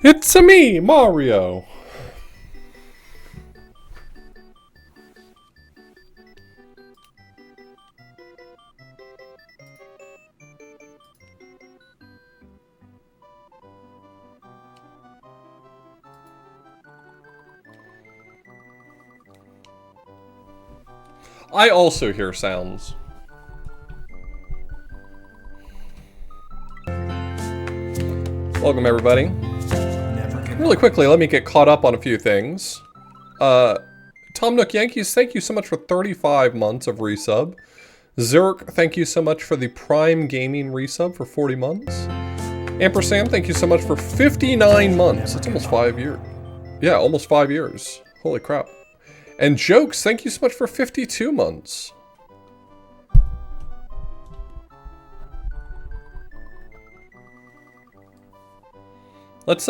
It's-a me, Mario! I also hear sounds. Welcome, everybody. Really quickly, let me get caught up on a few things. Tom Nook Yankees, thank you so much for 35 months of resub. Zurk, thank you so much for the Prime Gaming resub for 40 months. Ampersand, thank you so much for 59 months. That's almost 5 years. Yeah, almost 5 years. Holy crap. And Jokes, thank you so much for 52 months. Let's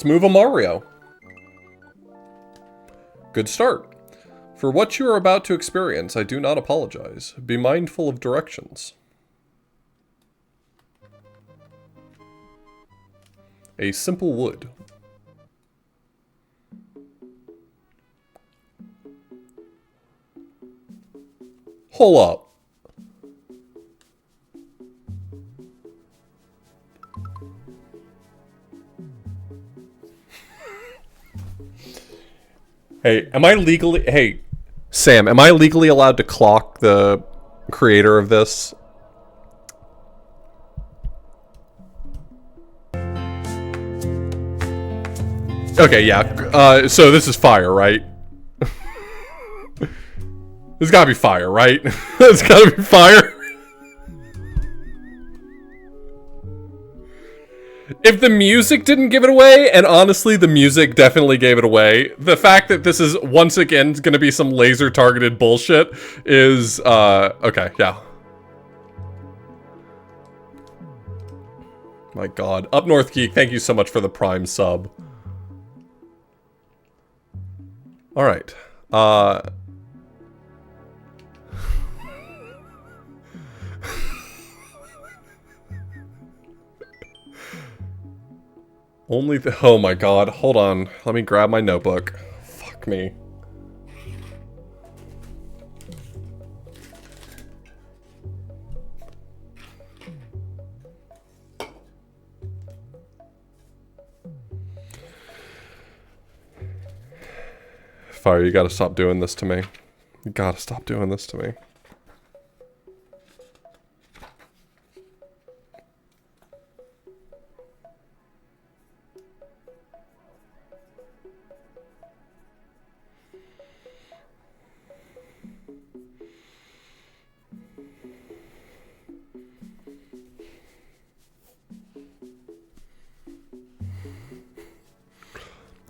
move a Mario. Good start. For what you are about to experience, I do not apologize. Be mindful of directions. A simple wood. Hold up. Hey, hey, Sam, am I legally allowed to clock the creator of this? Okay, yeah. So this is fire, right? There's gotta be fire, right? There's gotta be fire. If the music didn't give it away, and honestly, the music definitely gave it away, the fact that this is, once again, gonna be some laser-targeted bullshit is, okay, yeah. My god. Up North Geek, thank you so much for the Prime sub. Alright. Only the- oh my god, hold on. Let me grab my notebook. Fuck me. Fire, you gotta stop doing this to me. You gotta stop doing this to me.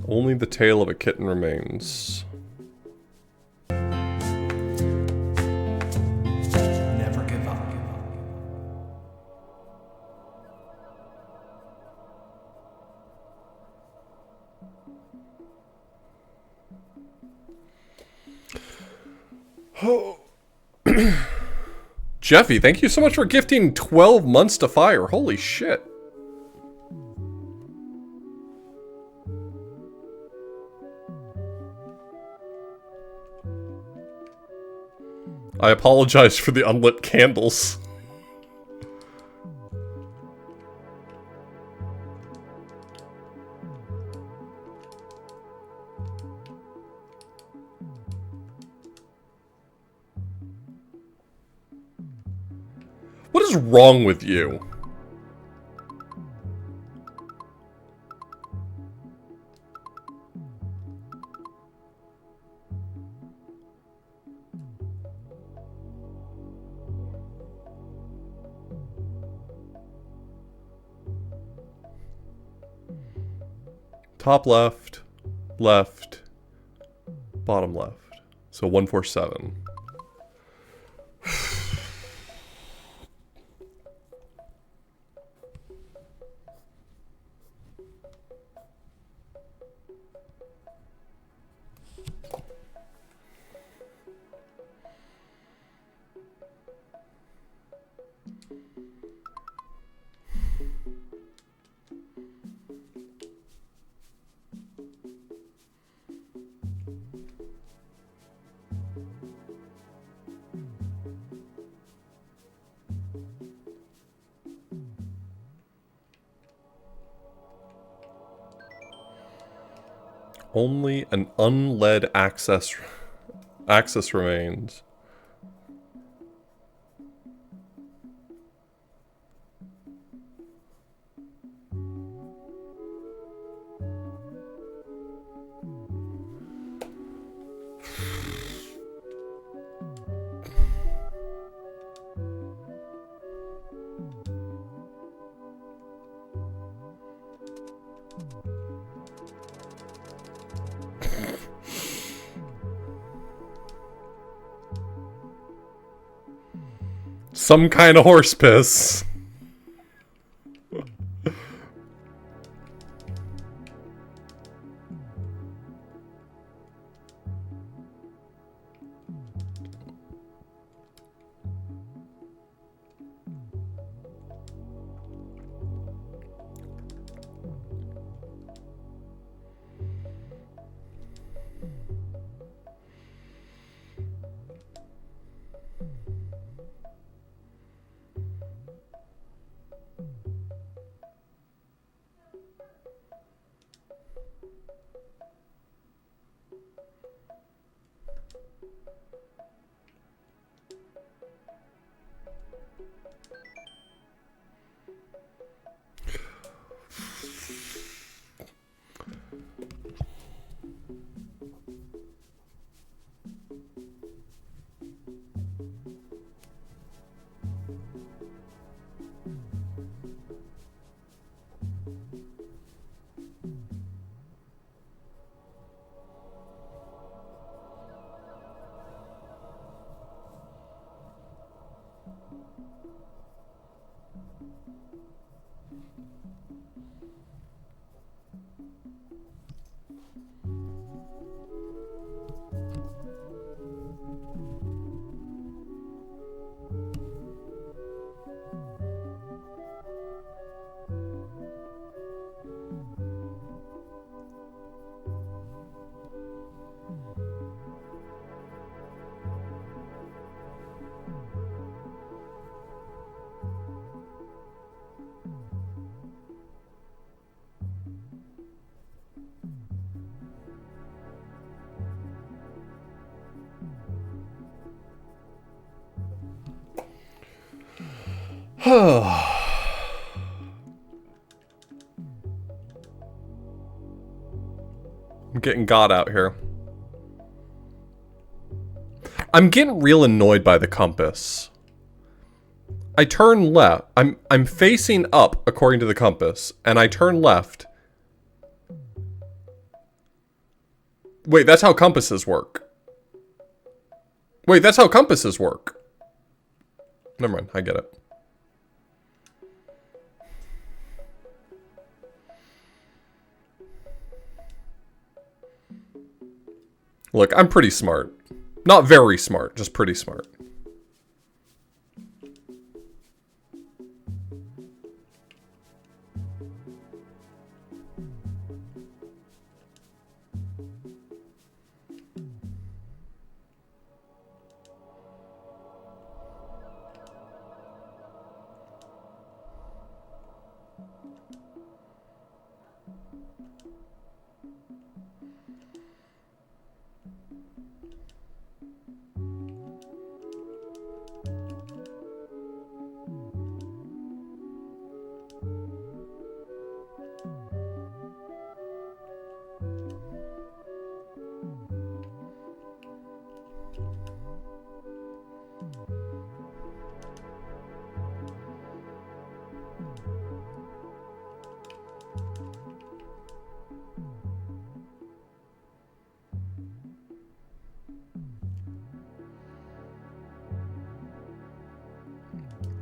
Only the tail of a kitten remains. Never give up. Jeffy, thank you so much for gifting 12 months to Fire. Holy shit. I apologize for the unlit candles. What is wrong with you? Top left, left, bottom left. So 147. Only an unled axis remains. Some kind of horse piss. I'm getting God out here. I'm getting real annoyed by the compass. I turn left. I'm facing up according to the compass, and I turn left. Wait, that's how compasses work. Wait, that's how compasses work. Never mind, I get it. Look, I'm pretty smart. Not very smart, just pretty smart.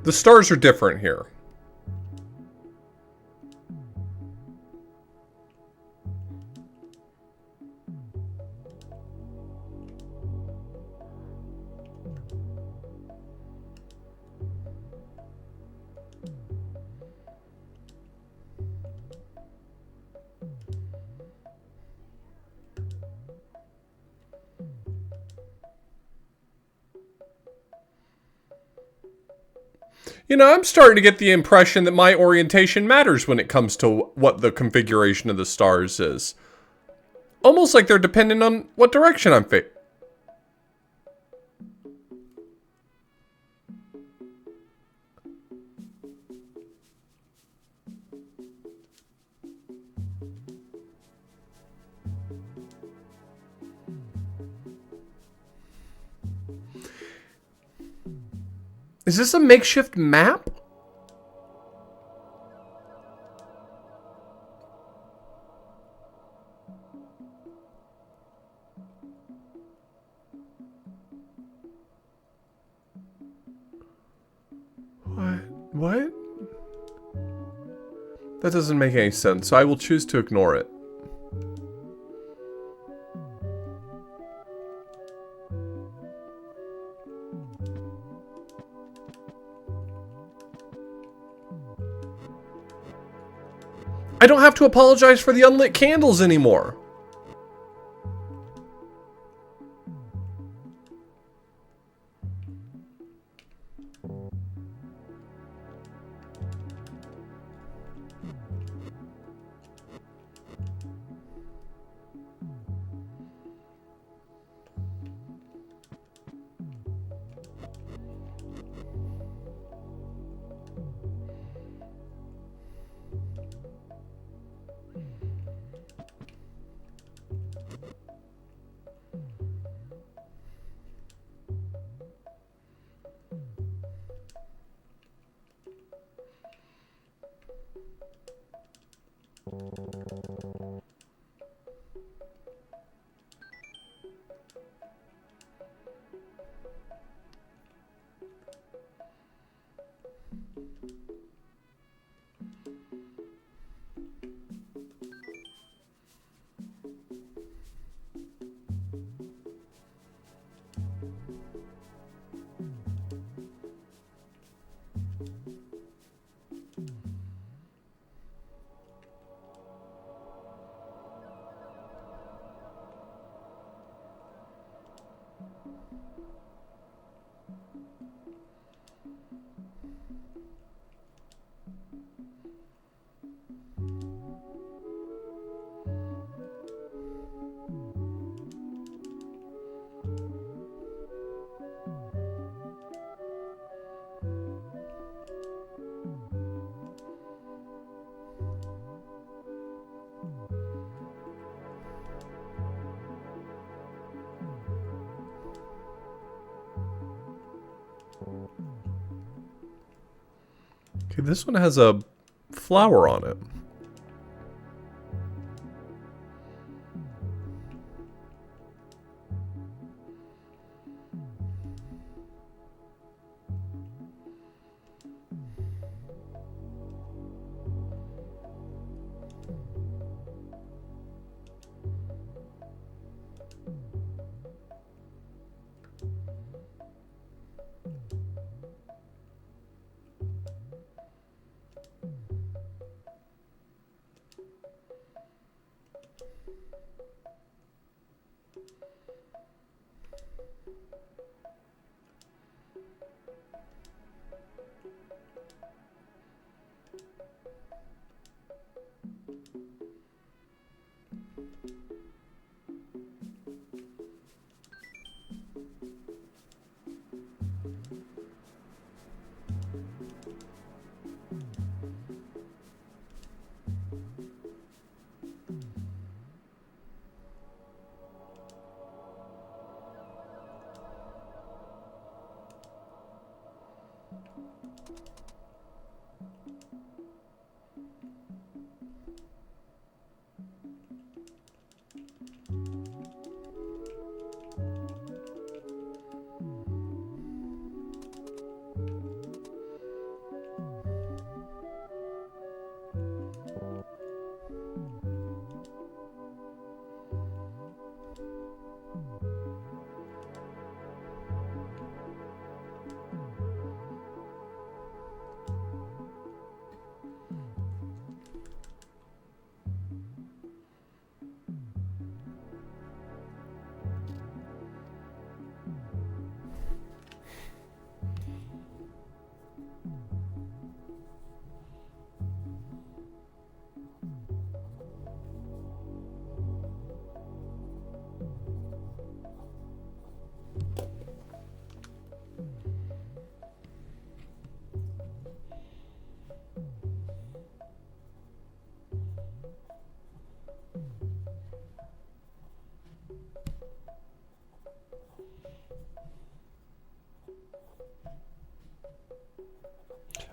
The stars are different here. You know, I'm starting to get the impression that my orientation matters when it comes to what the configuration of the stars is. Almost like they're dependent on what direction I'm facing. Is this a makeshift map? What? That doesn't make any sense, so I will choose to ignore it. I don't have to apologize for the unlit candles anymore. Okay, this one has a flower on it.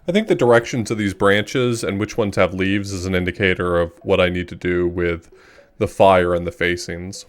I think the directions of these branches and which ones have leaves is an indicator of what I need to do with the fire and the facings.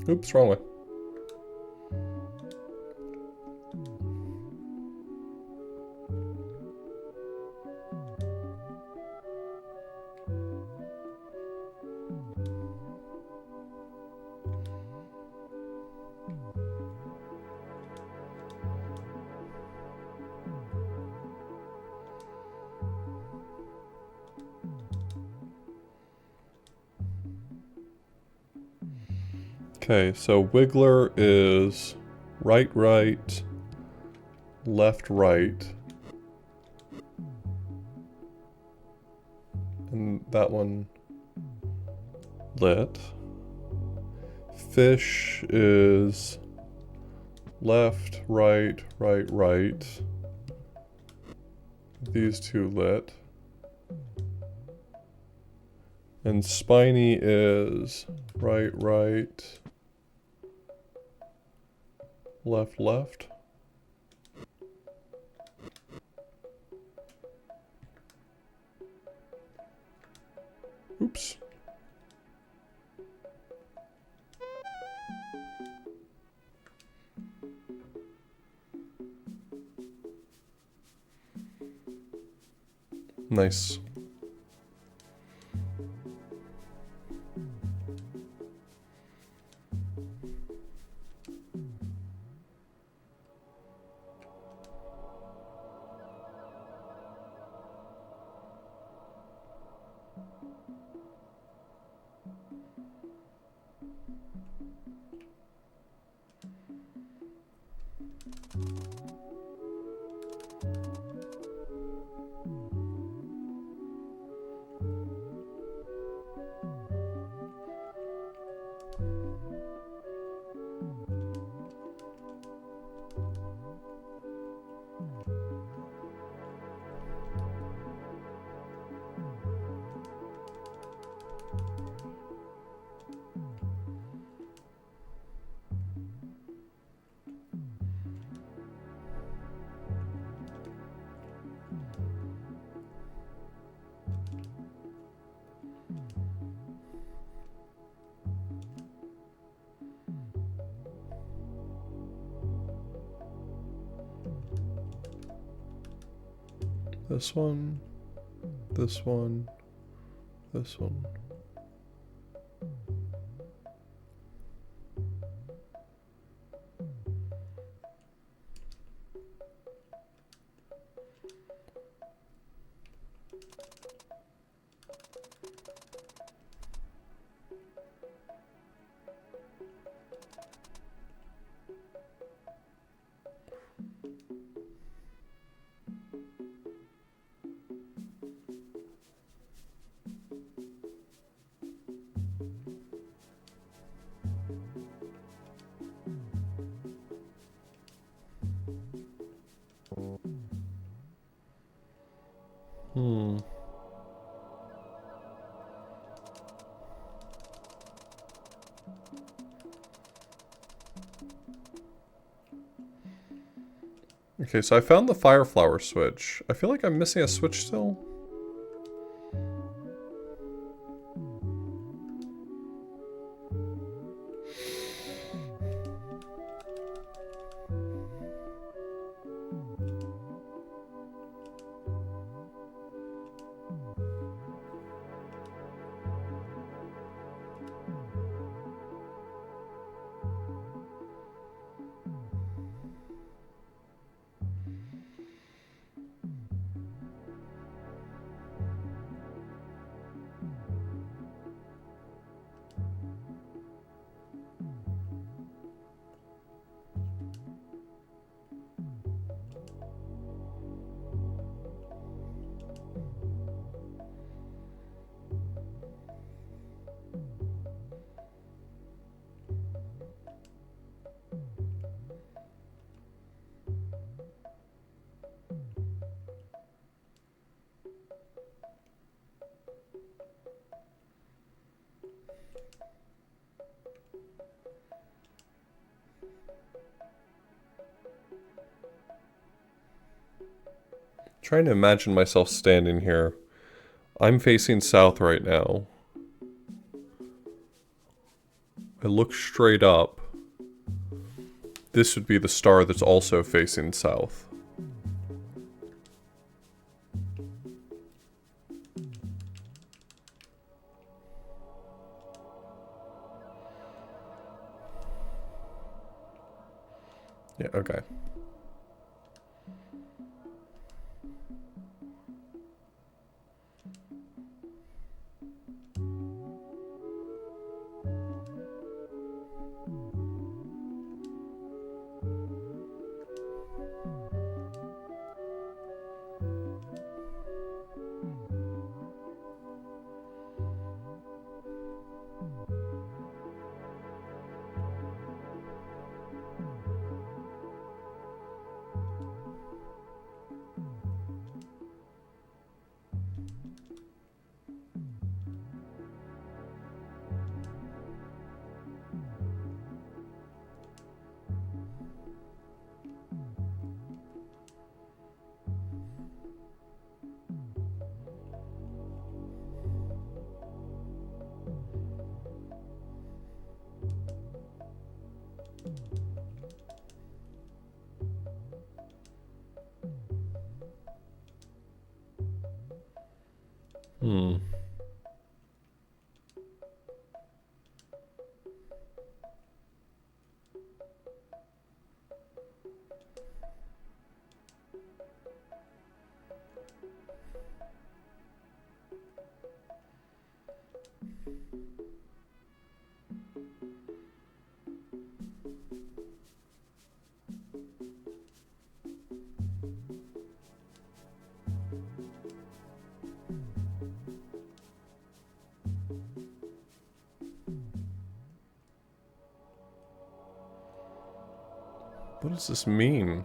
Oops, wrong way. Okay, so Wiggler is right, right, left, right. And that one lit. Fish is left, right, right, right. These two lit. And Spiny is right, right, left, left. Oops. Nice. This one, this one, this one. Hmm. Okay, so I found the fire flower switch. I feel like I'm missing a switch still. Trying to imagine myself standing here. I'm facing south right now. I look straight up. This would be the star that's also facing south. Yeah, okay. Hmm. What does this mean?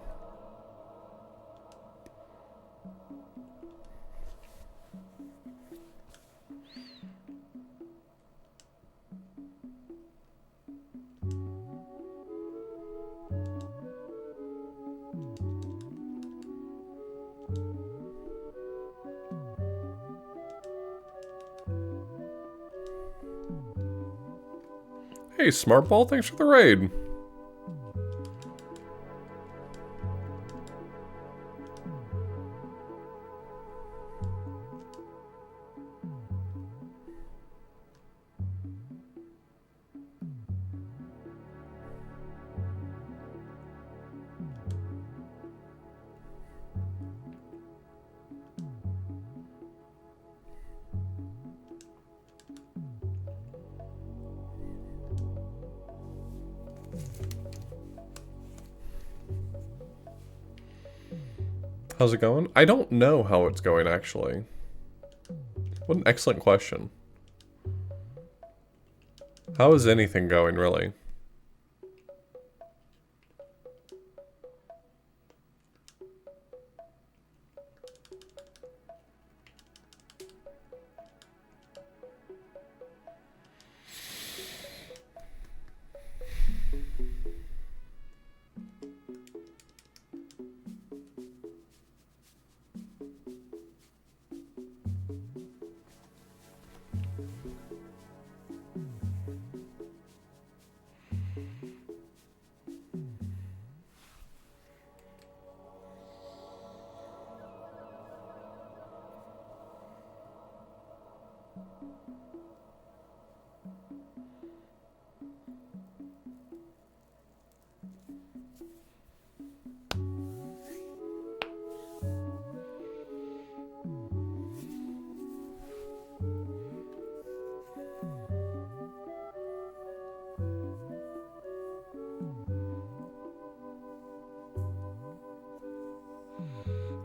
Hey, Smartball, thanks for the raid. How's it going? I don't know how it's going, actually. What an excellent question. How is anything going, really?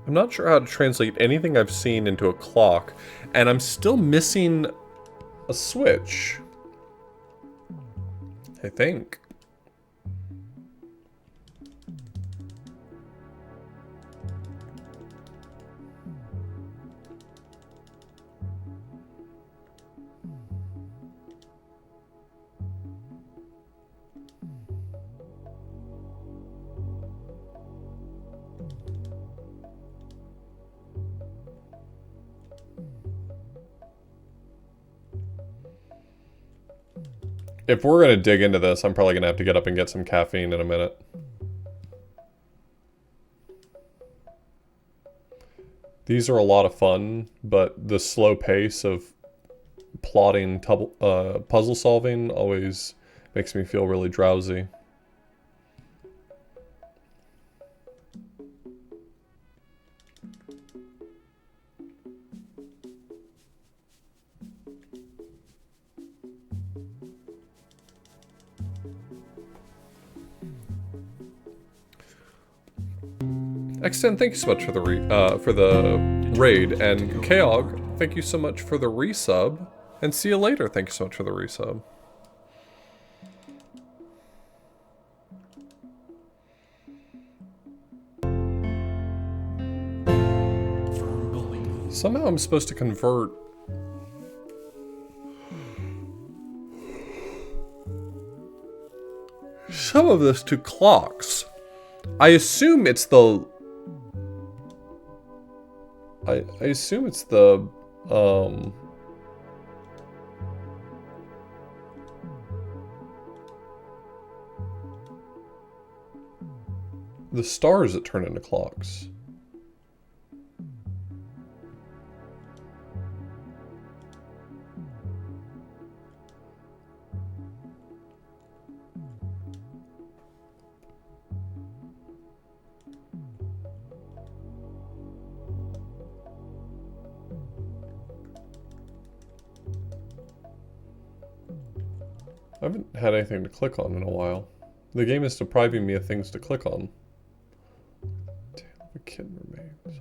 I'm not sure how to translate anything I've seen into a clock, and I'm still missing a switch. I think. If we're going to dig into this, I'm probably going to have to get up and get some caffeine in a minute. These are a lot of fun, but the slow pace of plotting puzzle solving always makes me feel really drowsy. Extend, thank you so much for the raid, and Kaog, thank you so much for the resub, and see you later. Thank you so much for the resub. Firm belief. Somehow I'm supposed to convert some of this to clocks. I assume it's the I assume it's the stars that turn into clocks. I haven't had anything to click on in a while. The game is depriving me of things to click on. Damn, the kid remains.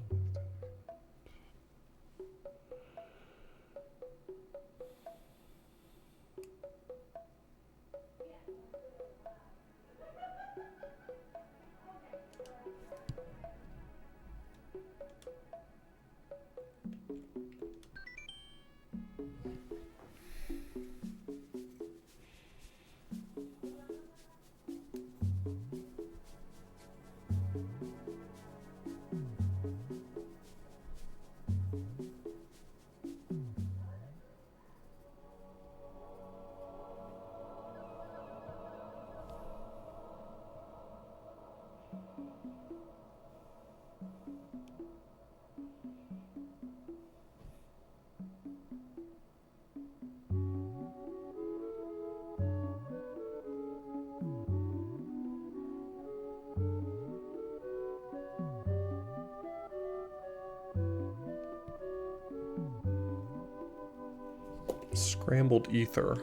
Scrambled ether.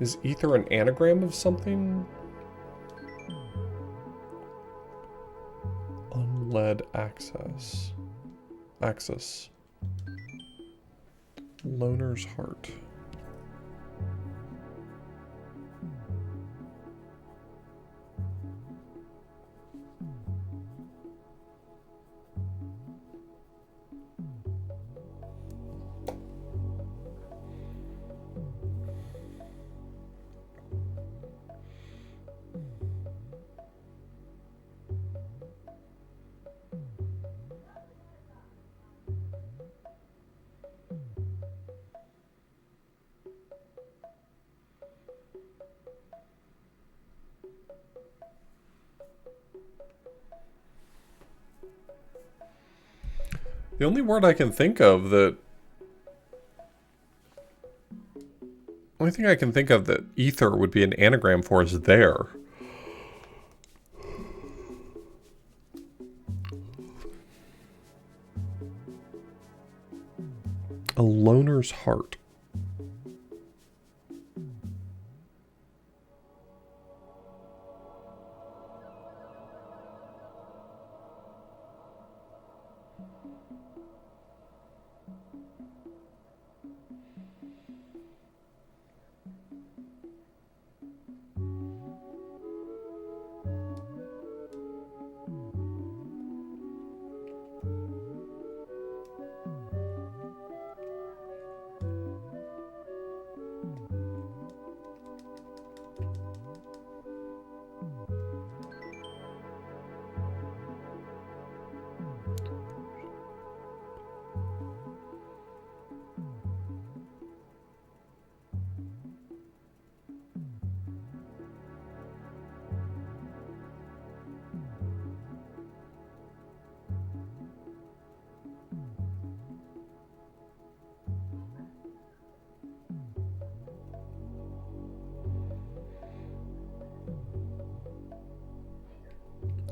Is ether an anagram of something? Unled access. Axis. Loner's heart. The only word I can think of that... only thing I can think of that ether would be an anagram for is there. A loner's heart.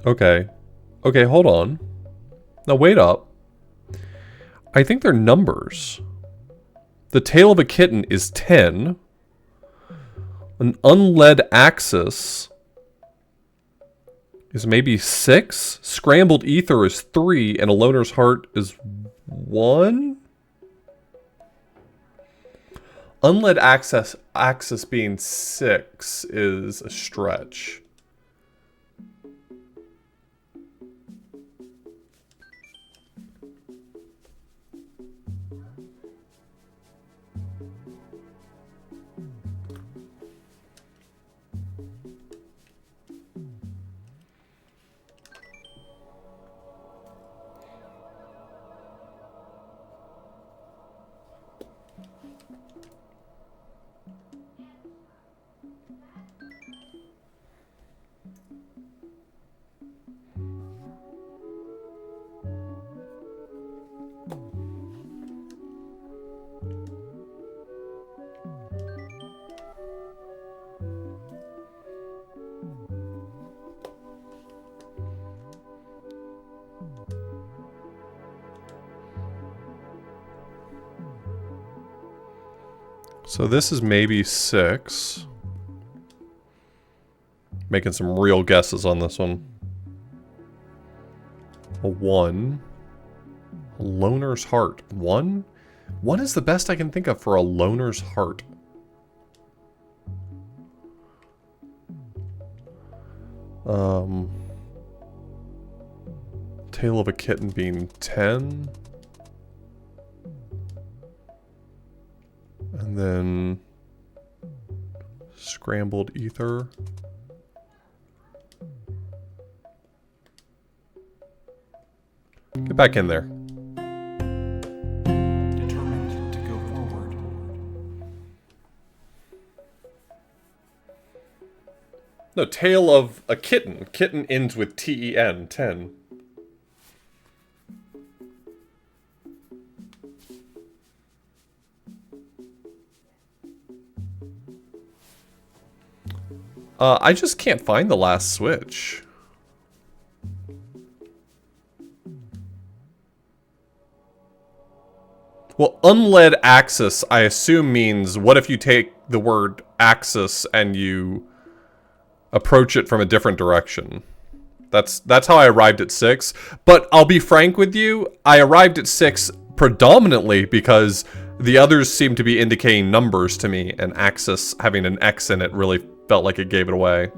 Okay. Okay, hold on. Now wait up. I think they're numbers. The tail of a kitten is 10. An unled axis is maybe 6. Scrambled ether is 3. And a loner's heart is 1? Unled axis being 6 is a stretch. So this is maybe 6. Making some real guesses on this one. A 1. A loner's heart. 1? 1 is the best I can think of for a loner's heart. Tail of a kitten being 10. And then scrambled ether. Get back in there. Determined to go forward. No, tail of a kitten. Kitten ends with T-E-N, 10. I just can't find the last switch. Well, unled axis, I assume means, what if you take the word axis and you approach it from a different direction? That's how I arrived at 6. But I'll be frank with you, I arrived at 6 predominantly because the others seem to be indicating numbers to me, and axis having an X in it really felt like it gave it away.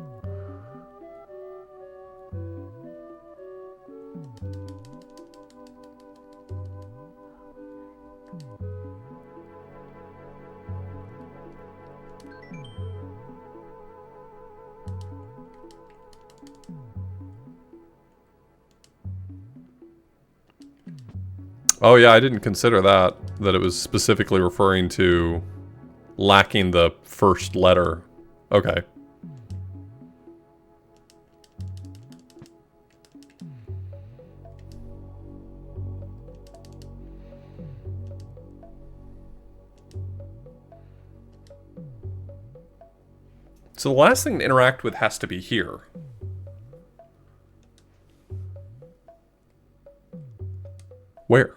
Oh yeah, I didn't consider that it was specifically referring to lacking the first letter. Okay. So the last thing to interact with has to be here. Where?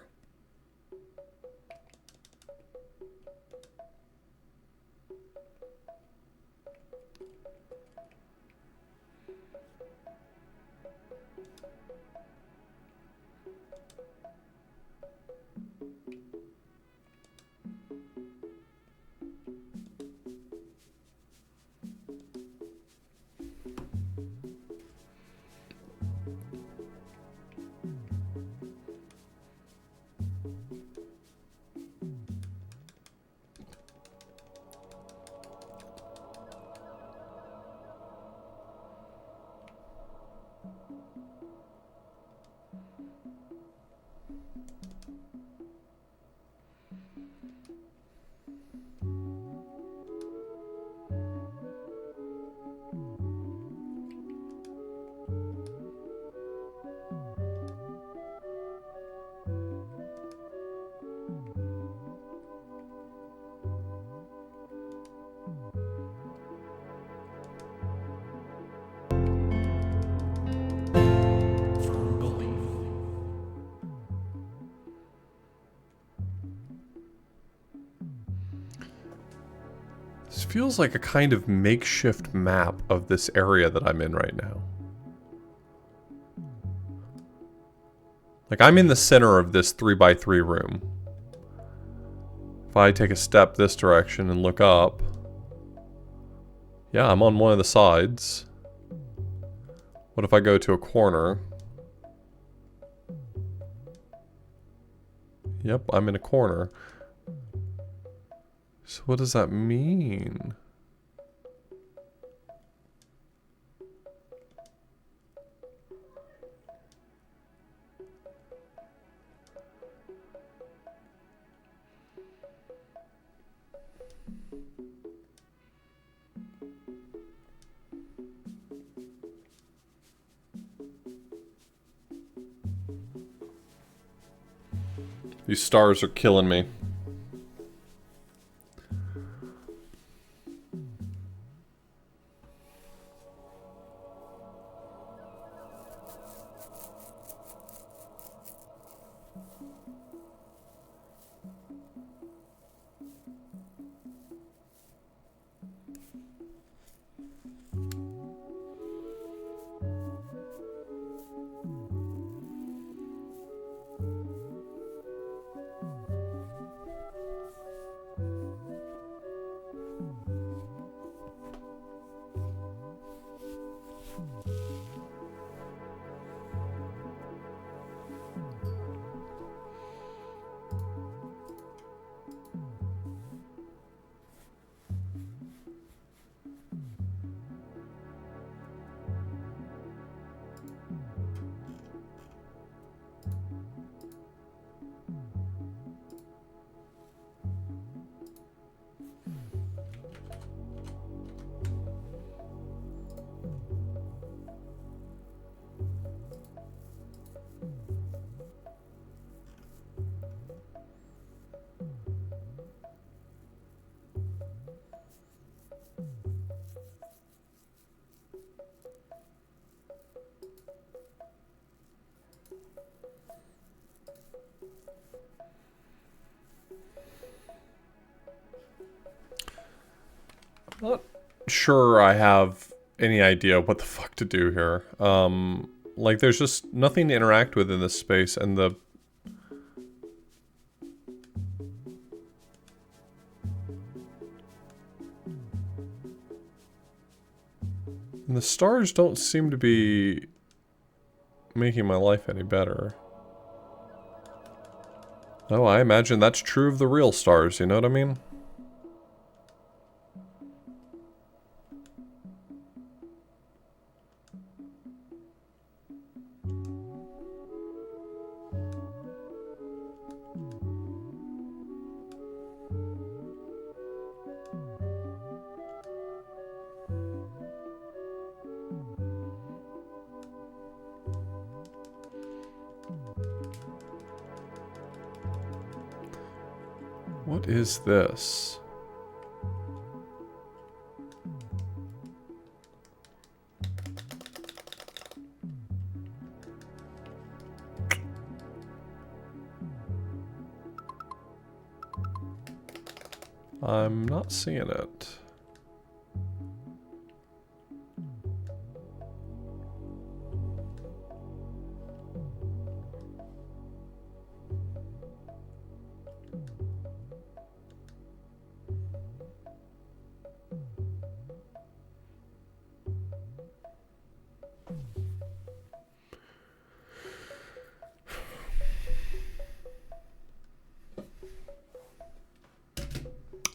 feels like a kind of makeshift map of this area that I'm in right now. Like, I'm in the center of this 3x3 room. If I take a step this direction and look up... Yeah, I'm on one of the sides. What if I go to a corner? Yep, I'm in a corner. So what does that mean? These stars are killing me. Not sure I have any idea what the fuck to do here. Like, there's just nothing to interact with in this space, and the... And the stars don't seem to be making my life any better. Oh, I imagine that's true of the real stars, you know what I mean? What is this? I'm not seeing it.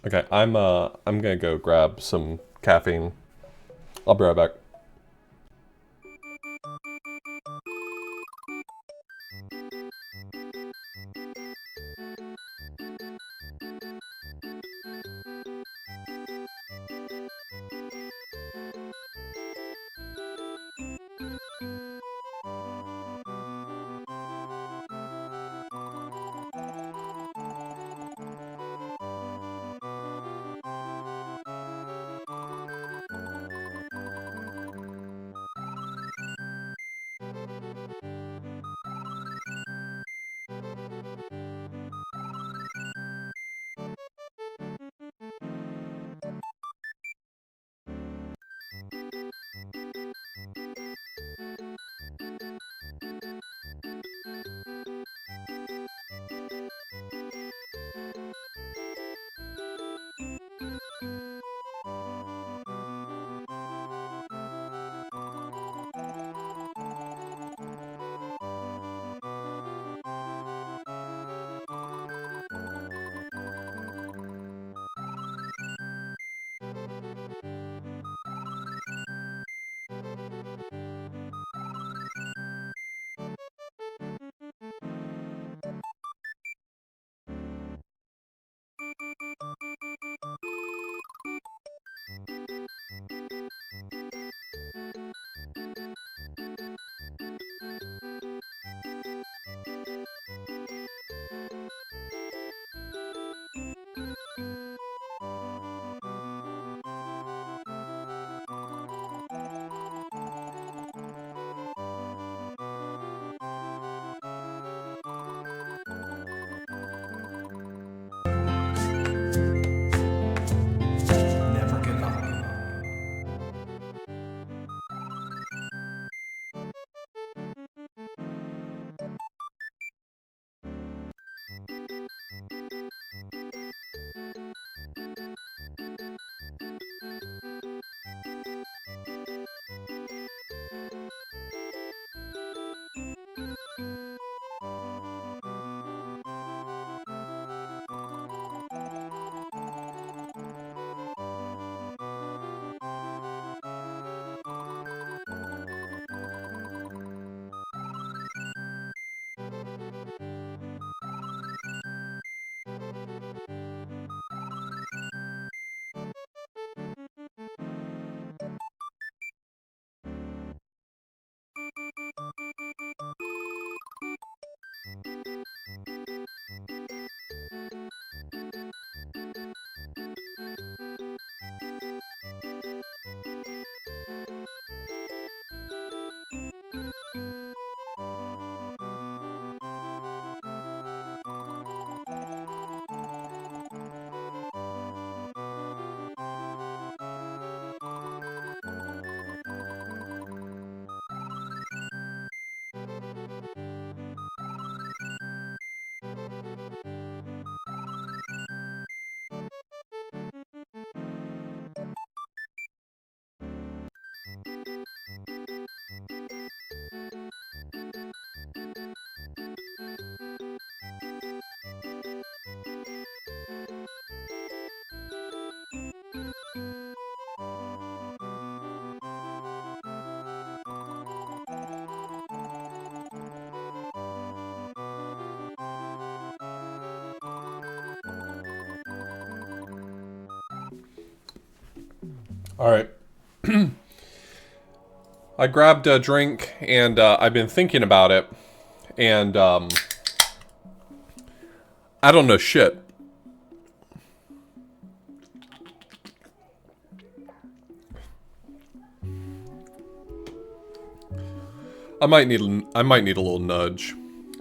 Okay, I'm gonna go grab some caffeine. I'll be right back. All right. I grabbed a drink and I've been thinking about it, and I don't know shit. I might need a little nudge.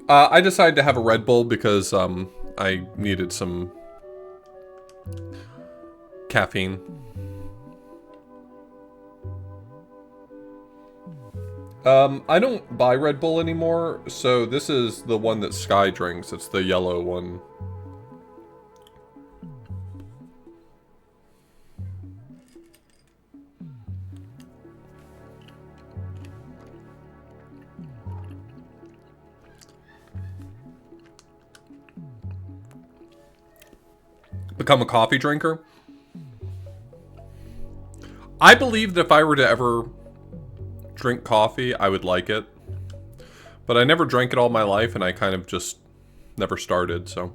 I decided to have a Red Bull because I needed some caffeine. I don't buy Red Bull anymore, so this is the one that Sky drinks. It's the yellow one. Become a coffee drinker? I believe that if I were to ever drink coffee, I would like it. But I never drank it all my life, and I kind of just never started, so.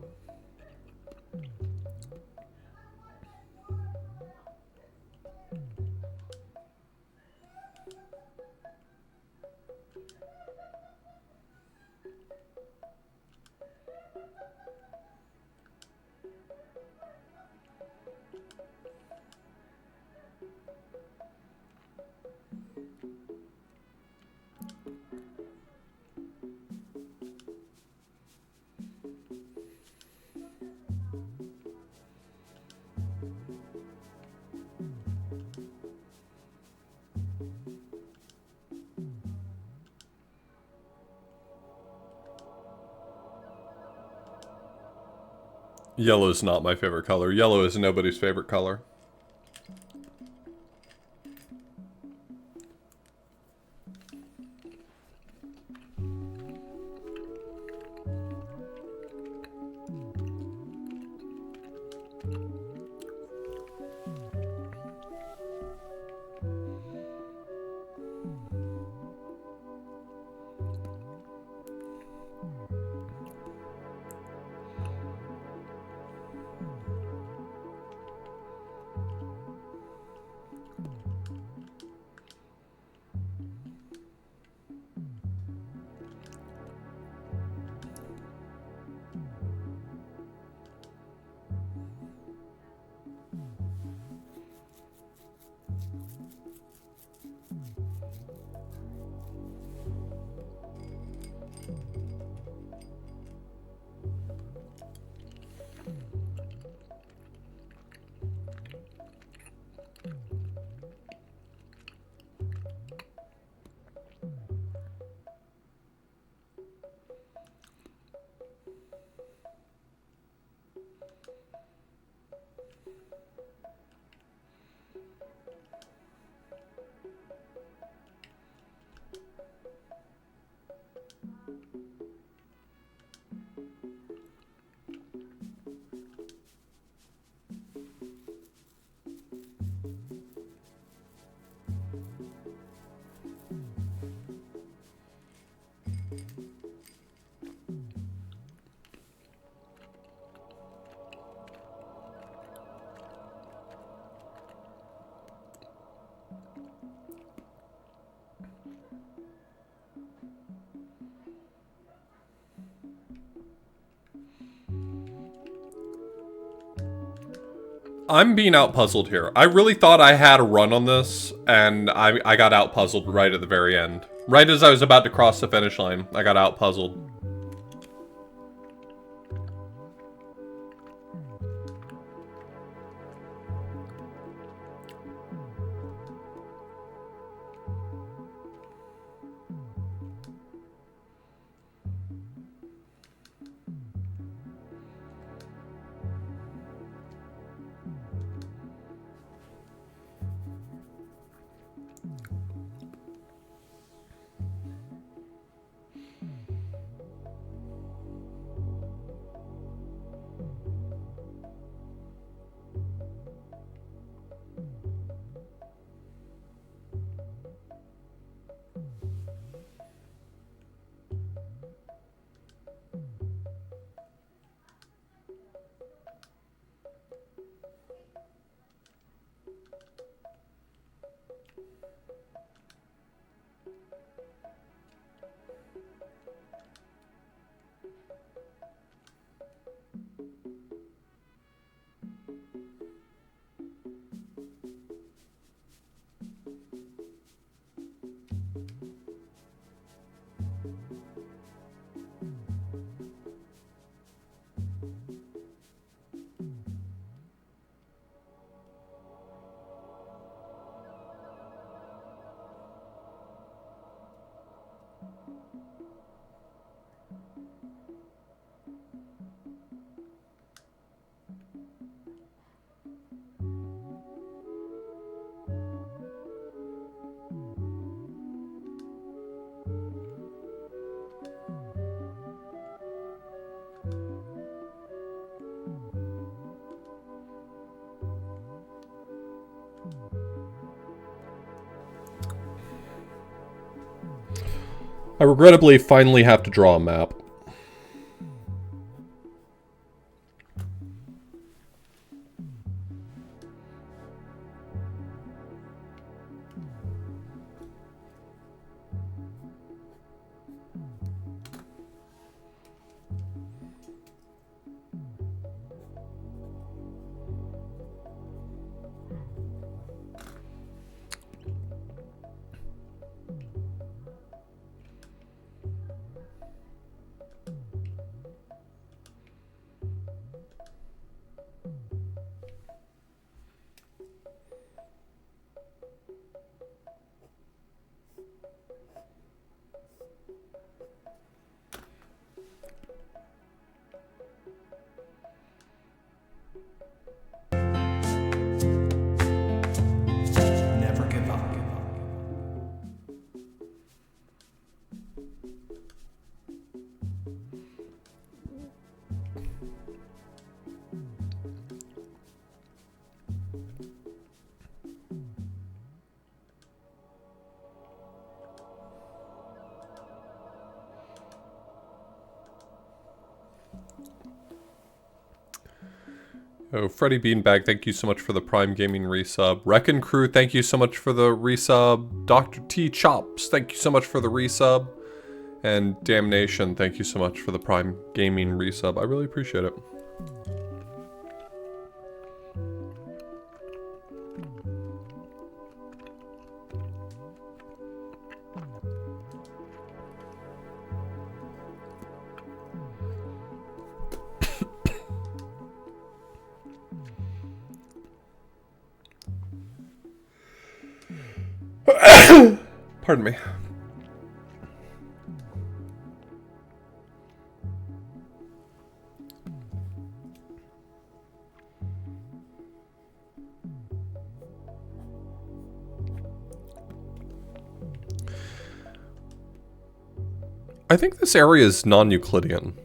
Yellow is not my favorite color. Yellow is nobody's favorite color. I'm being outpuzzled here. I really thought I had a run on this, and I got outpuzzled right at the very end. Right as I was about to cross the finish line, I got outpuzzled. I regrettably finally have to draw a map. Never give up. Oh, Freddy Beanbag, thank you so much for the Prime Gaming resub. Wreckin' Crew, thank you so much for the resub. Dr. T Chops, thank you so much for the resub. And Damnation, thank you so much for the Prime Gaming resub. I really appreciate it. Pardon me. I think this area is non-Euclidean.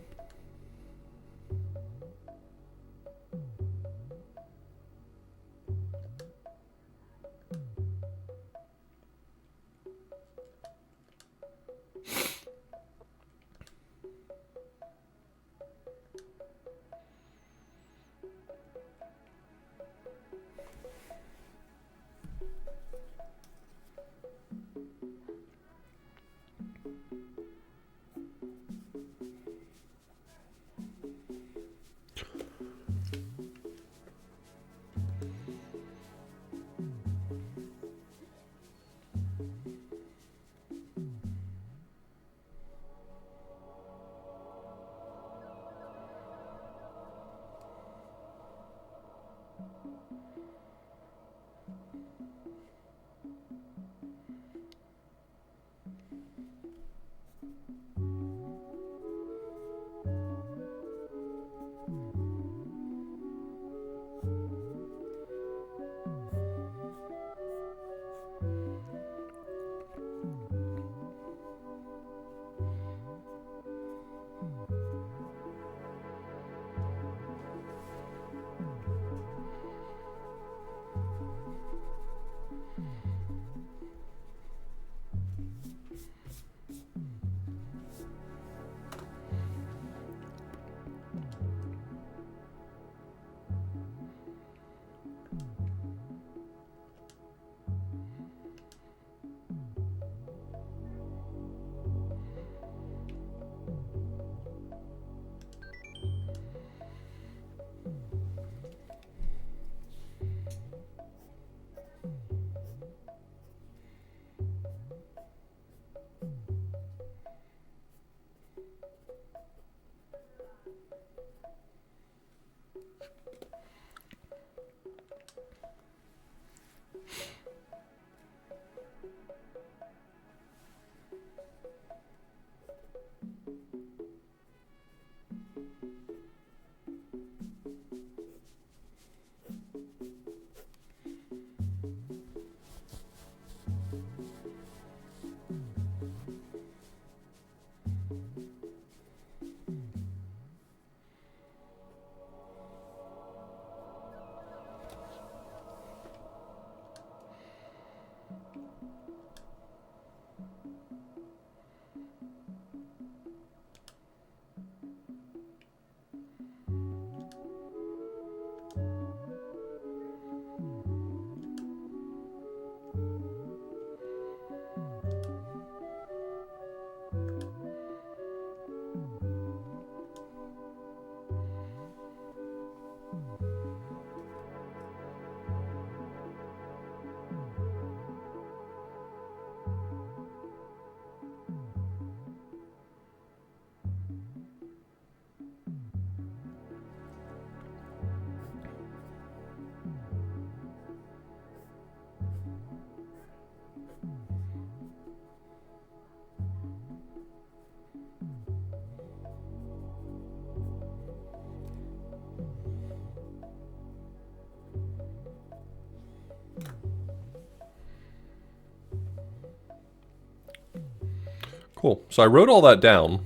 Cool. So I wrote all that down.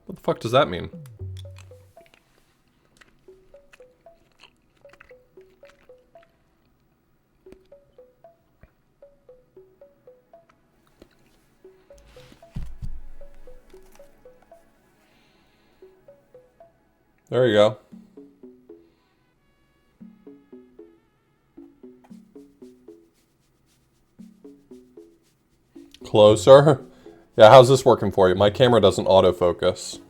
What the fuck does that mean? There you go. Closer. Yeah, how's this working for you? My camera doesn't autofocus.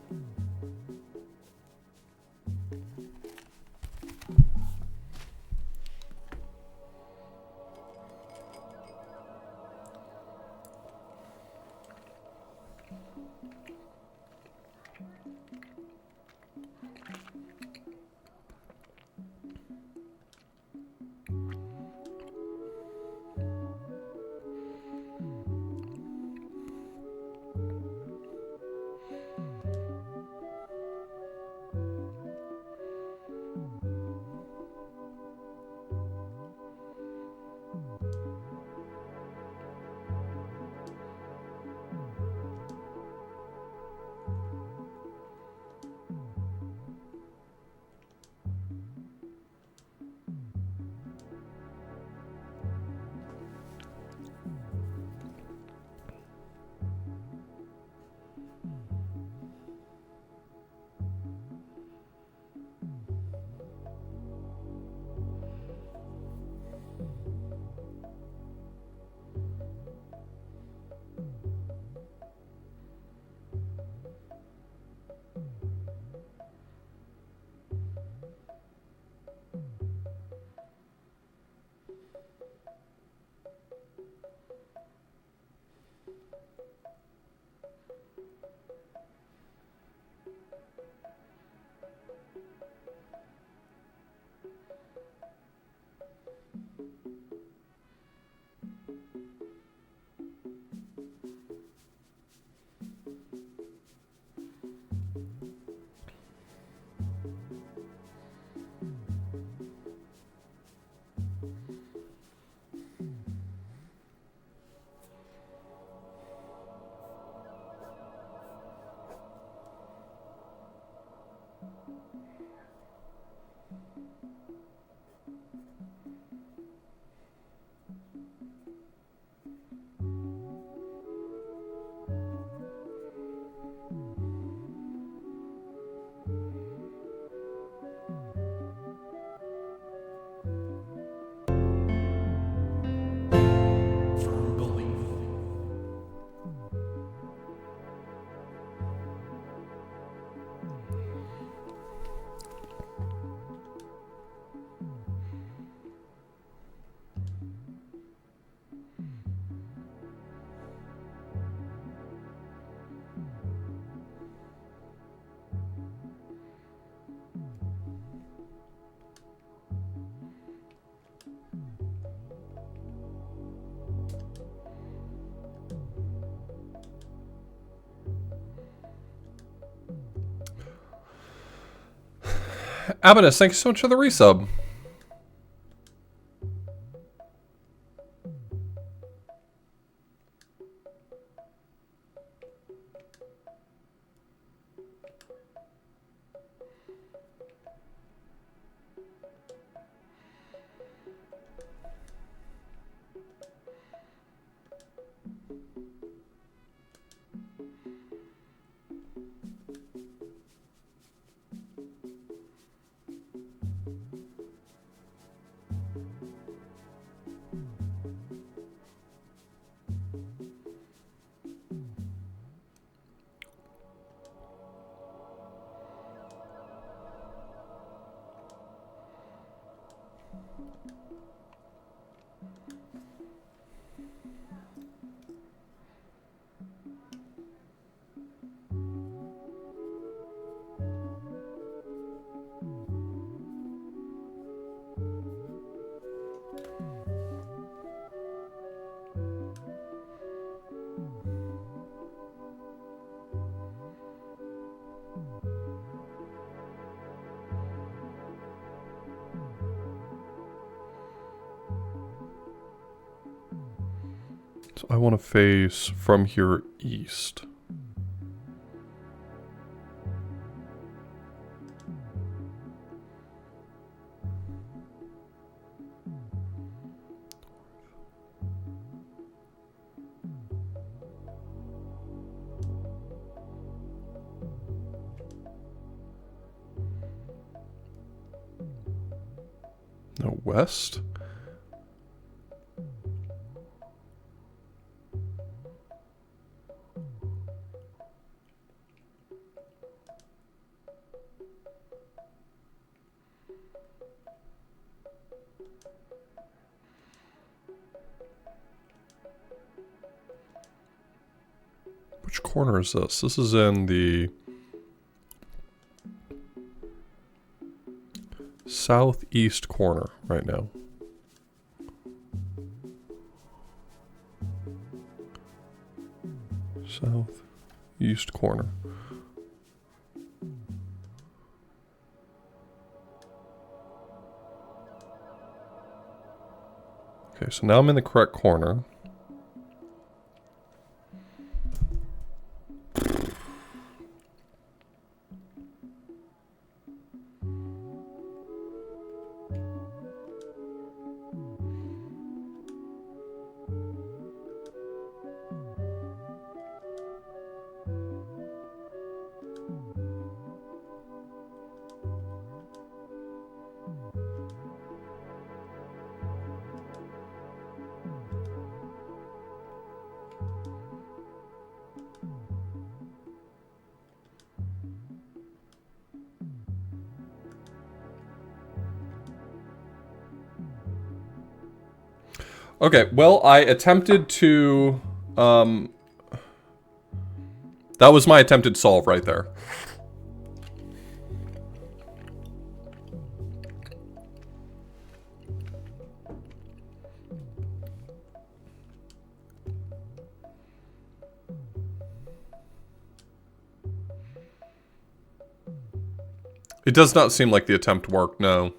Firm belief. Abinus, thank you so much for the resub. So I want to face from here east. west. Which corner is this? This is in the southeast corner right now. Southeast corner. Okay, so now I'm in the correct corner. Okay, well, I attempted to, that was my attempted solve right there. It does not seem like the attempt worked, no.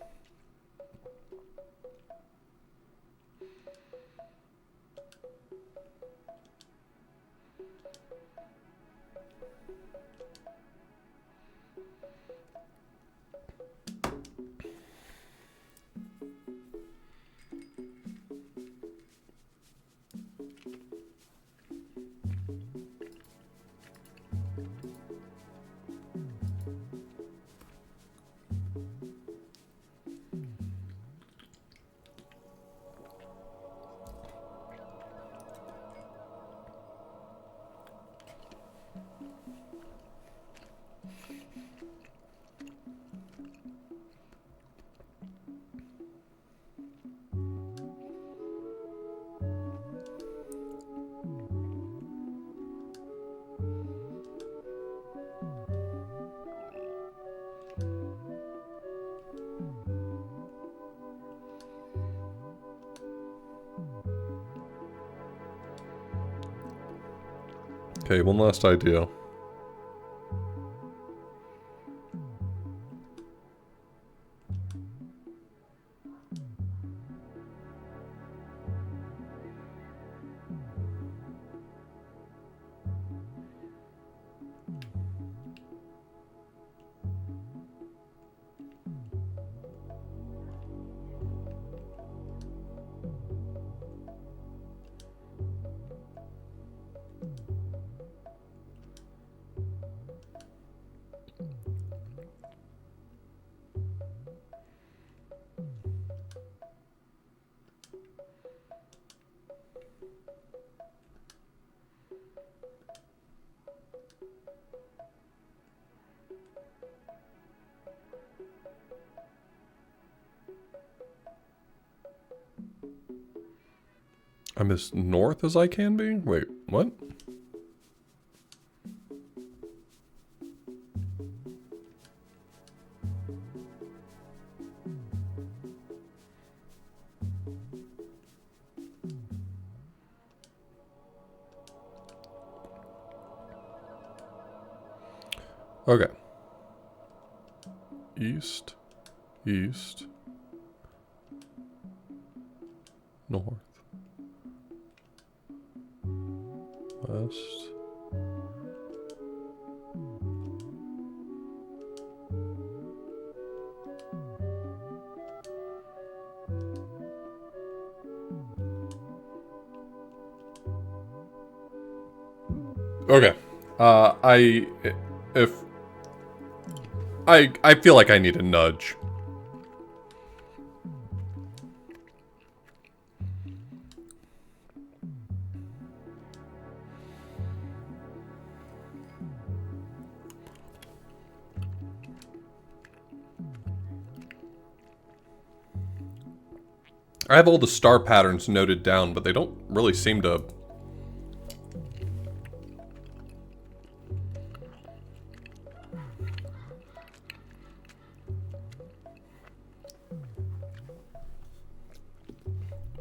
Okay, one last idea. I'm as north as I can be? Wait, what? Okay. East, east, north, west. Okay. I feel like I need a nudge. I have all the star patterns noted down, but they don't really seem to...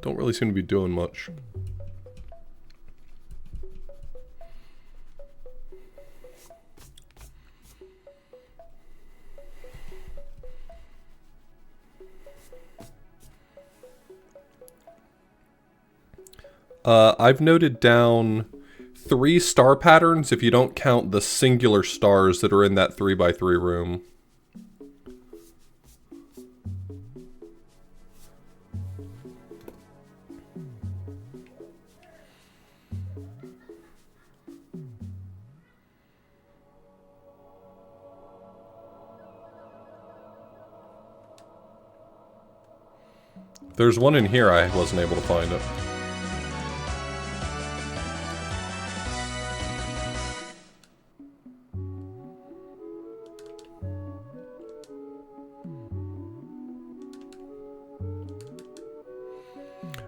Don't really seem to be doing much. I've noted down 3 star patterns if you don't count the singular stars that are in that 3x3 room. There's one in here, I wasn't able to find it.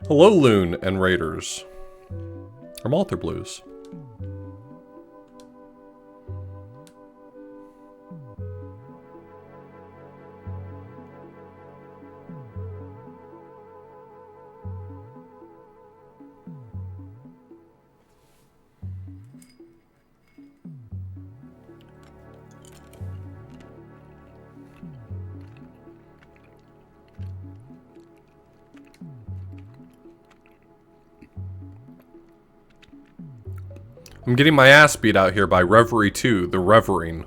Hello, Loon and Raiders. Or Malther Blues. I'm getting my ass beat out here by Reverie 2, the Revering.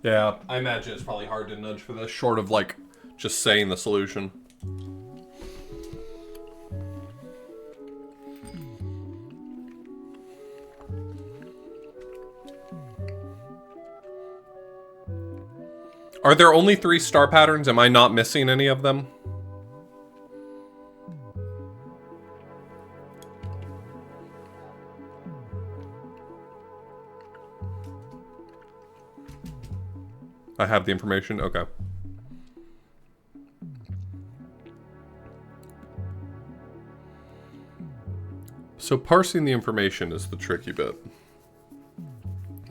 Yeah, I imagine it's probably hard to nudge for this, short of, like, just saying the solution. Are there only 3 star patterns? Am I not missing any of them? I have the information? Okay. So parsing the information is the tricky bit.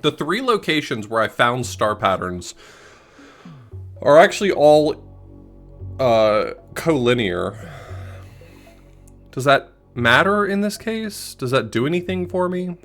The 3 locations where I found star patterns are actually all collinear. Does that matter in this case? Does that do anything for me?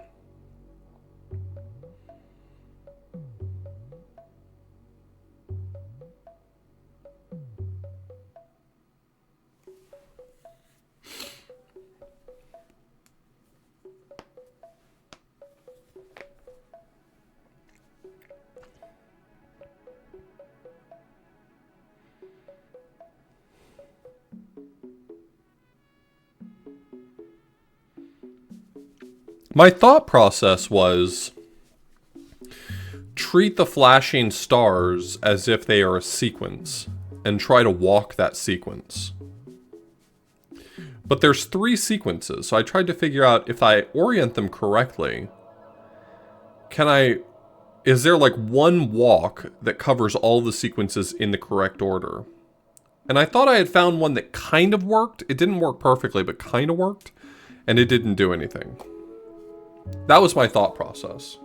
My thought process was treat the flashing stars as if they are a sequence and try to walk that sequence. But there's 3 sequences, so I tried to figure out if I orient them correctly, is there like one walk that covers all the sequences in the correct order? And I thought I had found one that kind of worked. It didn't work perfectly, but kind of worked, and it didn't do anything. That was my thought process.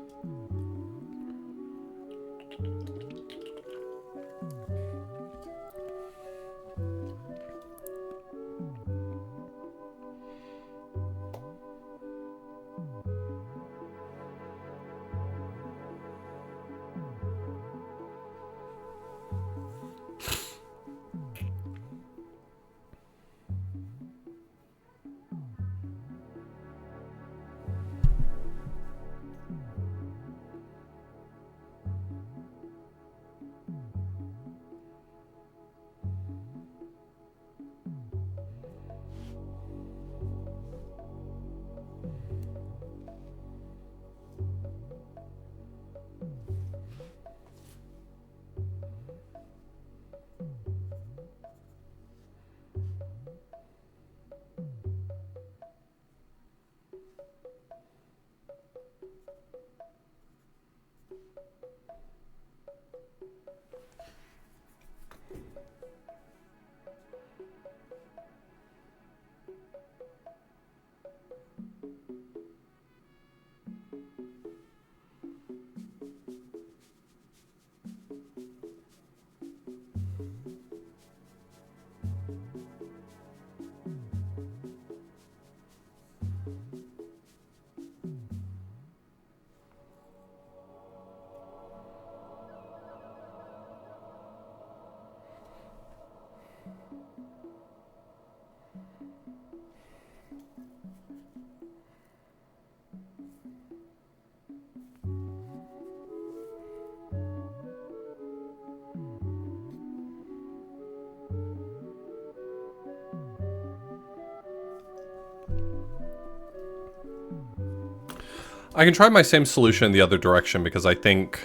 I can try my same solution in the other direction because I think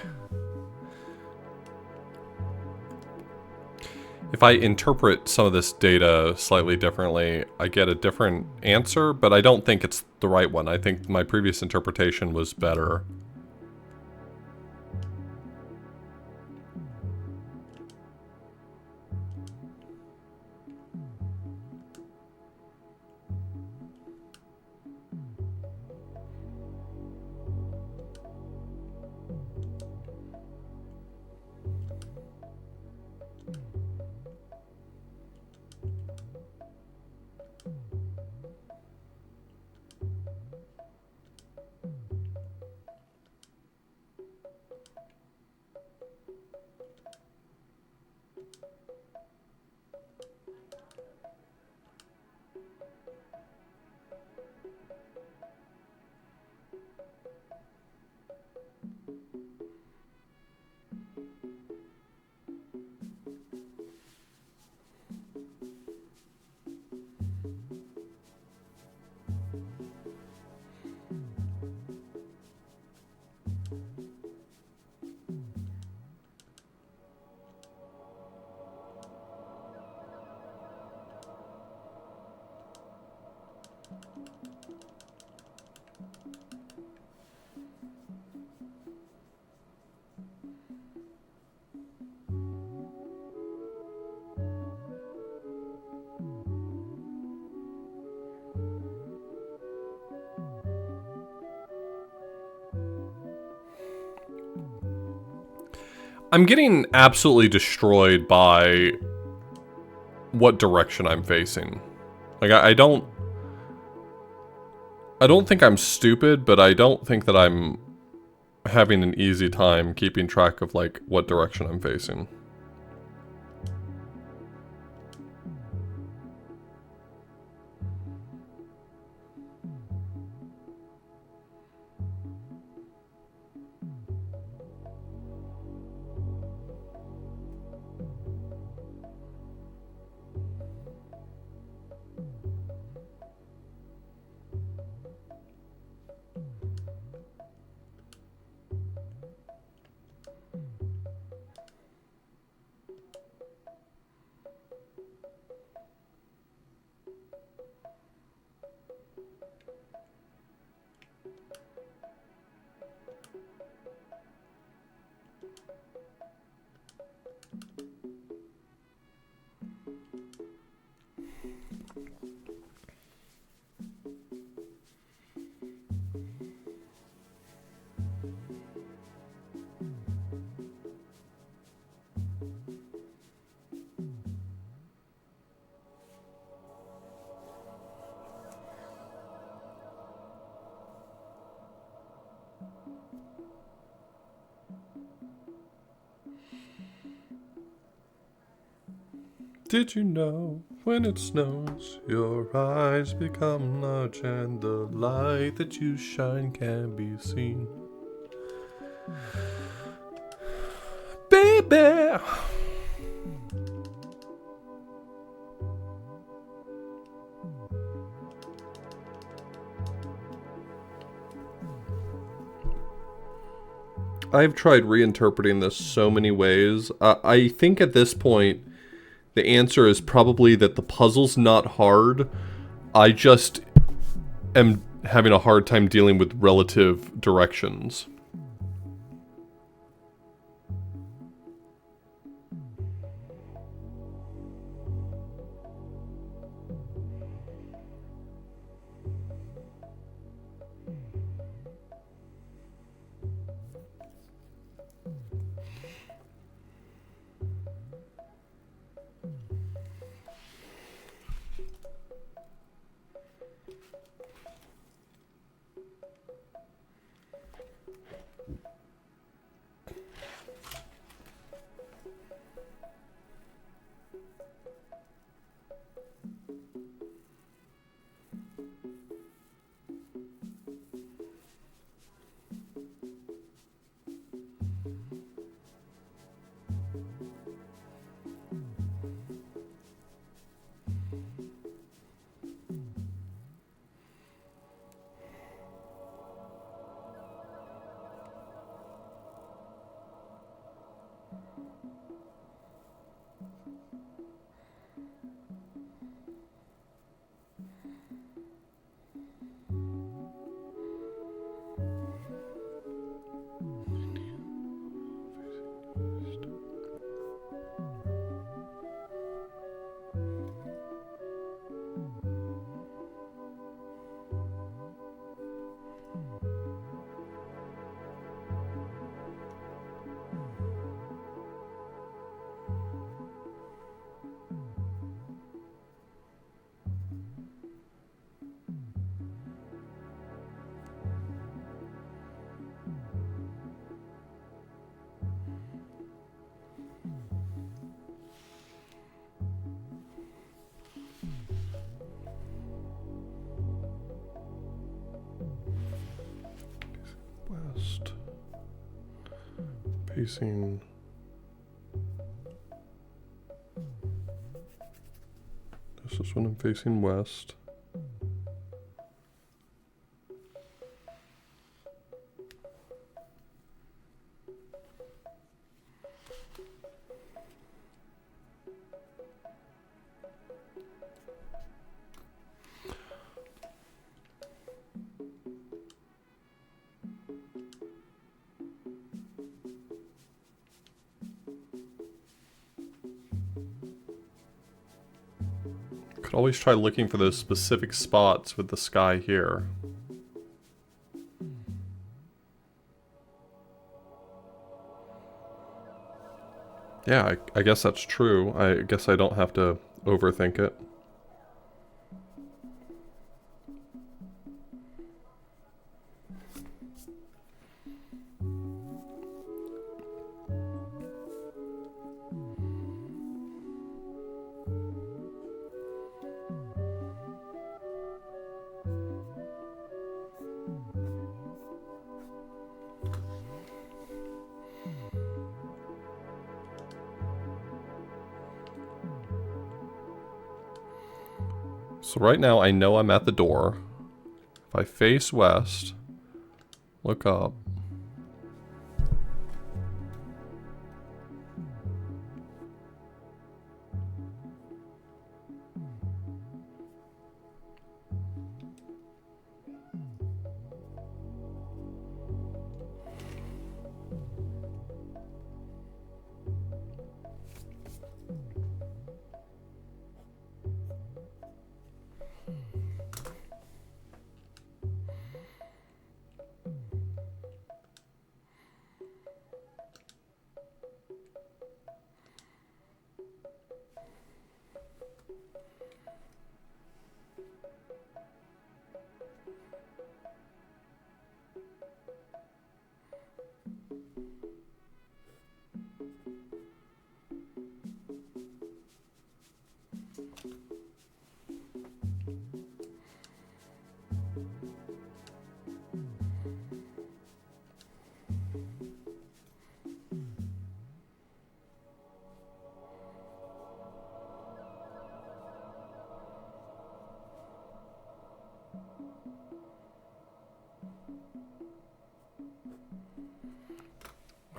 if I interpret some of this data slightly differently, I get a different answer, but I don't think it's the right one. I think my previous interpretation was better. I'm getting absolutely destroyed by what direction I'm facing. Like, I don't think I'm stupid, but I don't think that I'm having an easy time keeping track of, like, what direction I'm facing. Did you know when it snows, your eyes become large and the light that you shine can be seen? Baby! I've tried reinterpreting this so many ways. I think at this point, the answer is probably that the puzzle's not hard. I just am having a hard time dealing with relative directions. facing... This is when I'm facing west. Could always try looking for those specific spots with the sky here. Yeah, I guess that's true. I guess I don't have to overthink it. So right now I know I'm at the door. If I face west, look up.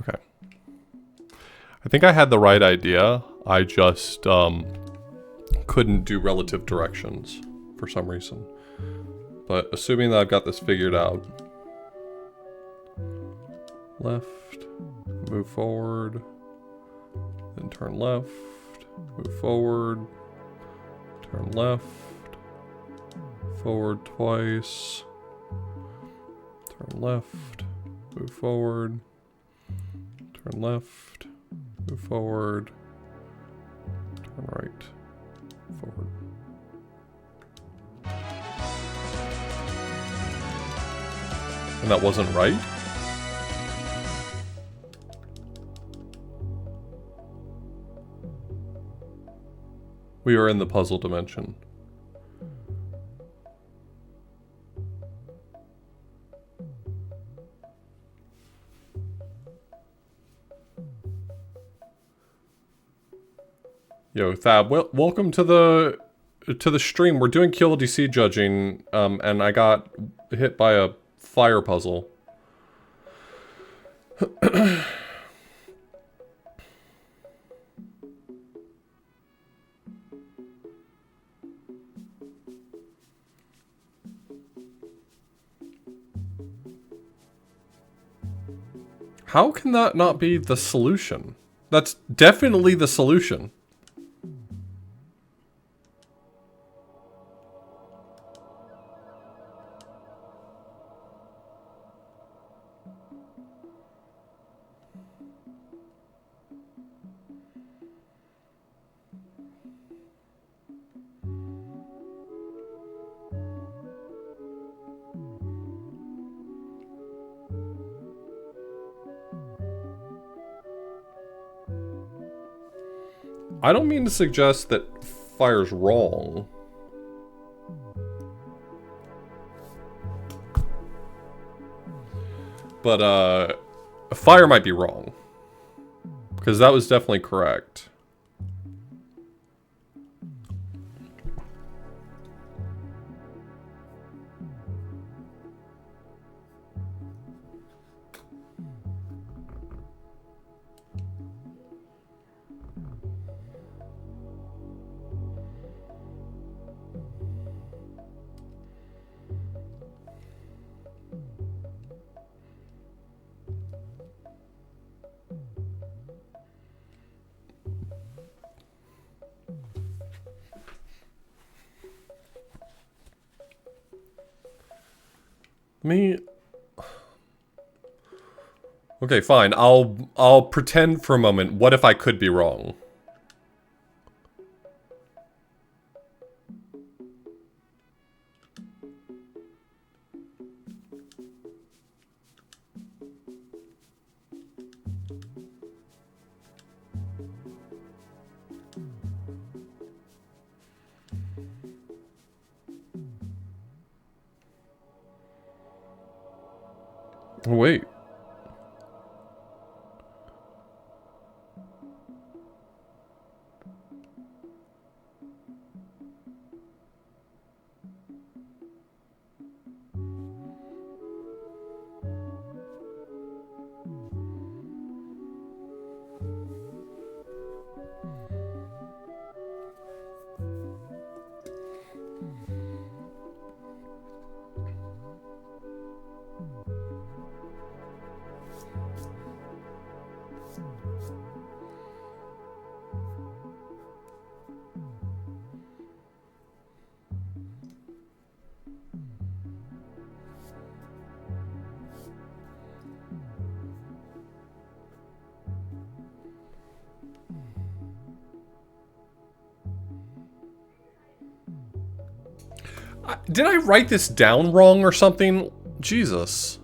Okay. I think I had the right idea. I just couldn't do relative directions for some reason. But assuming that I've got this figured out. Left, move forward, then turn left, move forward, turn left, forward twice, turn left, move forward, turn left, move forward, turn right, forward. And that wasn't right? We are in the puzzle dimension. Yo, Thab, welcome to the stream. We're doing QLDC judging, and I got hit by a fire puzzle. How can that not be the solution? That's definitely the solution. I don't mean to suggest that fire's wrong. But, fire might be wrong. Because that was definitely correct. Me. Okay, fine. I'll pretend for a moment. What if I could be wrong? Wait. Did I write this down wrong or something? Jesus.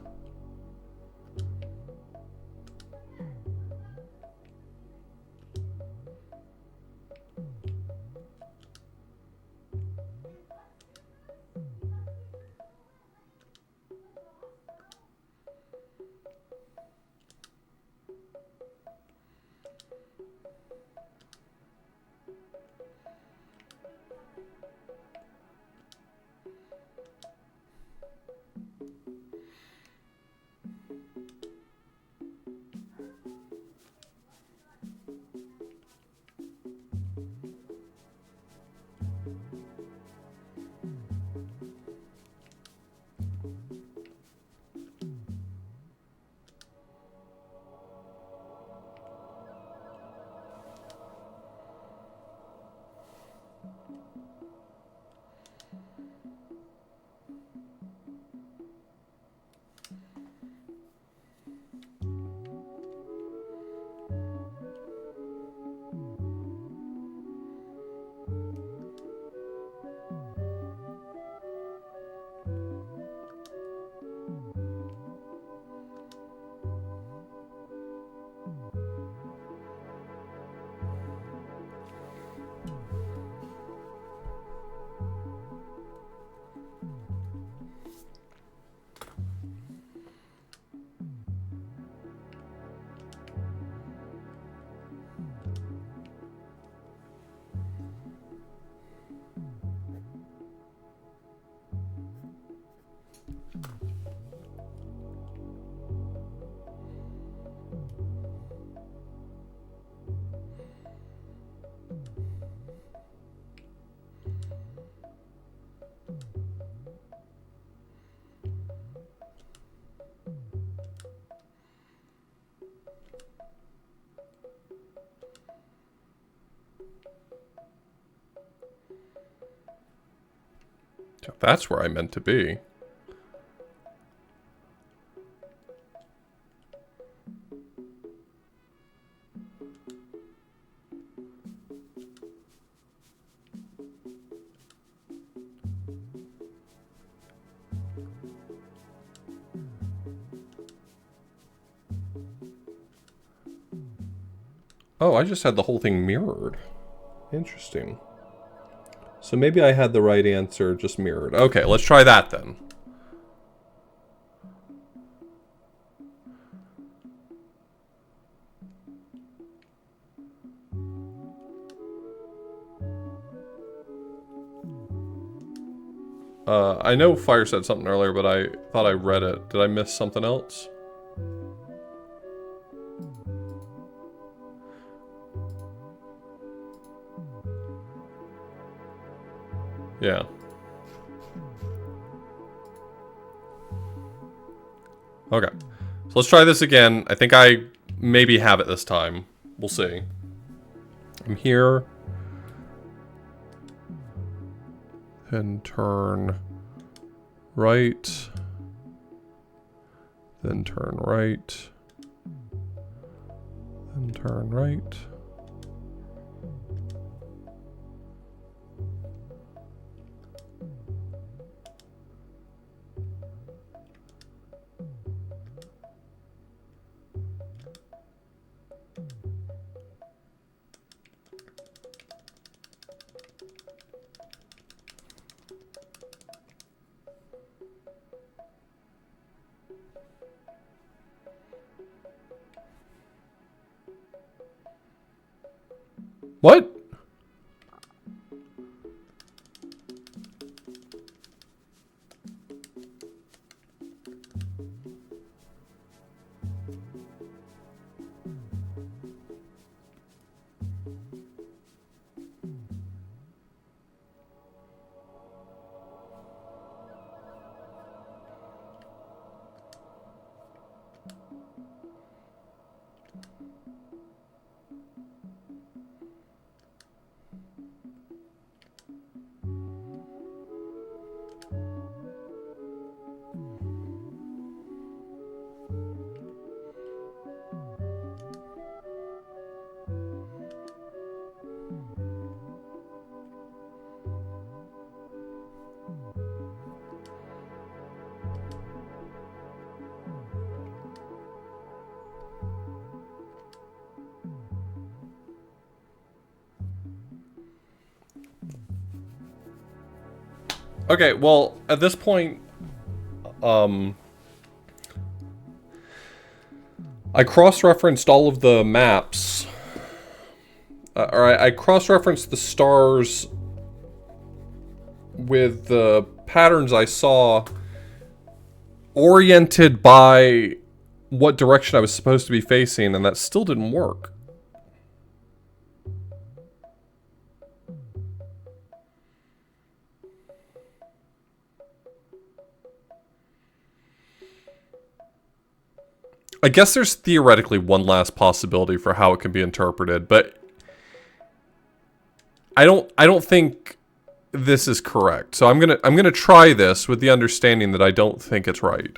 That's where I meant to be. Oh, I just had the whole thing mirrored. Interesting. So maybe I had the right answer just mirrored. Okay, let's try that then. I know Fire said something earlier, but I thought I read it. Did I miss something else? Yeah. Okay. So let's try this again. I think I maybe have it this time. We'll see. I'm here. And turn right. Then turn right. Then turn right. What? Okay, well, at this point, I cross-referenced all of the maps. I cross-referenced the stars with the patterns I saw oriented by what direction I was supposed to be facing, and that still didn't work. I guess there's theoretically one last possibility for how it can be interpreted, but I don't think this is correct. So I'm gonna try this with the understanding that I don't think it's right.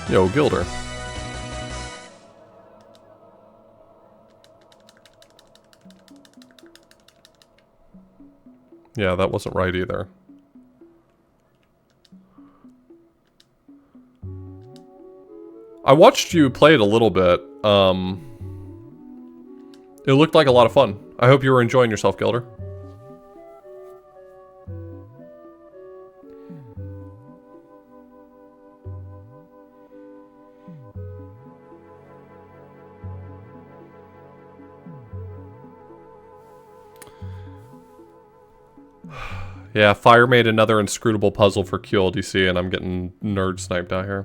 Yo, Gilder. Yeah, that wasn't right either. I watched you play it a little bit. It looked like a lot of fun. I hope you were enjoying yourself, Gilder. Yeah, Fire made another inscrutable puzzle for QLDC, and I'm getting nerd sniped out here.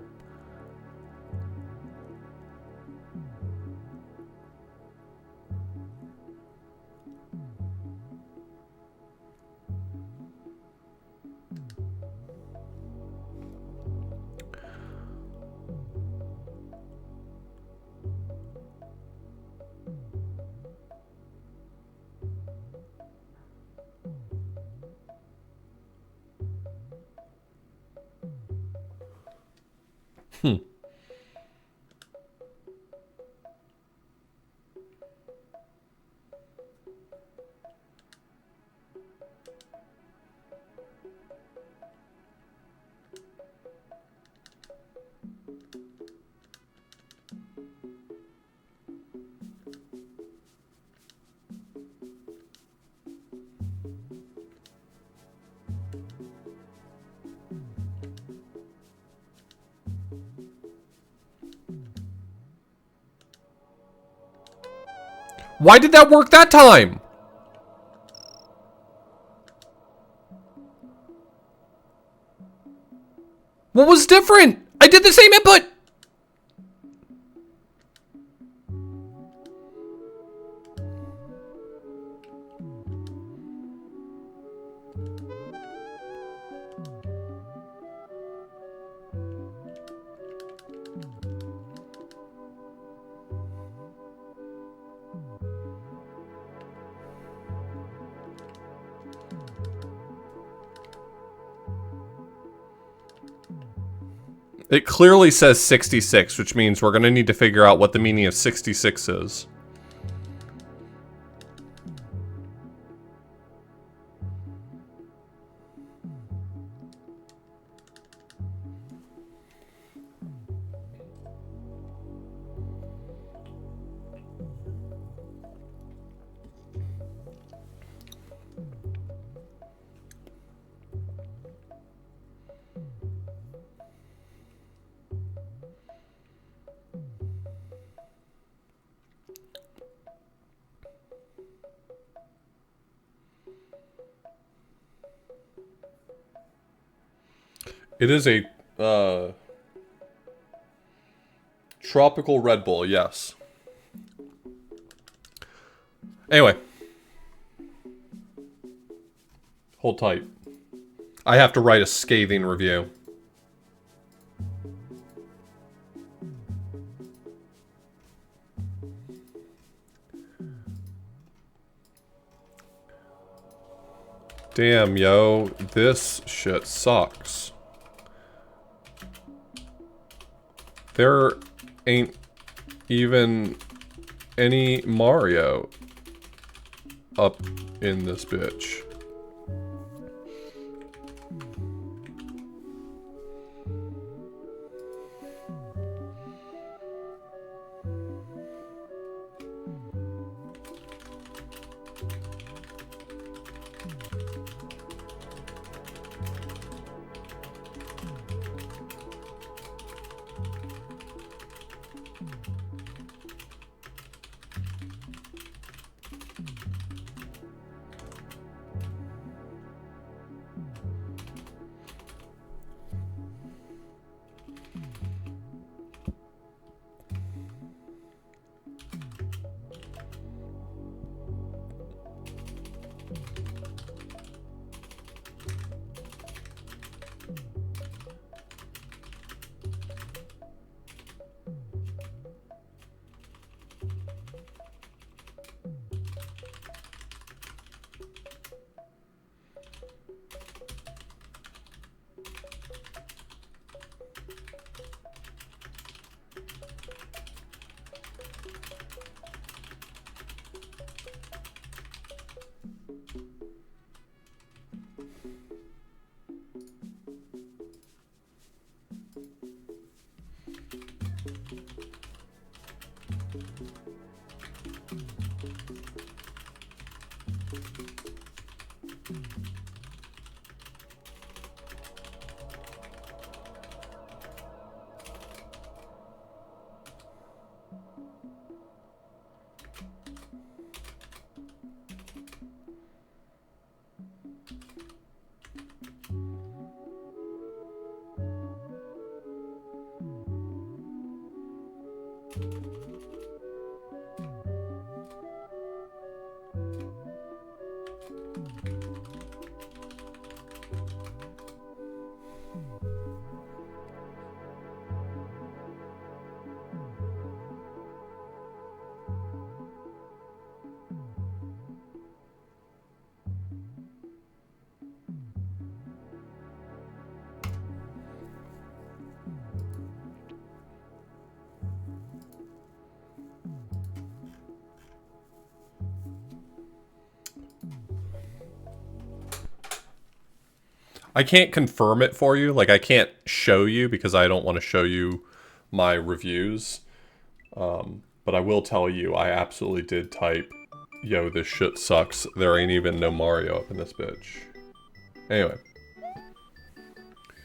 Why did that work that time? What was different? I did the same input. It clearly says 66, which means we're going to need to figure out what the meaning of 66 is. It is a tropical Red Bull, yes. Anyway. Hold tight. I have to write a scathing review. Damn, yo. This shit sucks. There ain't even any Mario up in this bitch. I can't confirm it for you. Like, I can't show you because I don't want to show you my reviews. But I will tell you, I absolutely did type, yo, this shit sucks. There ain't even no Mario up in this bitch. Anyway.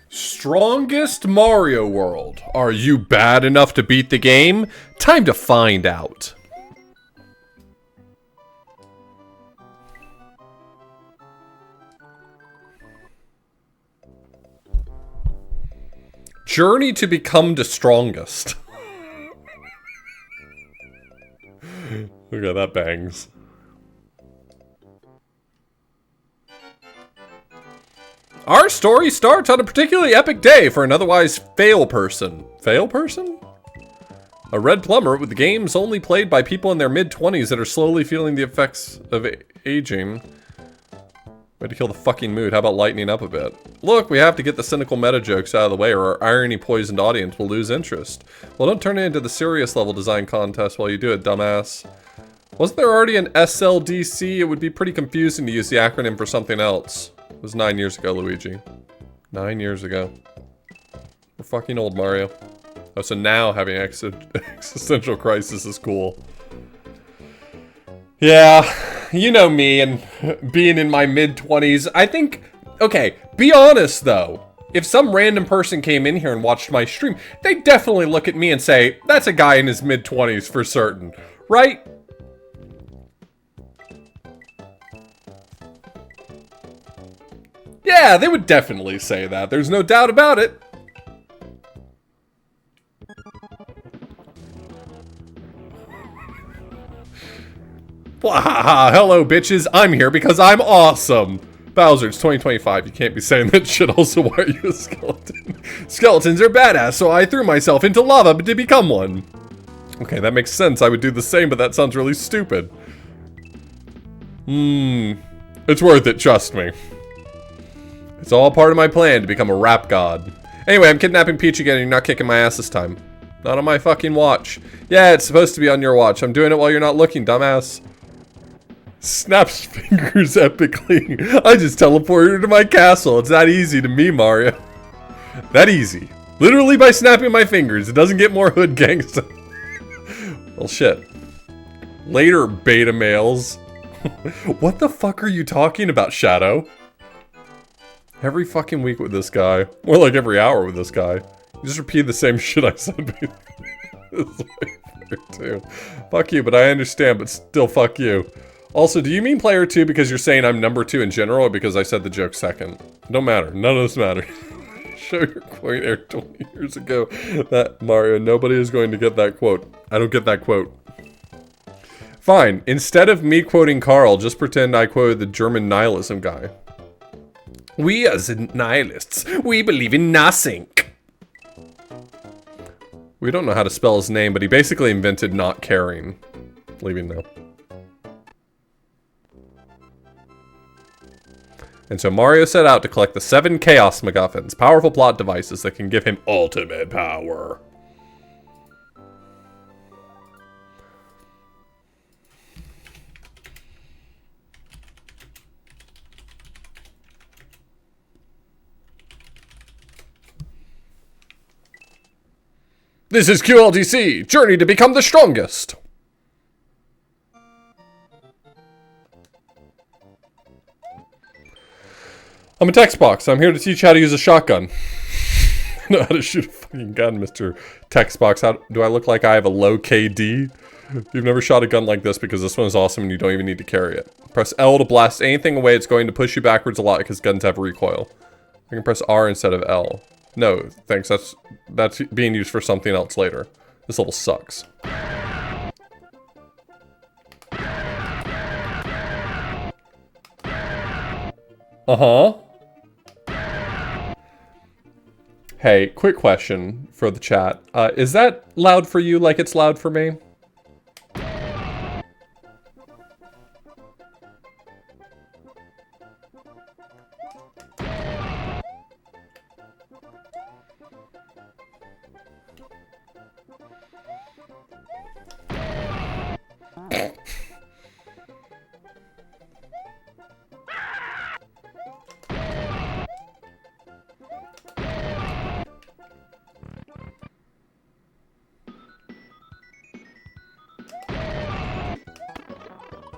Strongest Mario World. Are you bad enough to beat the game? Time to find out. Journey to become the strongest. Look at that bangs. Our story starts on a particularly epic day for an otherwise fail person. Fail person? A red plumber with games only played by people in their mid-20s that are slowly feeling the effects of aging. Way to kill the fucking mood. How about lightening up a bit? Look, we have to get the cynical meta jokes out of the way or our irony-poisoned audience will lose interest. Well, don't turn it into the serious level design contest while you do it, dumbass. Wasn't there already an SLDC? It would be pretty confusing to use the acronym for something else. It was 9 years ago, Luigi. 9 years ago. We're fucking old, Mario. Oh, so now having existential crisis is cool. Yeah, you know me and being in my mid-20s. I think, okay, be honest though. If some random person came in here and watched my stream, they'd definitely look at me and say, that's a guy in his mid-20s for certain, right? Yeah, they would definitely say that. There's no doubt about it. Wahaha, hello bitches, I'm here because I'm awesome. Bowser, it's 2025, you can't be saying that shit. Also, why are you a skeleton? Skeletons are badass, so I threw myself into lava to become one. Okay, that makes sense, I would do the same, but that sounds really stupid. It's worth it, trust me. It's all part of my plan to become a rap god. Anyway, I'm kidnapping Peach again and you're not kicking my ass this time. Not on my fucking watch. Yeah, it's supposed to be on your watch. I'm doing it while you're not looking, dumbass. Snaps fingers epically. I just teleported to my castle. It's that easy to me, Mario. That easy. Literally by snapping my fingers. It doesn't get more hood gangsta. Well, shit. Later, beta males. What the fuck are you talking about, Shadow? Every fucking week with this guy. More like every hour with this guy. You just repeat the same shit I said. Too. Fuck you, but I understand, but still fuck you. Also, do you mean player 2 because you're saying I'm number 2 in general, or because I said the joke second? Don't matter. None of this matters. Show your quote aired 20 years ago. That, Mario, nobody is going to get that quote. I don't get that quote. Fine. Instead of me quoting Carl, just pretend I quoted the German nihilism guy. We as nihilists, we believe in nothing. We don't know how to spell his name, but he basically invented not caring. Leaving now. And so Mario set out to collect the 7 Chaos MacGuffins, powerful plot devices that can give him ultimate power. This is QLDC, Journey to Become the Strongest. I'm a text box. I'm here to teach you how to use a shotgun. I know how to shoot a fucking gun, Mr. Text box. How do I look like I have a low KD? You've never shot a gun like this because this one is awesome and you don't even need to carry it. Press L to blast anything away. It's going to push you backwards a lot because guns have recoil. I can press R instead of L. No, thanks. That's being used for something else later. This level sucks. Uh-huh. Hey, quick question for the chat. Is that loud for you like it's loud for me?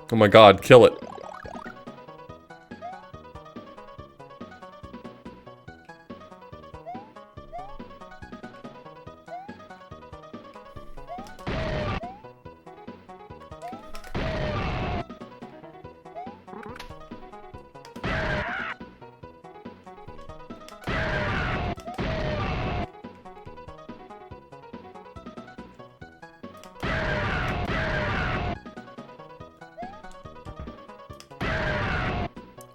Oh my god, kill it.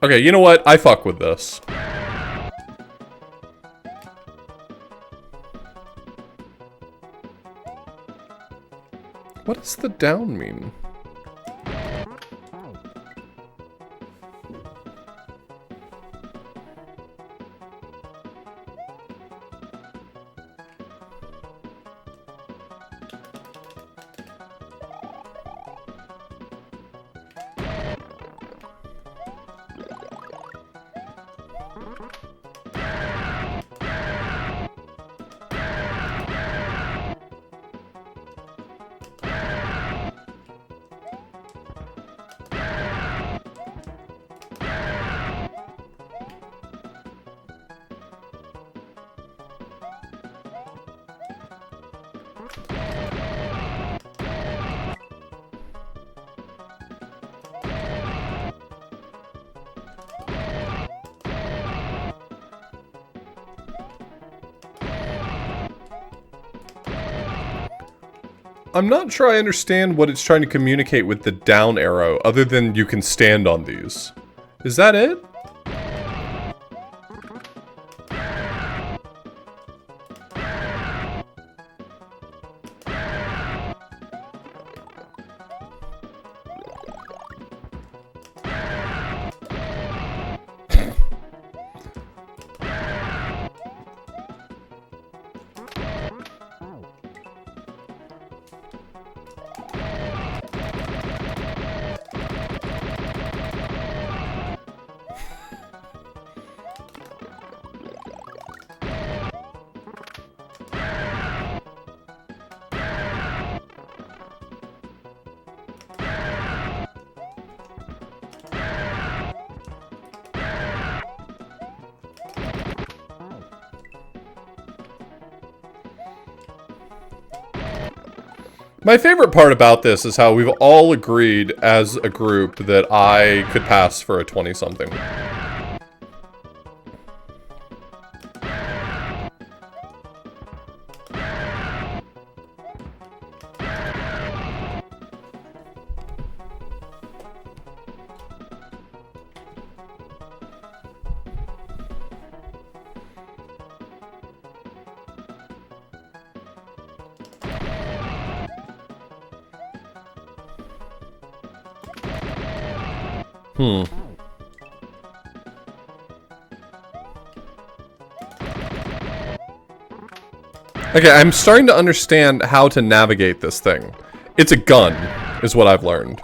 Okay, you know what? I fuck with this. What does the down mean? I'm not sure I understand what it's trying to communicate with the down arrow, other than you can stand on these. Is that it? My favorite part about this is how we've all agreed as a group that I could pass for a 20-something. Okay, I'm starting to understand how to navigate this thing. It's a gun, is what I've learned.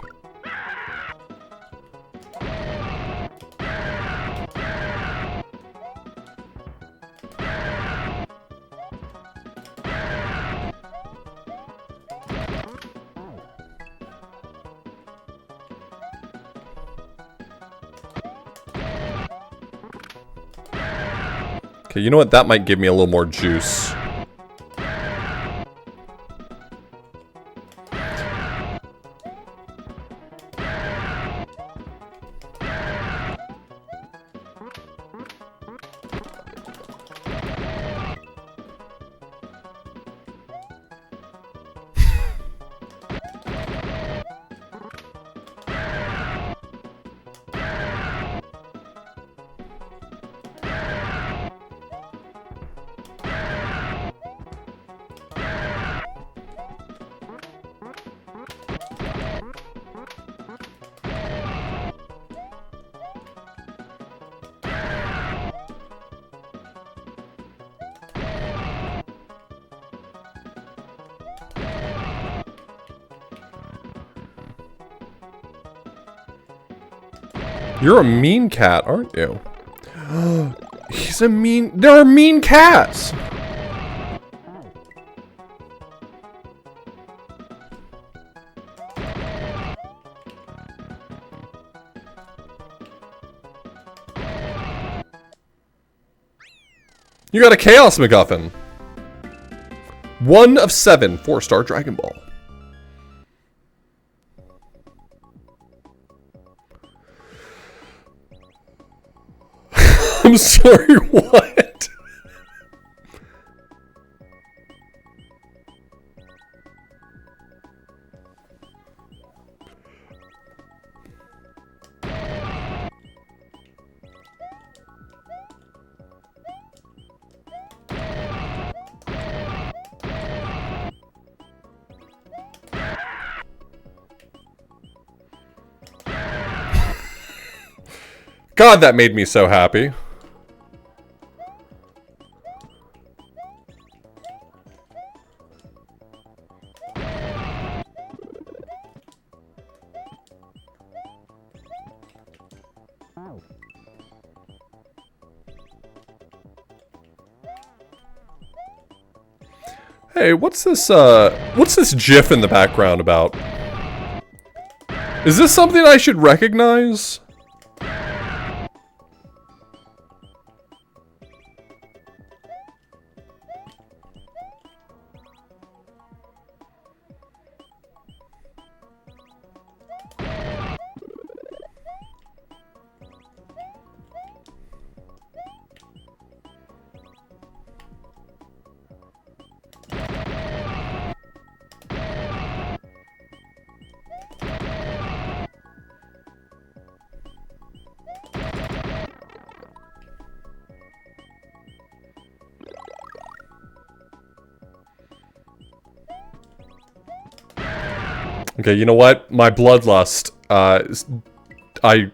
Okay, you know what? That might give me a little more juice. You're a mean cat, aren't you? He's a mean... There are mean cats! You got a Chaos MacGuffin. 1 of 7 4-star Dragon Ball. I'm sorry, what? God, that made me so happy. Hey, what's this GIF in the background about? Is this something I should recognize? Okay, you know what? My bloodlust, I...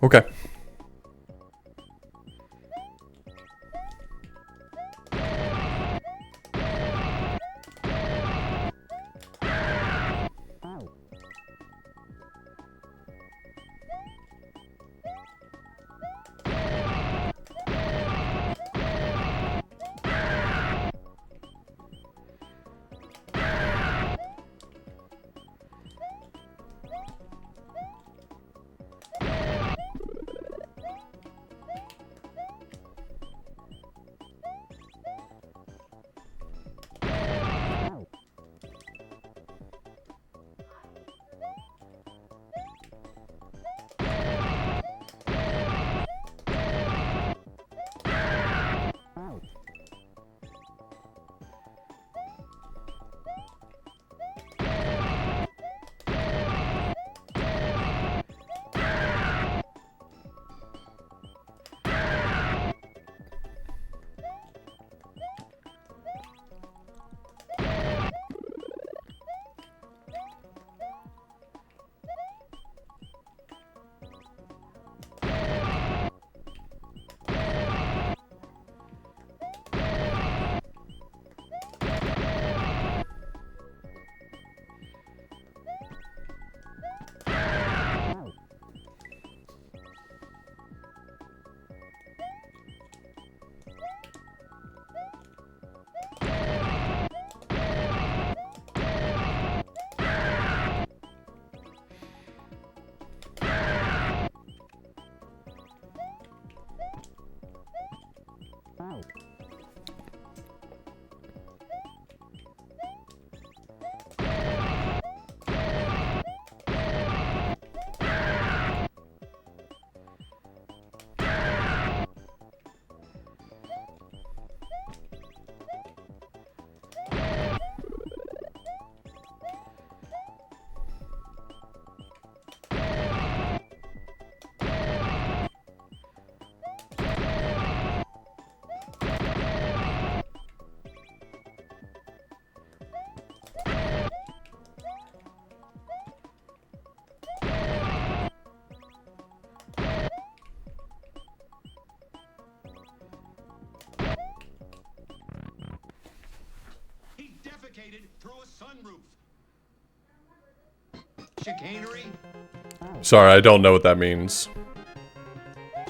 Okay. Through a sunroof. Chicanery. Sorry, I don't know what that means.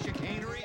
Chicanery.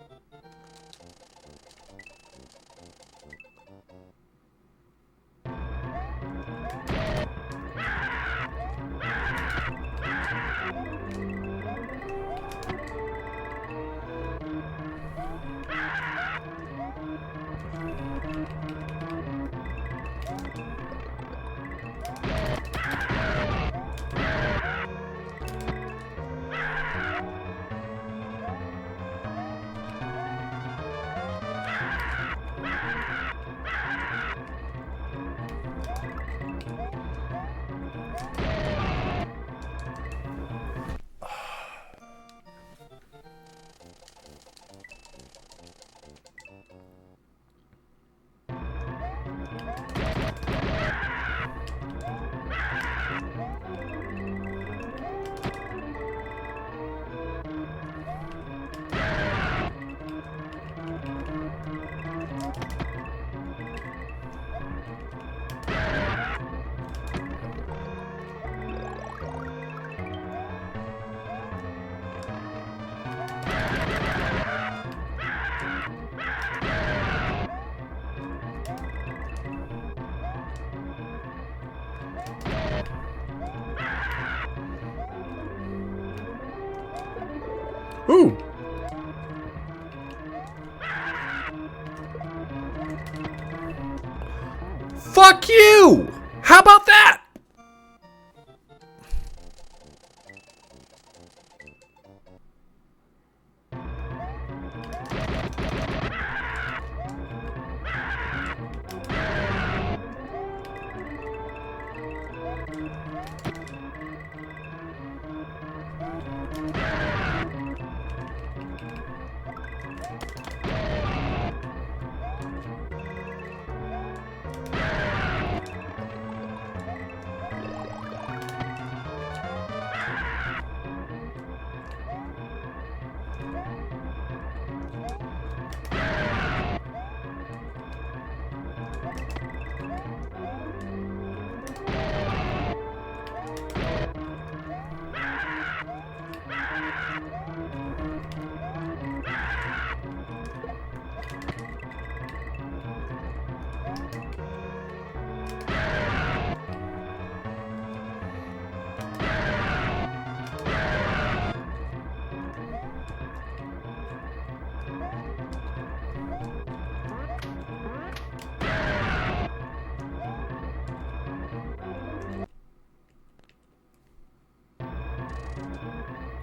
Fuck you! How about that?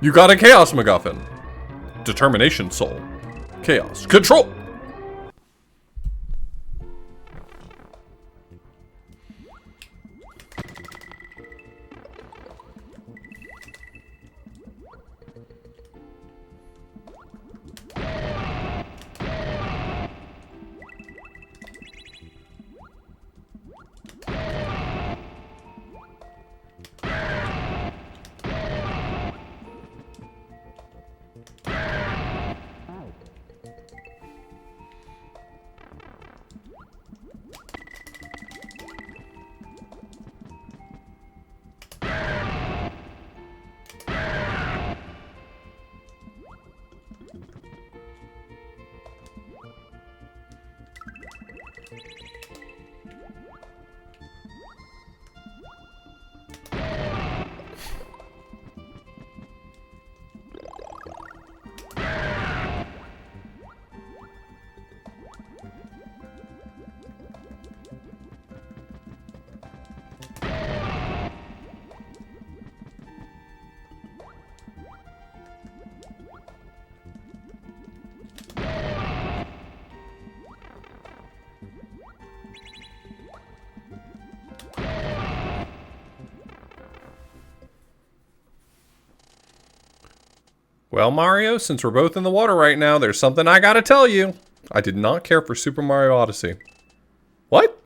You got a Chaos MacGuffin. Determination Soul. Chaos Control. Well, Mario, since we're both in the water right now, there's something I gotta tell you. I did not care for Super Mario Odyssey. What?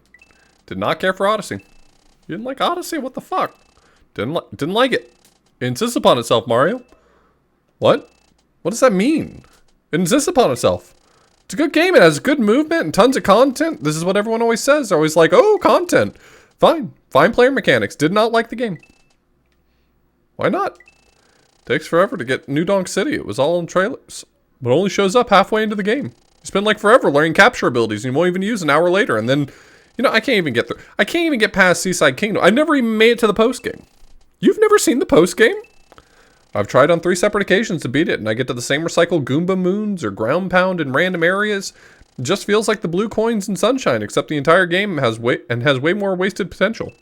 Did not care for Odyssey. You didn't like Odyssey? What the fuck? Didn't like it. It insists upon itself, Mario. What? What does that mean? It insists upon itself. It's a good game. It has good movement and tons of content. This is what everyone always says. They're always like, oh, content. Fine. Fine player mechanics. Did not like the game. Why not? Takes forever to get New Donk City. It was all in trailers. But only shows up halfway into the game. You spend like forever learning capture abilities and you won't even use an hour later. And then, you know, I can't even get through. I can't even get past Seaside Kingdom. I've never even made it to the post game. You've never seen the post game? I've tried on 3 separate occasions to beat it, and I get to the same recycled Goomba Moons or Ground Pound in random areas. It just feels like the blue coins in Sunshine, except the entire game has way more wasted potential.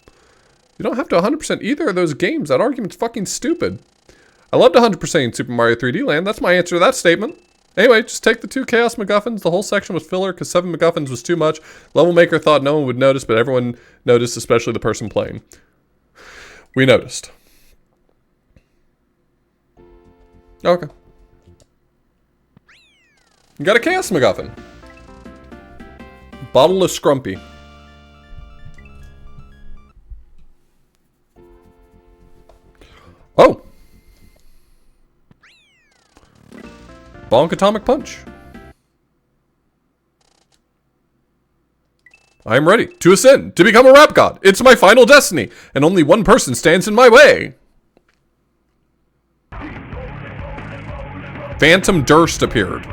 You don't have to 100% either of those games. That argument's fucking stupid. I loved 100% in Super Mario 3D Land. That's my answer to that statement. Anyway, just take the 2 Chaos MacGuffins. The whole section was filler because 7 MacGuffins was too much. Level Maker thought no one would notice, but everyone noticed, especially the person playing. We noticed. Okay. You got a Chaos MacGuffin. Bottle of Scrumpy. Oh. Bonk Atomic Punch. I am ready to ascend, to become a rap god. It's my final destiny, and only one person stands in my way. Phantom Durst appeared.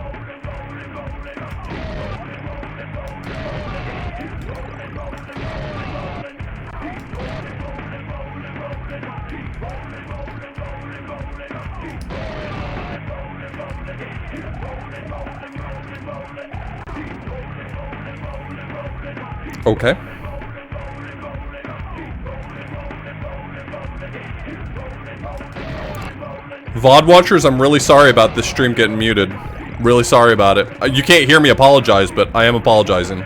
Okay. VOD watchers, I'm really sorry about this stream getting muted. Really sorry about it. You can't hear me apologize, but I am apologizing.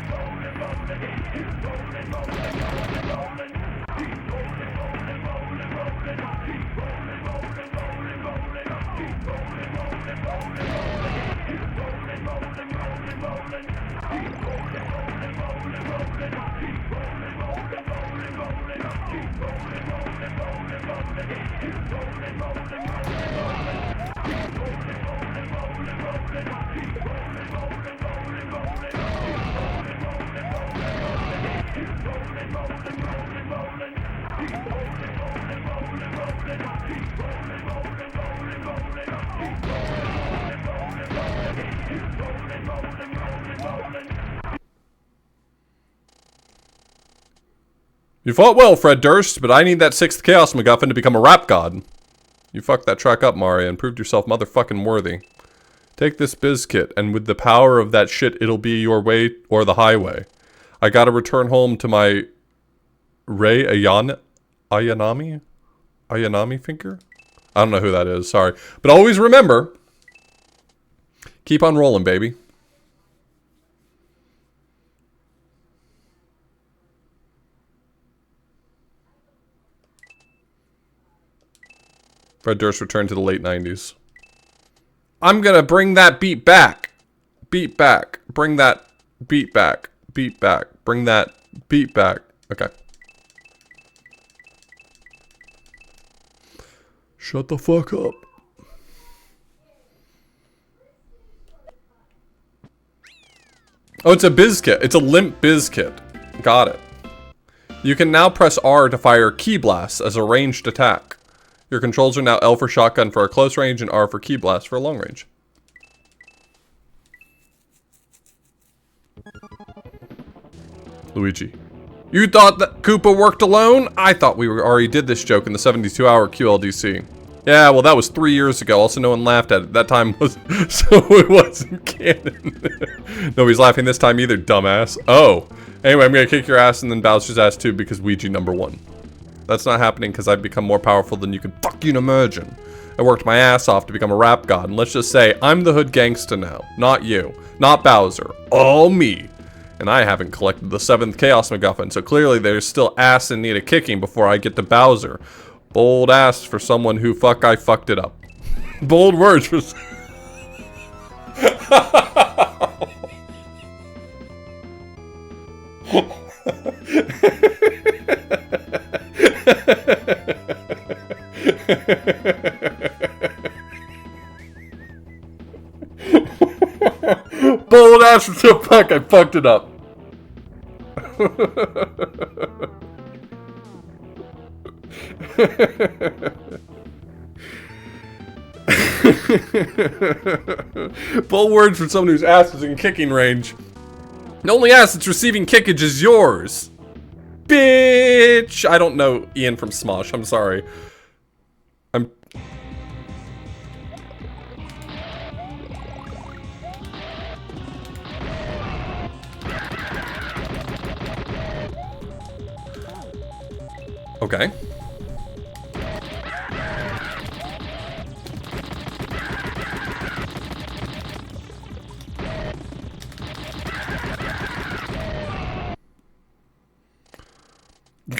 You fought well, Fred Durst, but I need that 6th Chaos MacGuffin to become a rap god. You fucked that track up, Mario, and proved yourself motherfucking worthy. Take this biz kit, and with the power of that shit, it'll be your way or the highway. I gotta return home to my Ray Ayanami finger? I don't know who that is, sorry. But always remember, keep on rolling, baby. Fred Durst returned to the late 90s. I'm gonna bring that beat back. Beat back. Bring that beat back. Beat back. Bring that beat back. Okay. Shut the fuck up. Oh, it's a biz kit. It's a limp biz kit. Got it. You can now press R to fire Key Blast as a ranged attack. Your controls are now L for shotgun for a close range and R for Key Blast for a long range. Luigi. You thought that Koopa worked alone? I thought we already did this joke in the 72-hour QLDC. Yeah, well that was 3 years ago. Also, no one laughed at it. That time was so it wasn't canon. Nobody's laughing this time either, dumbass. Oh. Anyway, I'm gonna kick your ass and then Bowser's ass too because Ouija #1. That's not happening because I've become more powerful than you can fucking imagine. I worked my ass off to become a rap god, and let's just say I'm the hood gangsta now. Not you. Not Bowser. All me. And I haven't collected the 7th Chaos MacGuffin, so clearly there's still ass in need of kicking before I get to Bowser. Bold ass for someone who I fucked it up. Bold words for... Bold ass for so I fucked it up. Bold words for someone whose ass is in kicking range. The only ass that's receiving kickage is yours. Bitch! I don't know Ian from Smosh, I'm sorry. Okay.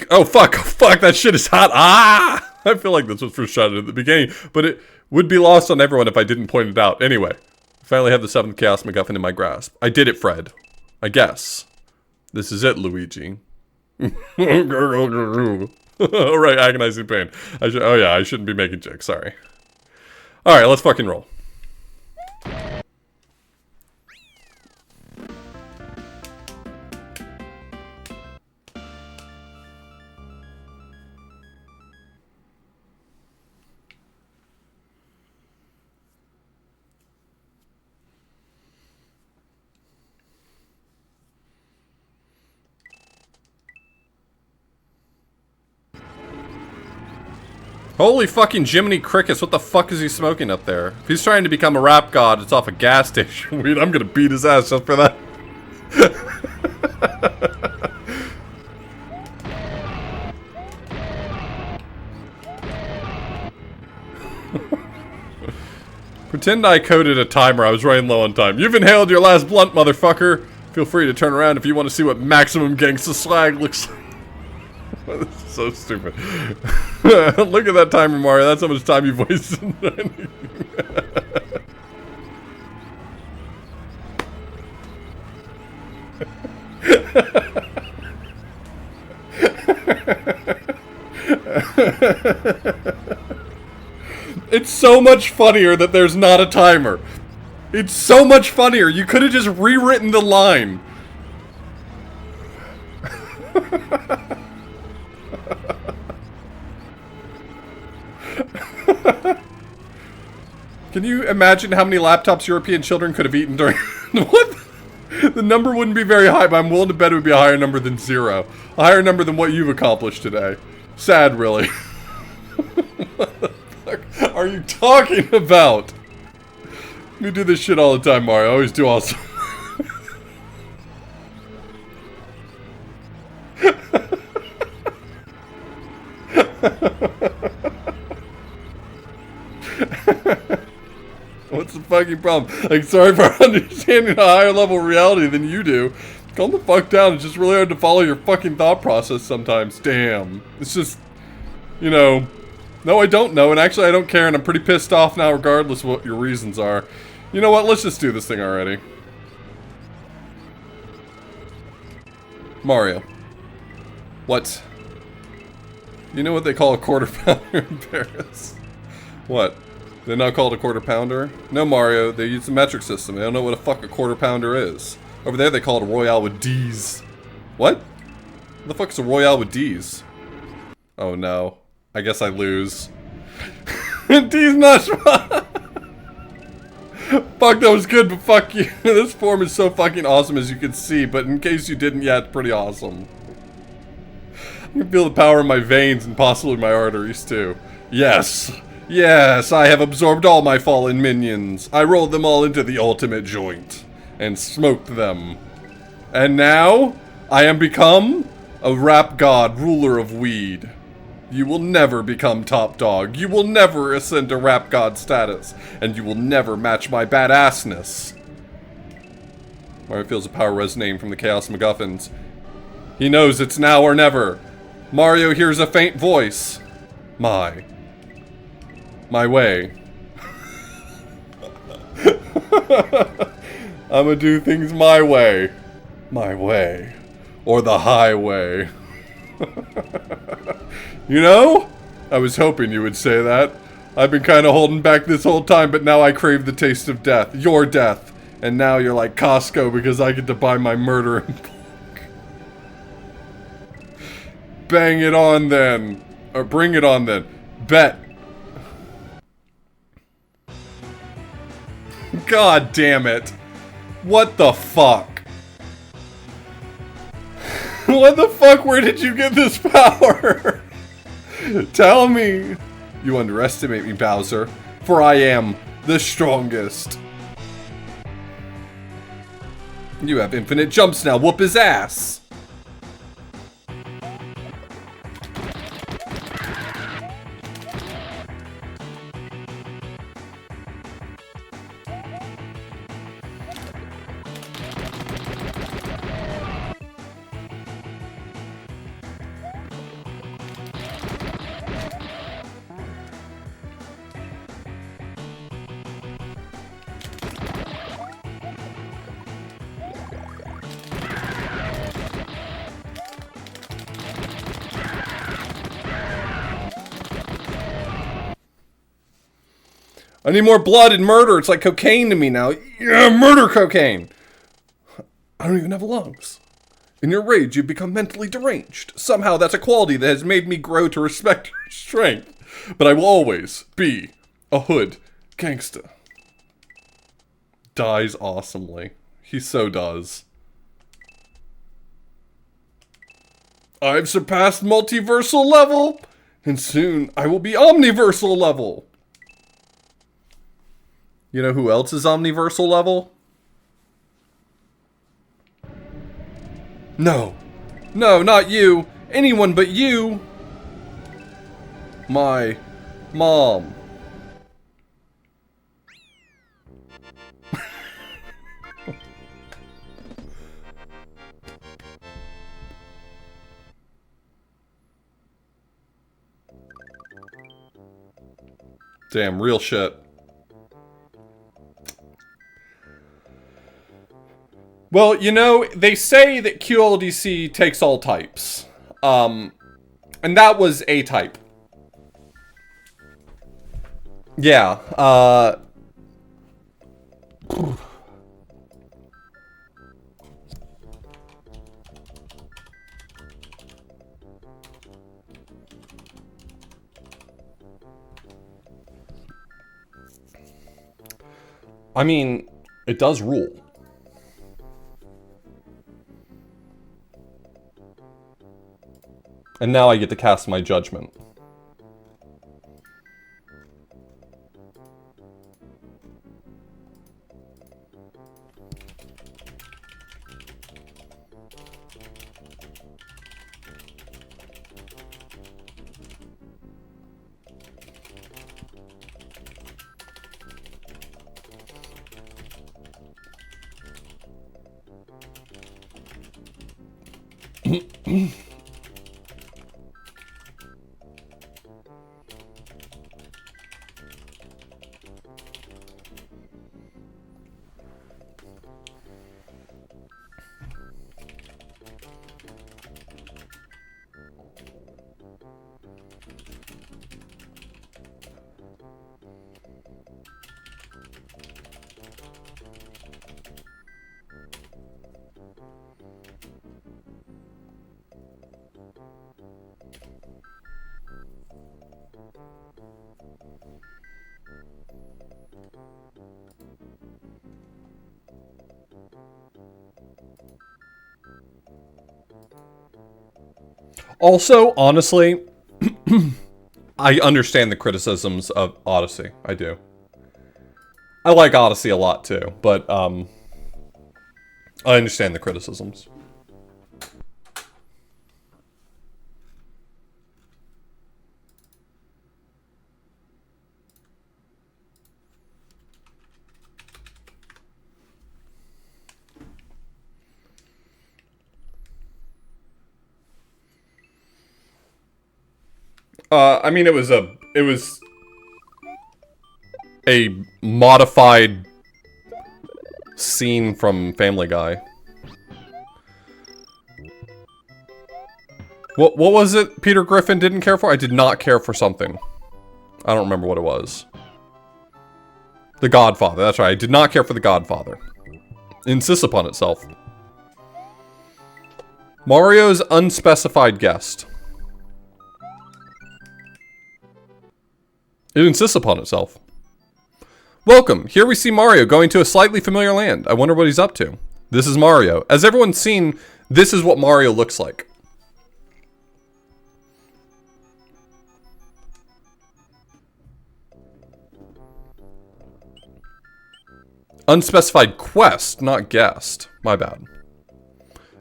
Oh fuck, that shit is hot. Ah! I feel like this was first shot at the beginning, but it would be lost on everyone if I didn't point it out. Anyway, I finally have the 7th Chaos MacGuffin in my grasp. I did it, Fred. I guess. This is it, Luigi. Alright, agonizing pain. Oh yeah, I shouldn't be making jokes, sorry. Alright, let's fucking roll. Holy fucking Jiminy Crickets, what the fuck is he smoking up there? If he's trying to become a rap god, it's off a gas station. Weird, I'm gonna beat his ass just for that. Pretend I coded a timer. I was running low on time. You've inhaled your last blunt, motherfucker. Feel free to turn around if you want to see what maximum gangsta swag looks like. This is so stupid. Look at that timer, Mario. That's how much time you've wasted. It's so much funnier that there's not a timer. It's so much funnier. You could have just rewritten the line. Can you imagine how many laptops European children could have eaten during... What? The number wouldn't be very high, but I'm willing to bet it would be a higher number than 0. A higher number than what you've accomplished today. Sad, really. What the fuck are you talking about? We do this shit all the time, Mario. I always do awesome. What's the fucking problem? Like, sorry for understanding a higher level of reality than you do. Calm the fuck down. It's just really hard to follow your fucking thought process sometimes. Damn. It's just, you know... No, I don't know, and actually I don't care, and I'm pretty pissed off now regardless of what your reasons are. You know what? Let's just do this thing already. Mario. What? You know what they call a quarter pounder in Paris? What? They now call it a quarter pounder? No, Mario, they use the metric system. They don't know what a fuck a quarter pounder is. Over there they call it a Royale with D's. What? What the fuck is a Royale with D's? Oh no. I guess I lose. D's not Fuck, that was good, but fuck you. This form is so fucking awesome as you can see, but in case you didn't, yeah, it's pretty awesome. I can feel the power in my veins and possibly my arteries too. Yes. Yes, I have absorbed all my fallen minions. I rolled them all into the ultimate joint and smoked them. And now, I am become a rap god, ruler of weed. You will never become top dog. You will never ascend to rap god status. And you will never match my badassness. Mario feels a power resonating from the Chaos MacGuffins. He knows it's now or never. Mario hears a faint voice. My way. I'ma do things my way. My way. Or the highway. You know? I was hoping you would say that. I've been kind of holding back this whole time, but now I crave the taste of death. Your death. And now you're like Costco because I get to buy my murder in bulk. Bang it on then. Or bring it on then. Bet. God damn it. What the fuck? What the fuck? Where did you get this power? Tell me. You underestimate me, Bowser, for I am the strongest. You have infinite jumps now. Whoop his ass. I need more blood and murder. It's like cocaine to me now. Yeah, murder cocaine. I don't even have lungs. In your rage, you become mentally deranged. Somehow that's a quality that has made me grow to respect your strength. But I will always be a hood gangsta. Dies awesomely. He so does. I've surpassed multiversal level, and soon I will be omniversal level. You know who else is omniversal level? No. No, not you. Anyone but you. My mom. Damn, real shit. Well, you know, they say that QLDC takes all types. And that was a type. Yeah, I mean, it does rule. And now I get to cast my judgment. Also, honestly, I understand the criticisms of Odyssey. I do. I like Odyssey a lot too, but I understand the criticisms. I mean, it was a modified scene from Family Guy. What was it Peter Griffin didn't care for? I did not care for something. I don't remember what it was. The Godfather, that's right. I did not care for The Godfather. It insists upon itself. Mario's unspecified guest. It insists upon itself. Welcome. Here we see Mario going to a slightly familiar land. I wonder what he's up to. This is Mario. As everyone's seen, this is what Mario looks like. Unspecified quest, not guest. My bad.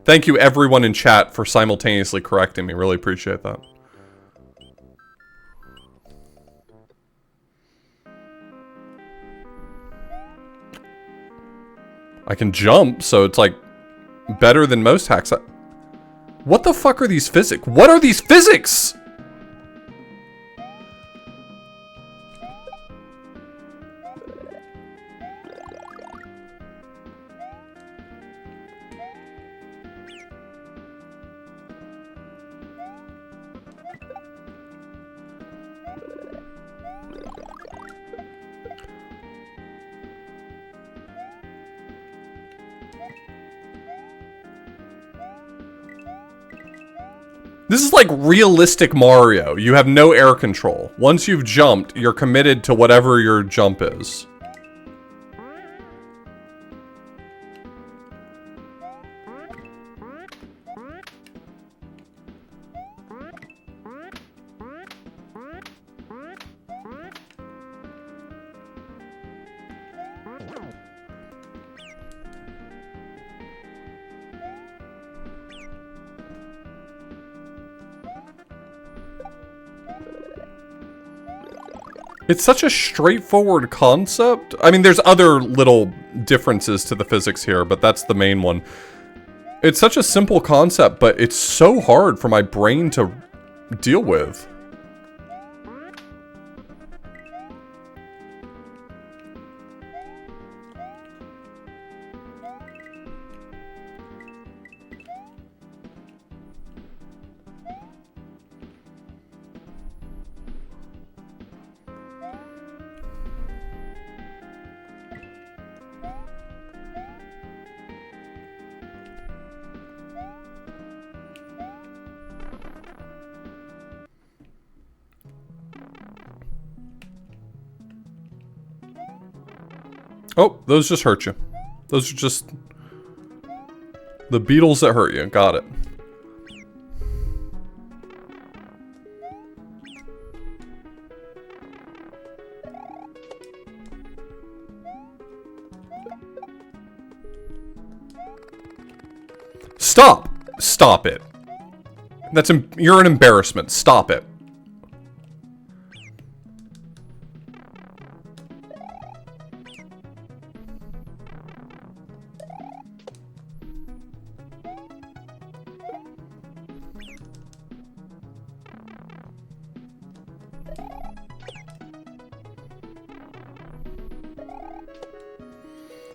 Thank you everyone in chat for simultaneously correcting me. Really appreciate that. I can jump, so it's like better than most hacks. What the fuck are these physics? What are these physics? This is like realistic Mario. You have no air control. Once you've jumped, you're committed to whatever your jump is. It's such a straightforward concept. I mean, there's other little differences to the physics here, but that's the main one. It's such a simple concept, but it's so hard for my brain to deal with. Oh, those just hurt you. Those are just the beetles that hurt you. Got it. Stop! Stop it. You're an embarrassment. Stop it.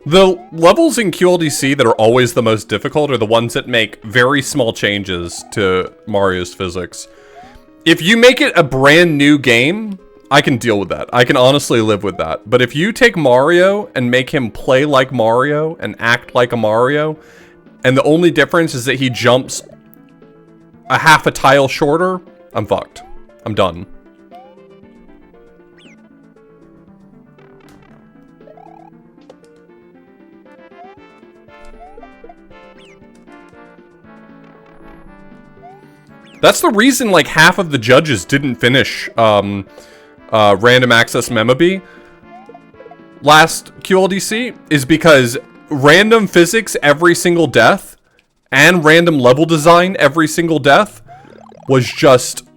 The levels in QLDC that are always the most difficult are the ones that make very small changes to Mario's physics. If you make it a brand new game, I can deal with that. I can honestly live with that. But if you take Mario and make him play like Mario and act like a Mario, and the only difference is that he jumps a half a tile shorter, I'm fucked. I'm done. That's the reason, like, half of the judges didn't finish Random Access Memoby last QLDC, is because random physics every single death and random level design every single death was just...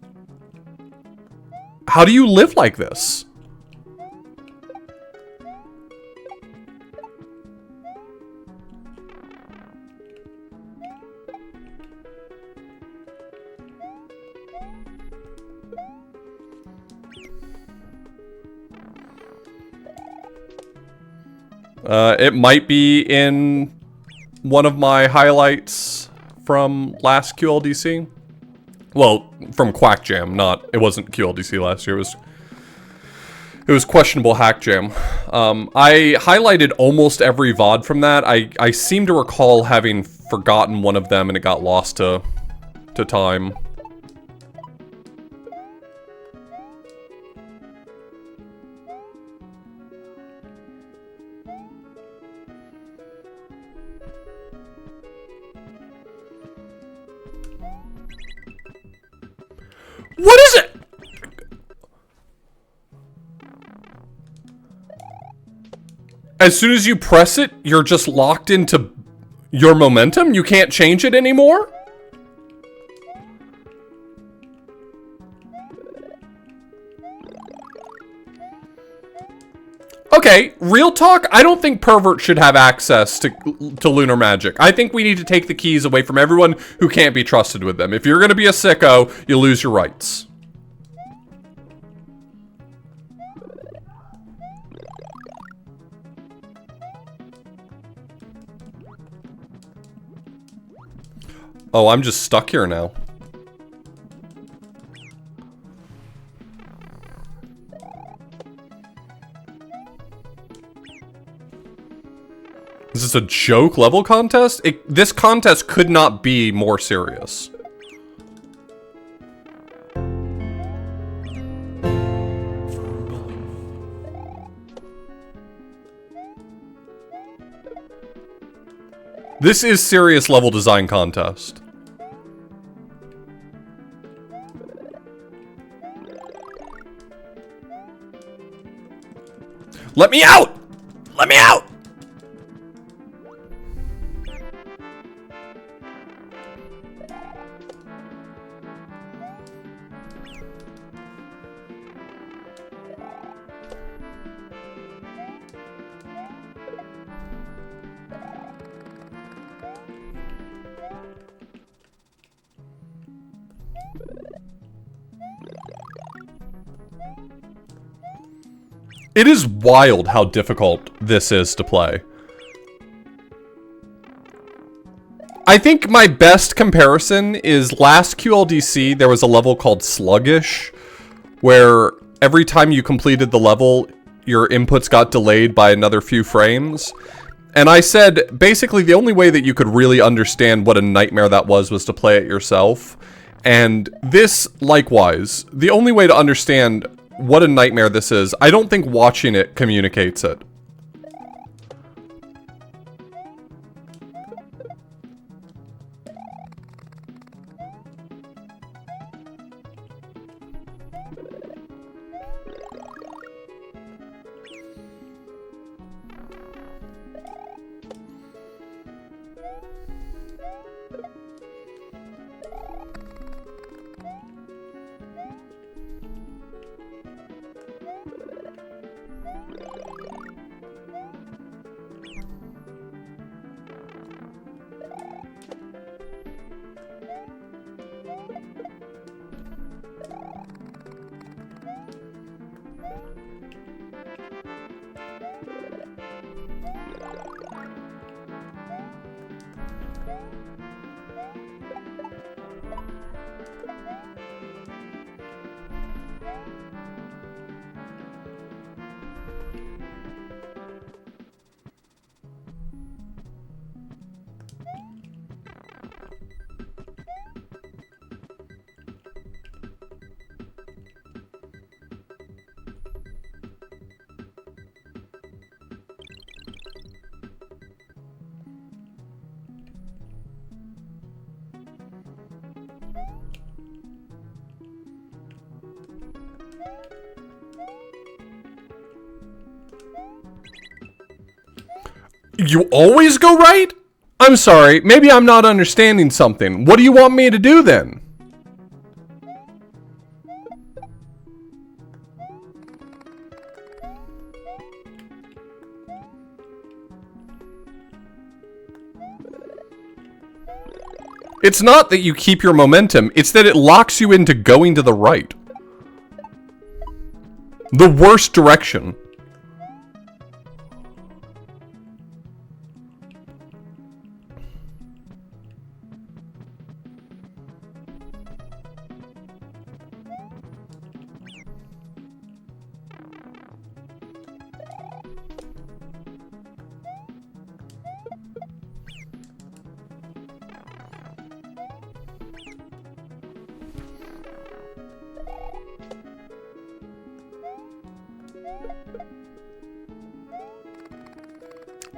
How do you live like this? It might be in one of my highlights from last QLDC. Well, from Quack Jam, it wasn't QLDC last year, it was questionable Hack Jam. I highlighted almost every VOD from that. I seem to recall having forgotten one of them and it got lost to time. What is it? As soon as you press it, you're just locked into your momentum? You can't change it anymore? Okay, real talk, I don't think Pervert should have access to Lunar Magic. I think we need to take the keys away from everyone who can't be trusted with them. If you're gonna be a sicko, you lose your rights. Oh, I'm just stuck here now. Is this a joke level contest? This contest could not be more serious. This is serious level design contest. Let me out! Let me out! It is wild how difficult this is to play. I think my best comparison is last QLDC, there was a level called Sluggish, where every time you completed the level, your inputs got delayed by another few frames. And I said, basically, the only way that you could really understand what a nightmare that was to play it yourself. And this, likewise, the only way to understand what a nightmare this is, I don't think watching it communicates it. You always go right? I'm sorry, maybe I'm not understanding something. What do you want me to do then? It's not that you keep your momentum, it's that it locks you into going to the right. The worst direction.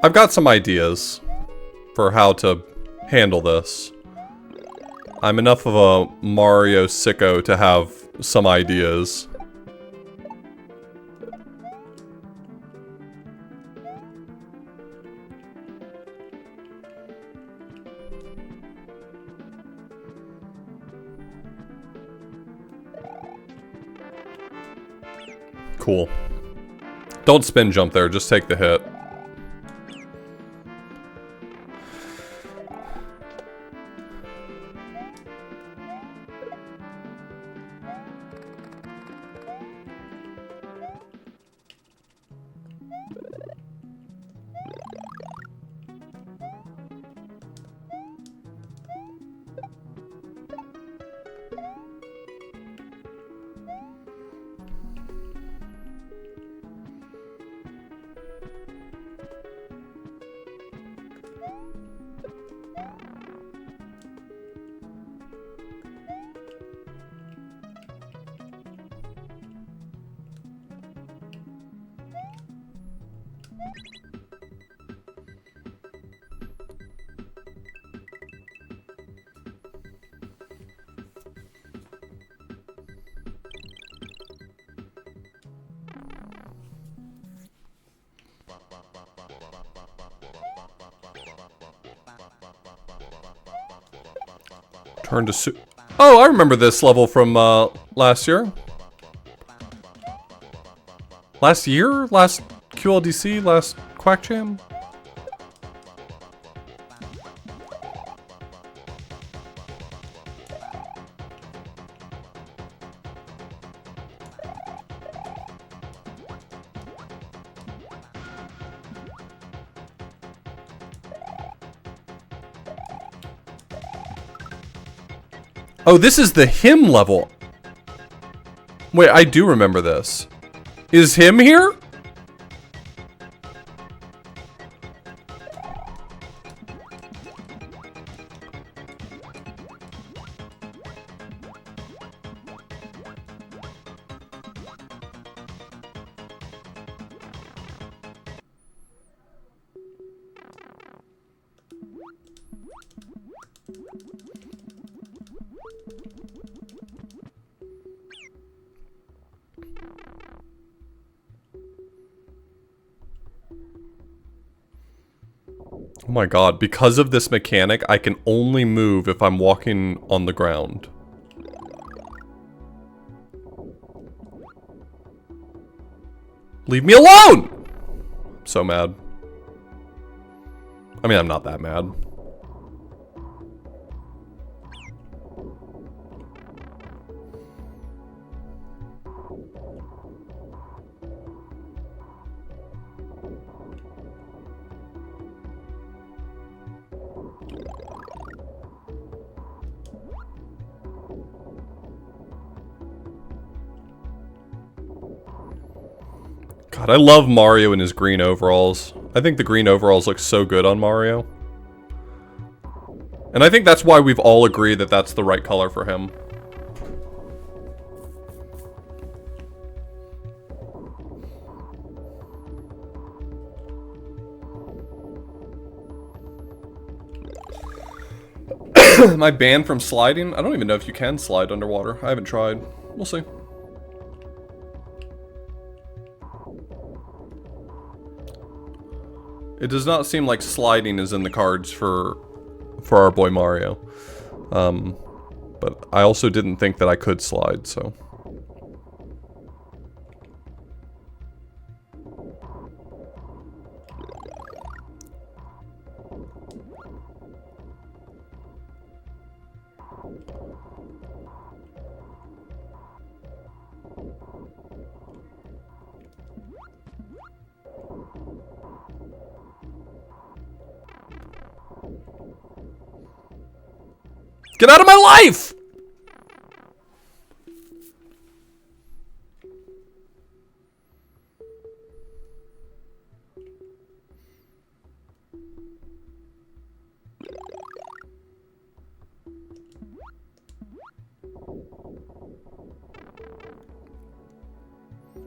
I've got some ideas for how to handle this. I'm enough of a Mario sicko to have some ideas. Cool. Don't spin jump there, just take the hit. Turn to Oh, I remember this level from last year. Last year? Last QLDC? Last Quack Jam? Oh, this is the him level. Wait, I do remember this. Is him here? Oh my god, because of this mechanic, I can only move if I'm walking on the ground. Leave me alone! I'm so mad. I mean, I'm not that mad. God, I love Mario in his green overalls. I think the green overalls look so good on Mario. And I think that's why we've all agreed that that's the right color for him. Am I banned from sliding? I don't even know if you can slide underwater. I haven't tried. We'll see. It does not seem like sliding is in the cards for our boy Mario. But I also didn't think that I could slide, so... Get out of my life!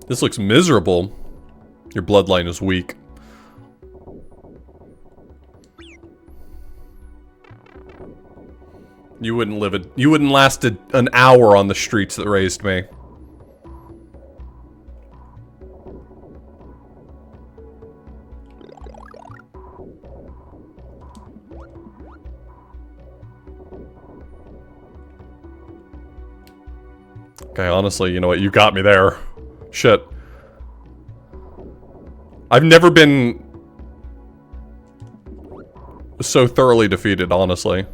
This looks miserable. Your bloodline is weak. You wouldn't last an hour on the streets that raised me. Okay, honestly, you know what? You got me there. Shit. I've never been so thoroughly defeated, honestly.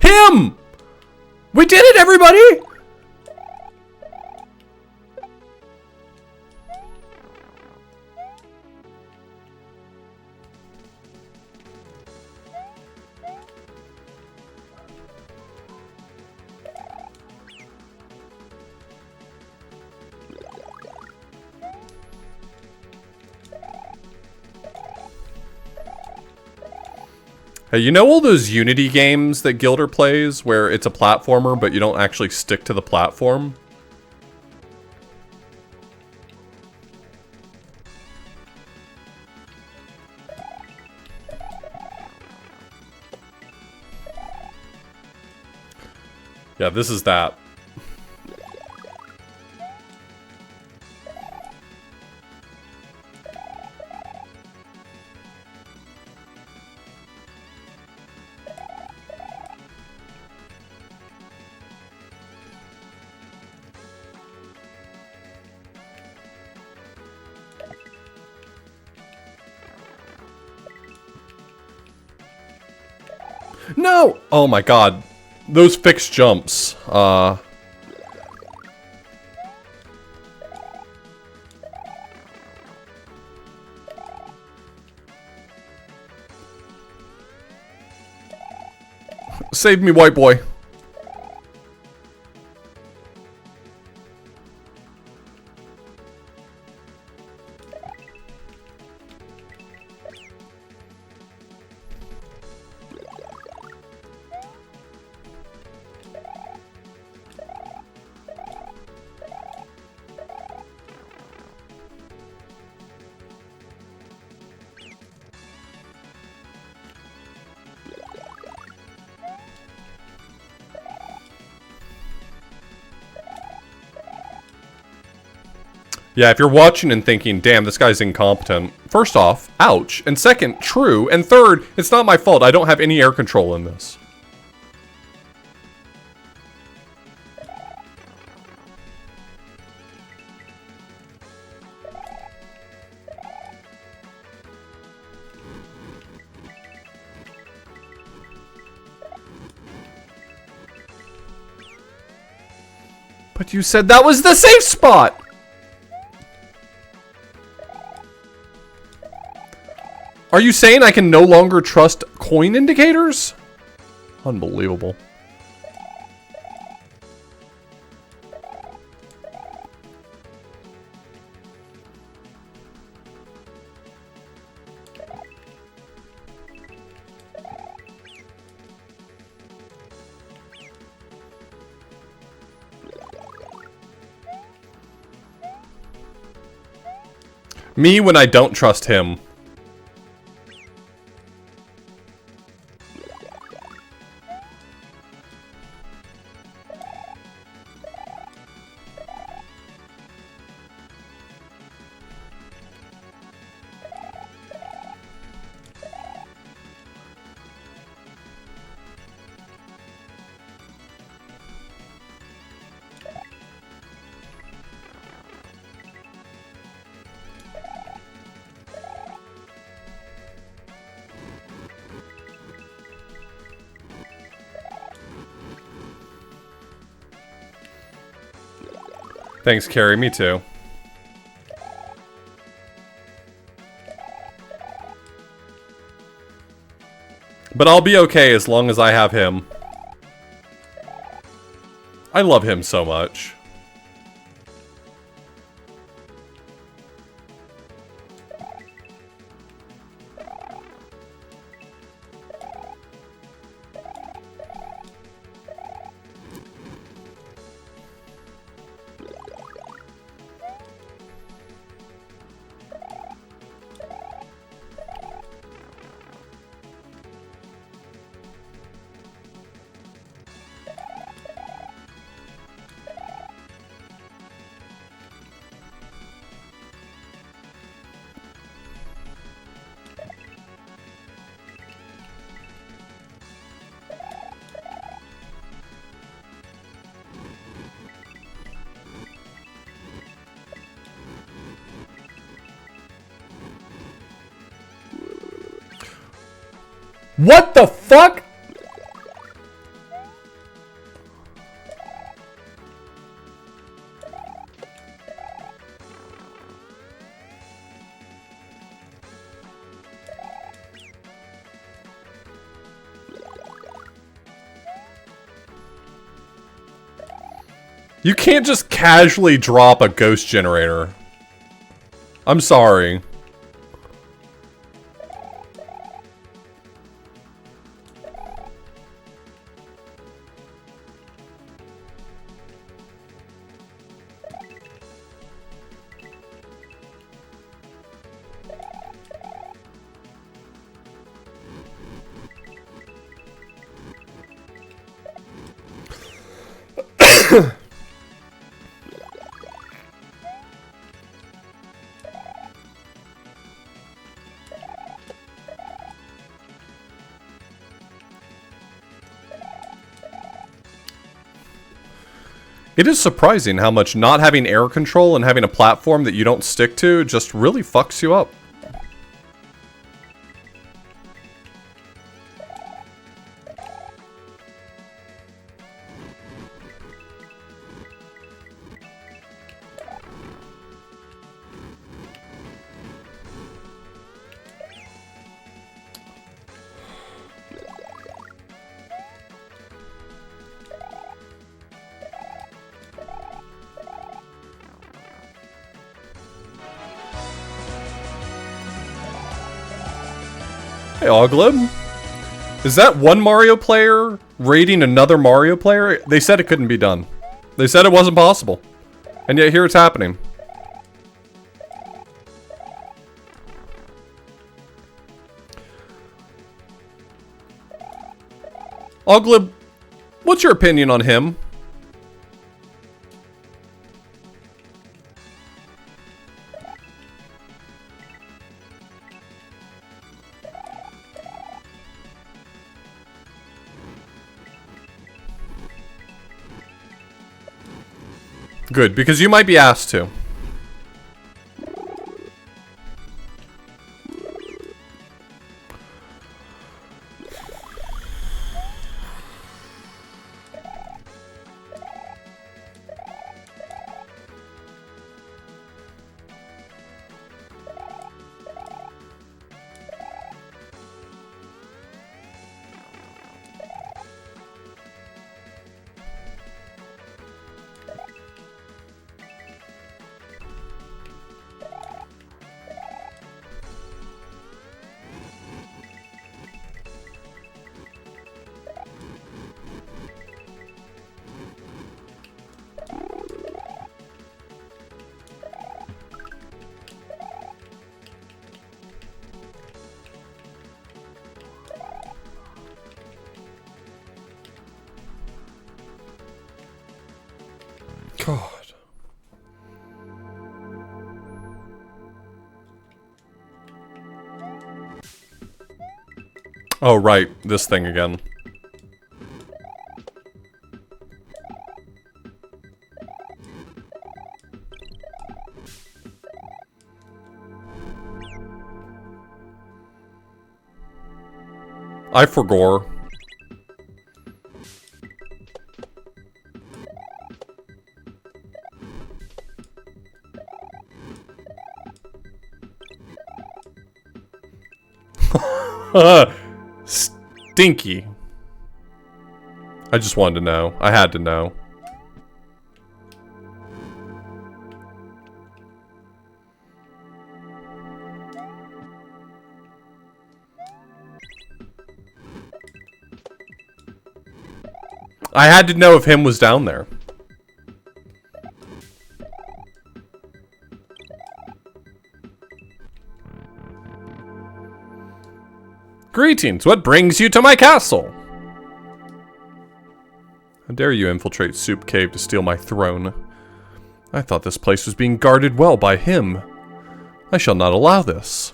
Him! We did it, everybody! Hey, you know all those Unity games that Gilder plays where it's a platformer but you don't actually stick to the platform? Yeah, this is that. No! Oh my god. Those fixed jumps. Save me, white boy. Yeah, if you're watching and thinking, damn, this guy's incompetent. First off, ouch. And second, true. And third, it's not my fault. I don't have any air control in this. But you said that was the safe spot! Are you saying I can no longer trust coin indicators? Unbelievable. Me when I don't trust him. Thanks, Carrie. Me too. But I'll be okay as long as I have him. I love him so much. What the fuck? You can't just casually drop a ghost generator. I'm sorry. It is surprising how much not having air control and having a platform that you don't stick to just really fucks you up. Hey, Oglib. Is that one Mario player raiding another Mario player? They said it couldn't be done. They said it wasn't possible. And yet here it's happening. Oglib, what's your opinion on him? Good, because you might be asked to. Oh, right. This thing again. I forgore. Stinky. I just wanted to know. I had to know. I had to know if him was down there. Greetings, what brings you to my castle? How dare you infiltrate Soup Cave to steal my throne? I thought this place was being guarded well by him. I shall not allow this.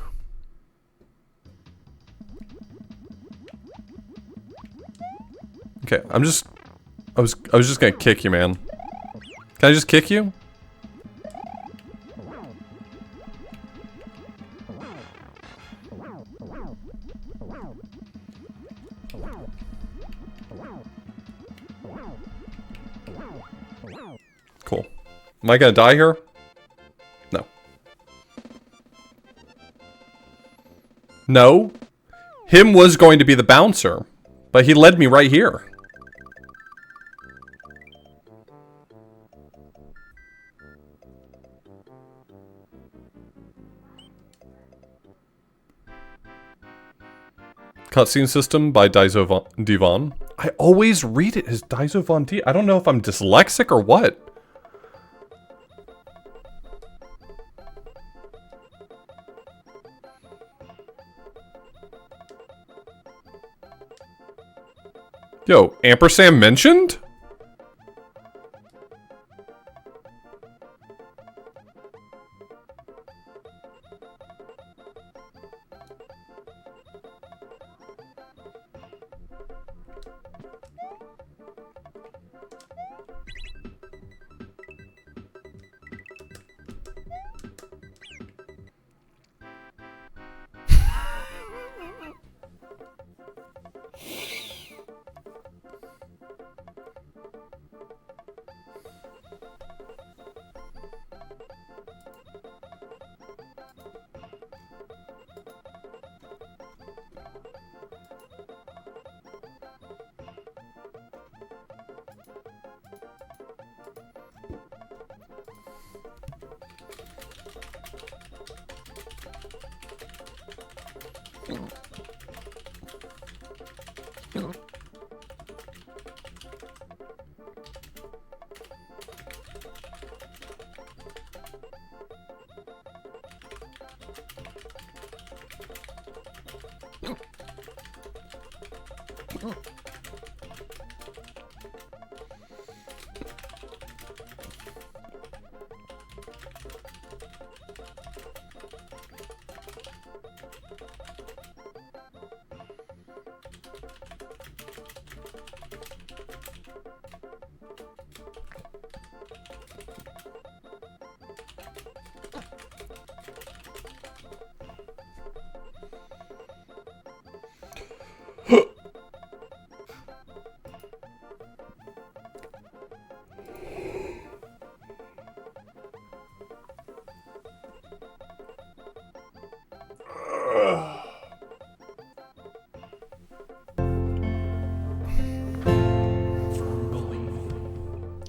Okay, I was just gonna kick you, man. Can I just kick you? Cool. Am I gonna die here? No. No. Him was going to be the bouncer, but he led me right here. Cutscene system by Daiso Divan. I always read it as Daiso Von D. I don't know if I'm dyslexic or what. Yo, ampersand mentioned?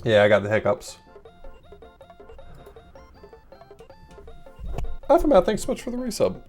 Yeah, I got the hiccups. Alphamat, thanks so much for the resub.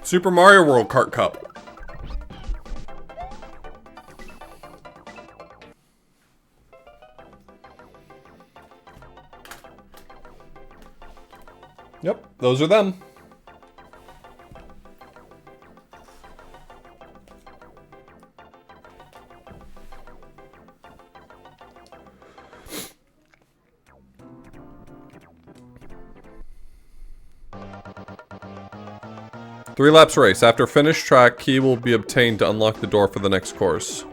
Super Mario World Kart Cup. those are them. Three laps race. After finish track, key will be obtained to unlock the door for the next course.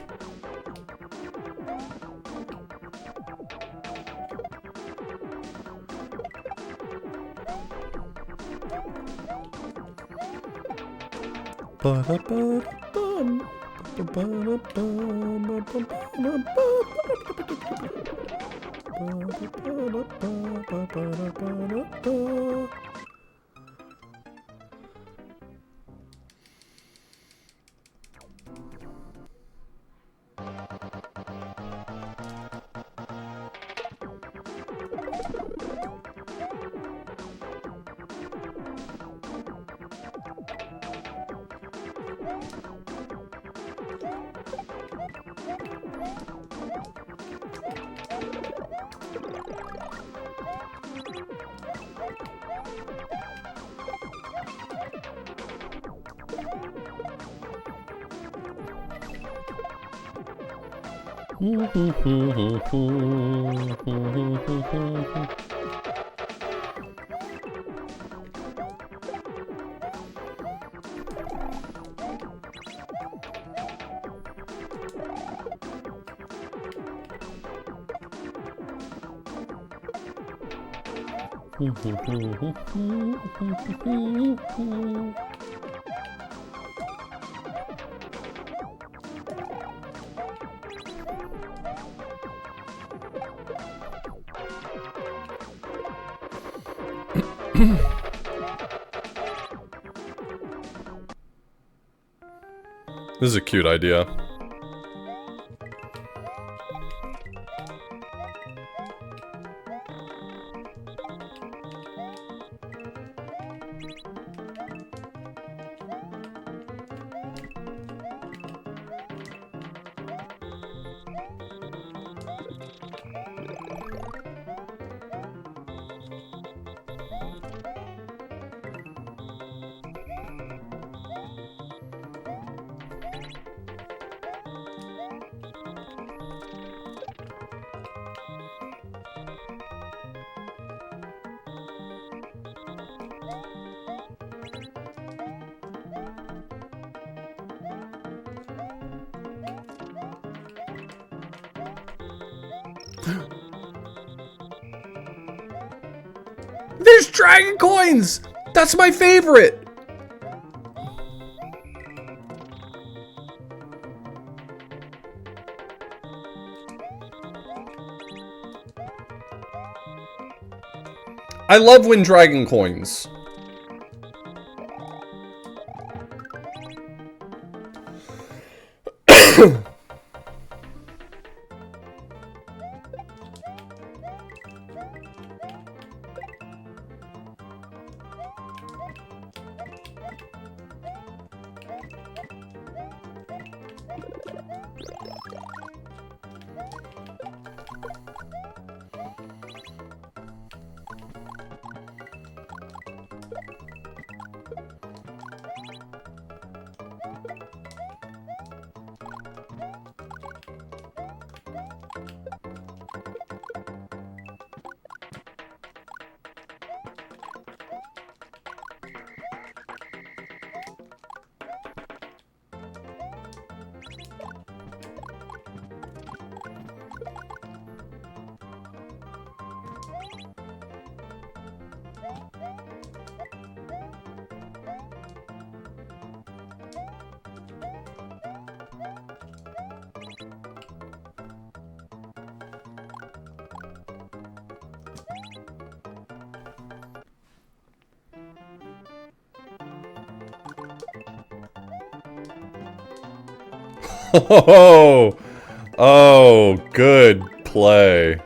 This is a cute idea. There's dragon coins! That's my favorite! I love when dragon coins. Oh, oh, good play.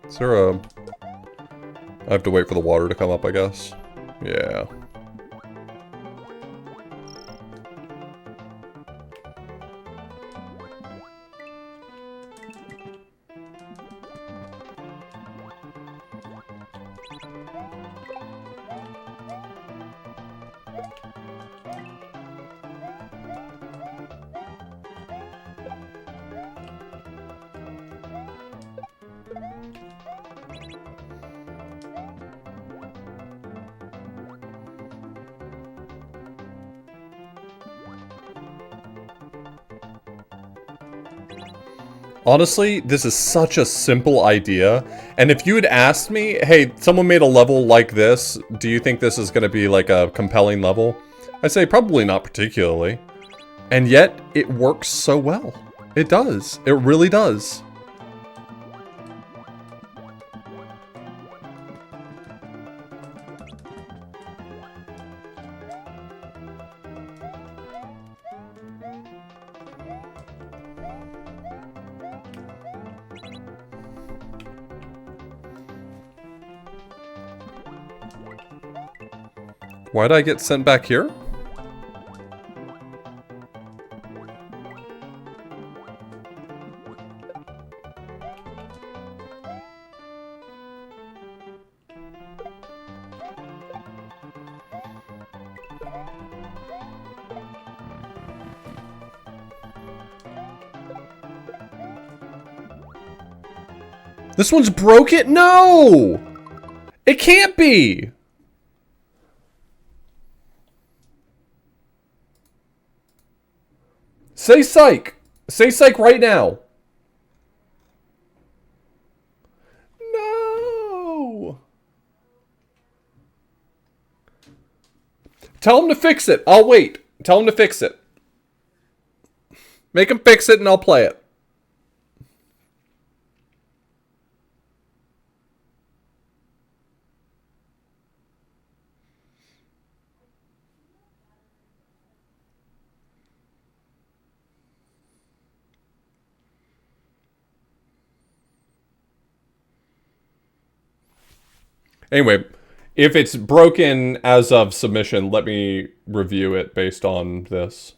Is there a... I have to wait for the water to come up, I guess. Yeah. Honestly, this is such a simple idea, and if you had asked me, hey, someone made a level like this, do you think this is going to be like a compelling level? I'd say probably not particularly. And yet, it works so well. It does. It really does. Why did I get sent back here? This one's broken? No! It can't be! Say psych! Say psych right now! No! Tell him to fix it. I'll wait. Tell him to fix it. Make him fix it and I'll play it. Anyway, if it's broken as of submission, let me review it based on this.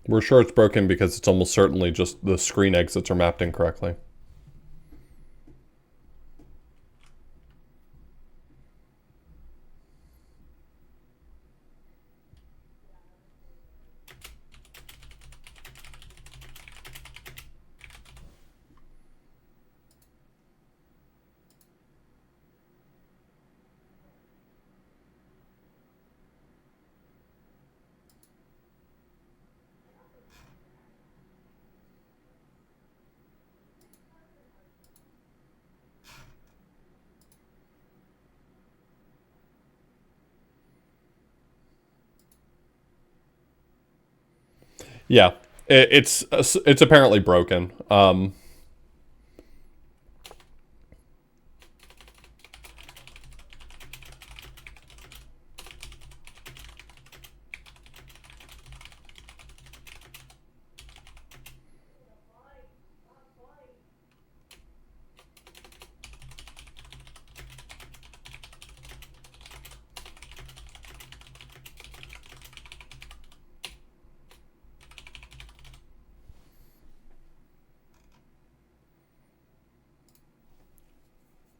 We're sure it's broken because it's almost certainly just the screen exits are mapped incorrectly. Yeah, it's apparently broken.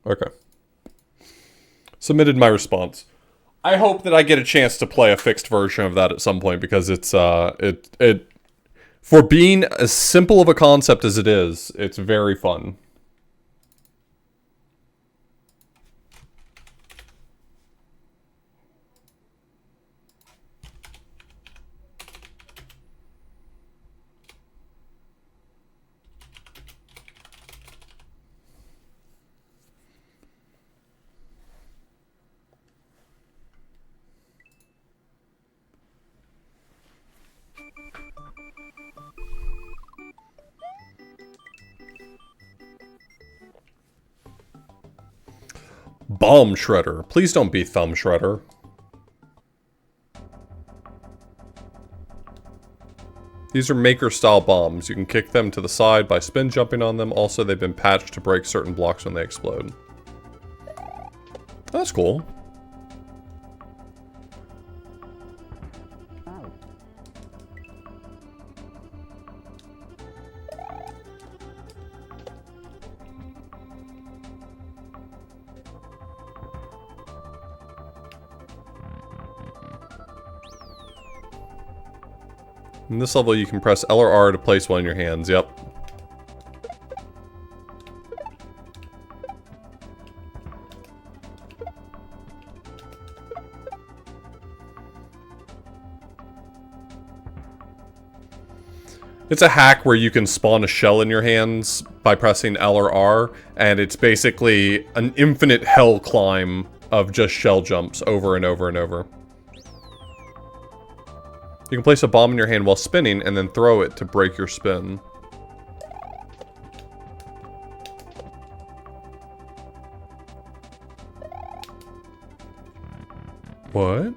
Okay. Submitted my response. I hope that I get a chance to play a fixed version of that at some point because it's for being as simple of a concept as it is, it's very fun. Bomb Shredder. Please don't be Thumb Shredder. These are maker-style bombs. You can kick them to the side by spin jumping on them. Also, they've been patched to break certain blocks when they explode. That's cool. In this level, you can press L or R to place one in your hands. Yep. It's a hack where you can spawn a shell in your hands by pressing L or R, and it's basically an infinite hell climb of just shell jumps over and over and over. You can place a bomb in your hand while spinning and then throw it to break your spin. What?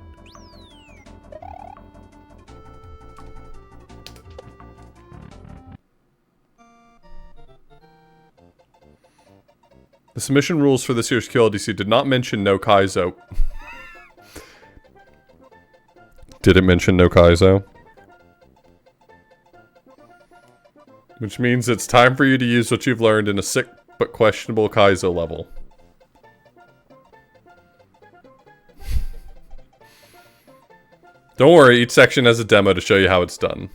The submission rules for this year's QLDC did not mention no Kaizo. Did it mention no Kaizo? Which means it's time for you to use what you've learned in a sick but questionable Kaizo level. Don't worry, each section has a demo to show you how it's done.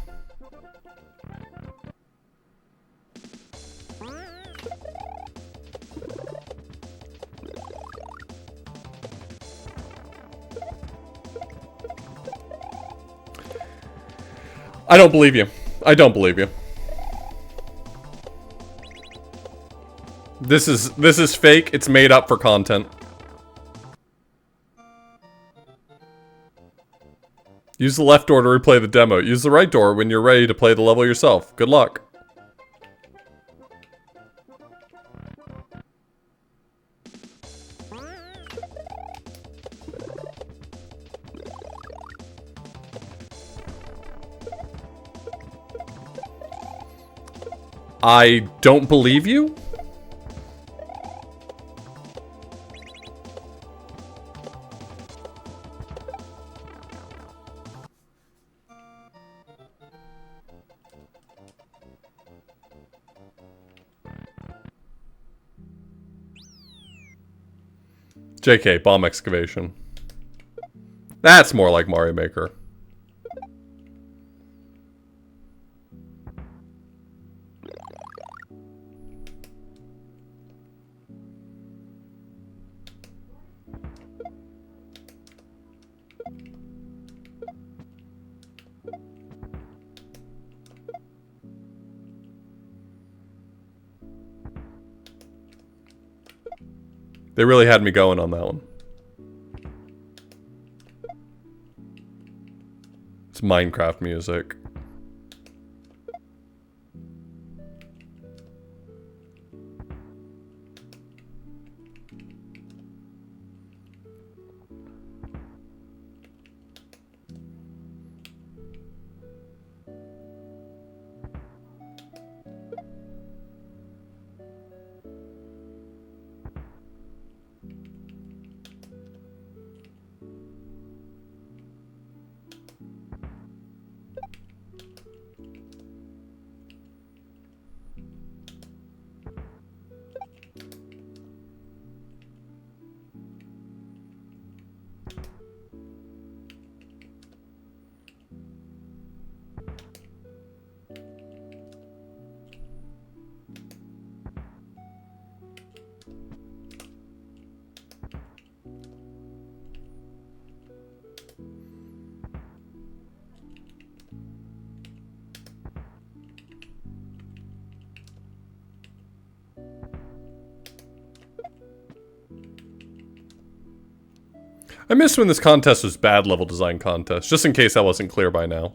I don't believe you. I don't believe you. This is fake. It's made up for content. Use the left door to replay the demo. Use the right door when you're ready to play the level yourself. Good luck. I don't believe you? JK, bomb excavation. That's more like Mario Maker. They really had me going on that one. It's Minecraft music. I missed when this contest was bad level design contest, just in case that wasn't clear by now.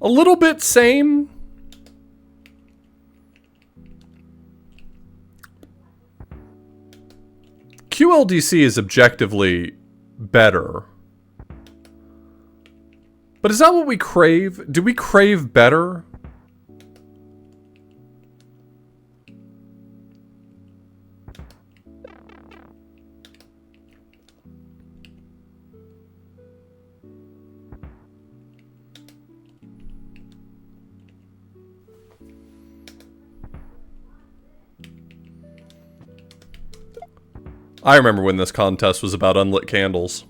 A little bit same. QLDC is objectively better. But is that what we crave? Do we crave better? I remember when this contest was about unlit candles.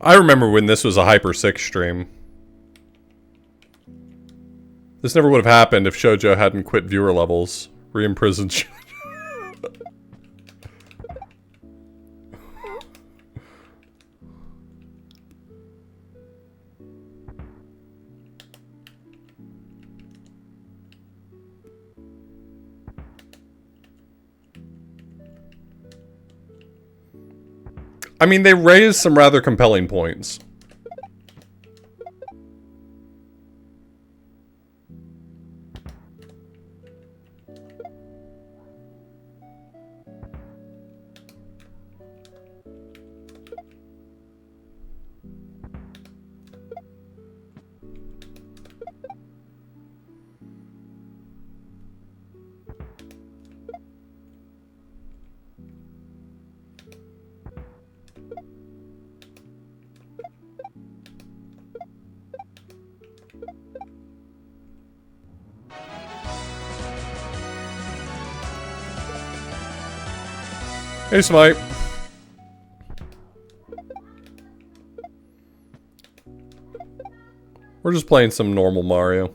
I remember when this was a Hyper 6 stream. This never would have happened if Shoujo hadn't quit viewer levels. Re-imprisoned Shoujo. I mean, they raised some rather compelling points. Hey, Smite. We're just playing some normal Mario.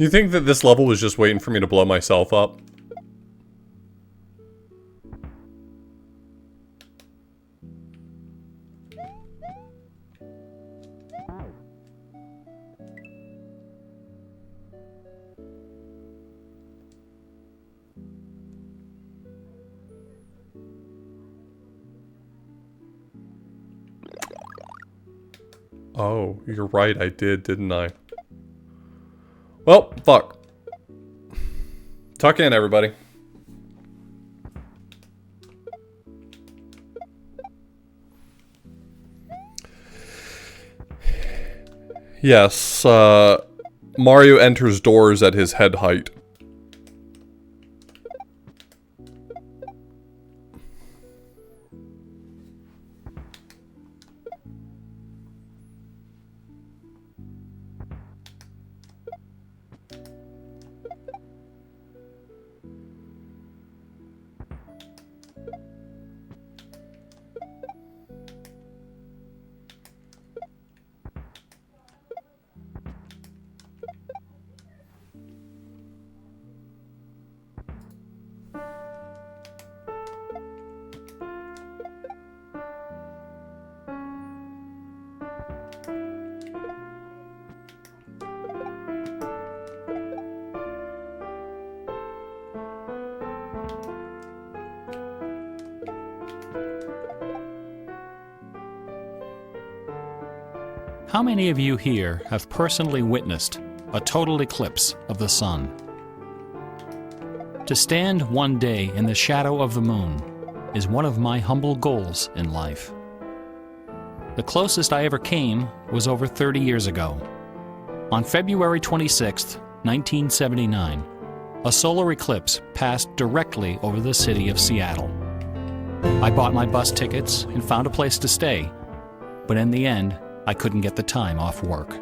You think that this level was just waiting for me to blow myself up? Oh, you're right, I did, didn't I? Well, fuck. Tuck in, everybody. Yes, Mario enters doors at his head height. How many of you here have personally witnessed a total eclipse of the sun? To stand one day in the shadow of the moon is one of my humble goals in life. The closest I ever came was over 30 years ago. On February 26, 1979, a solar eclipse passed directly over the city of Seattle. I bought my bus tickets and found a place to stay, but in the end, I couldn't get the time off work.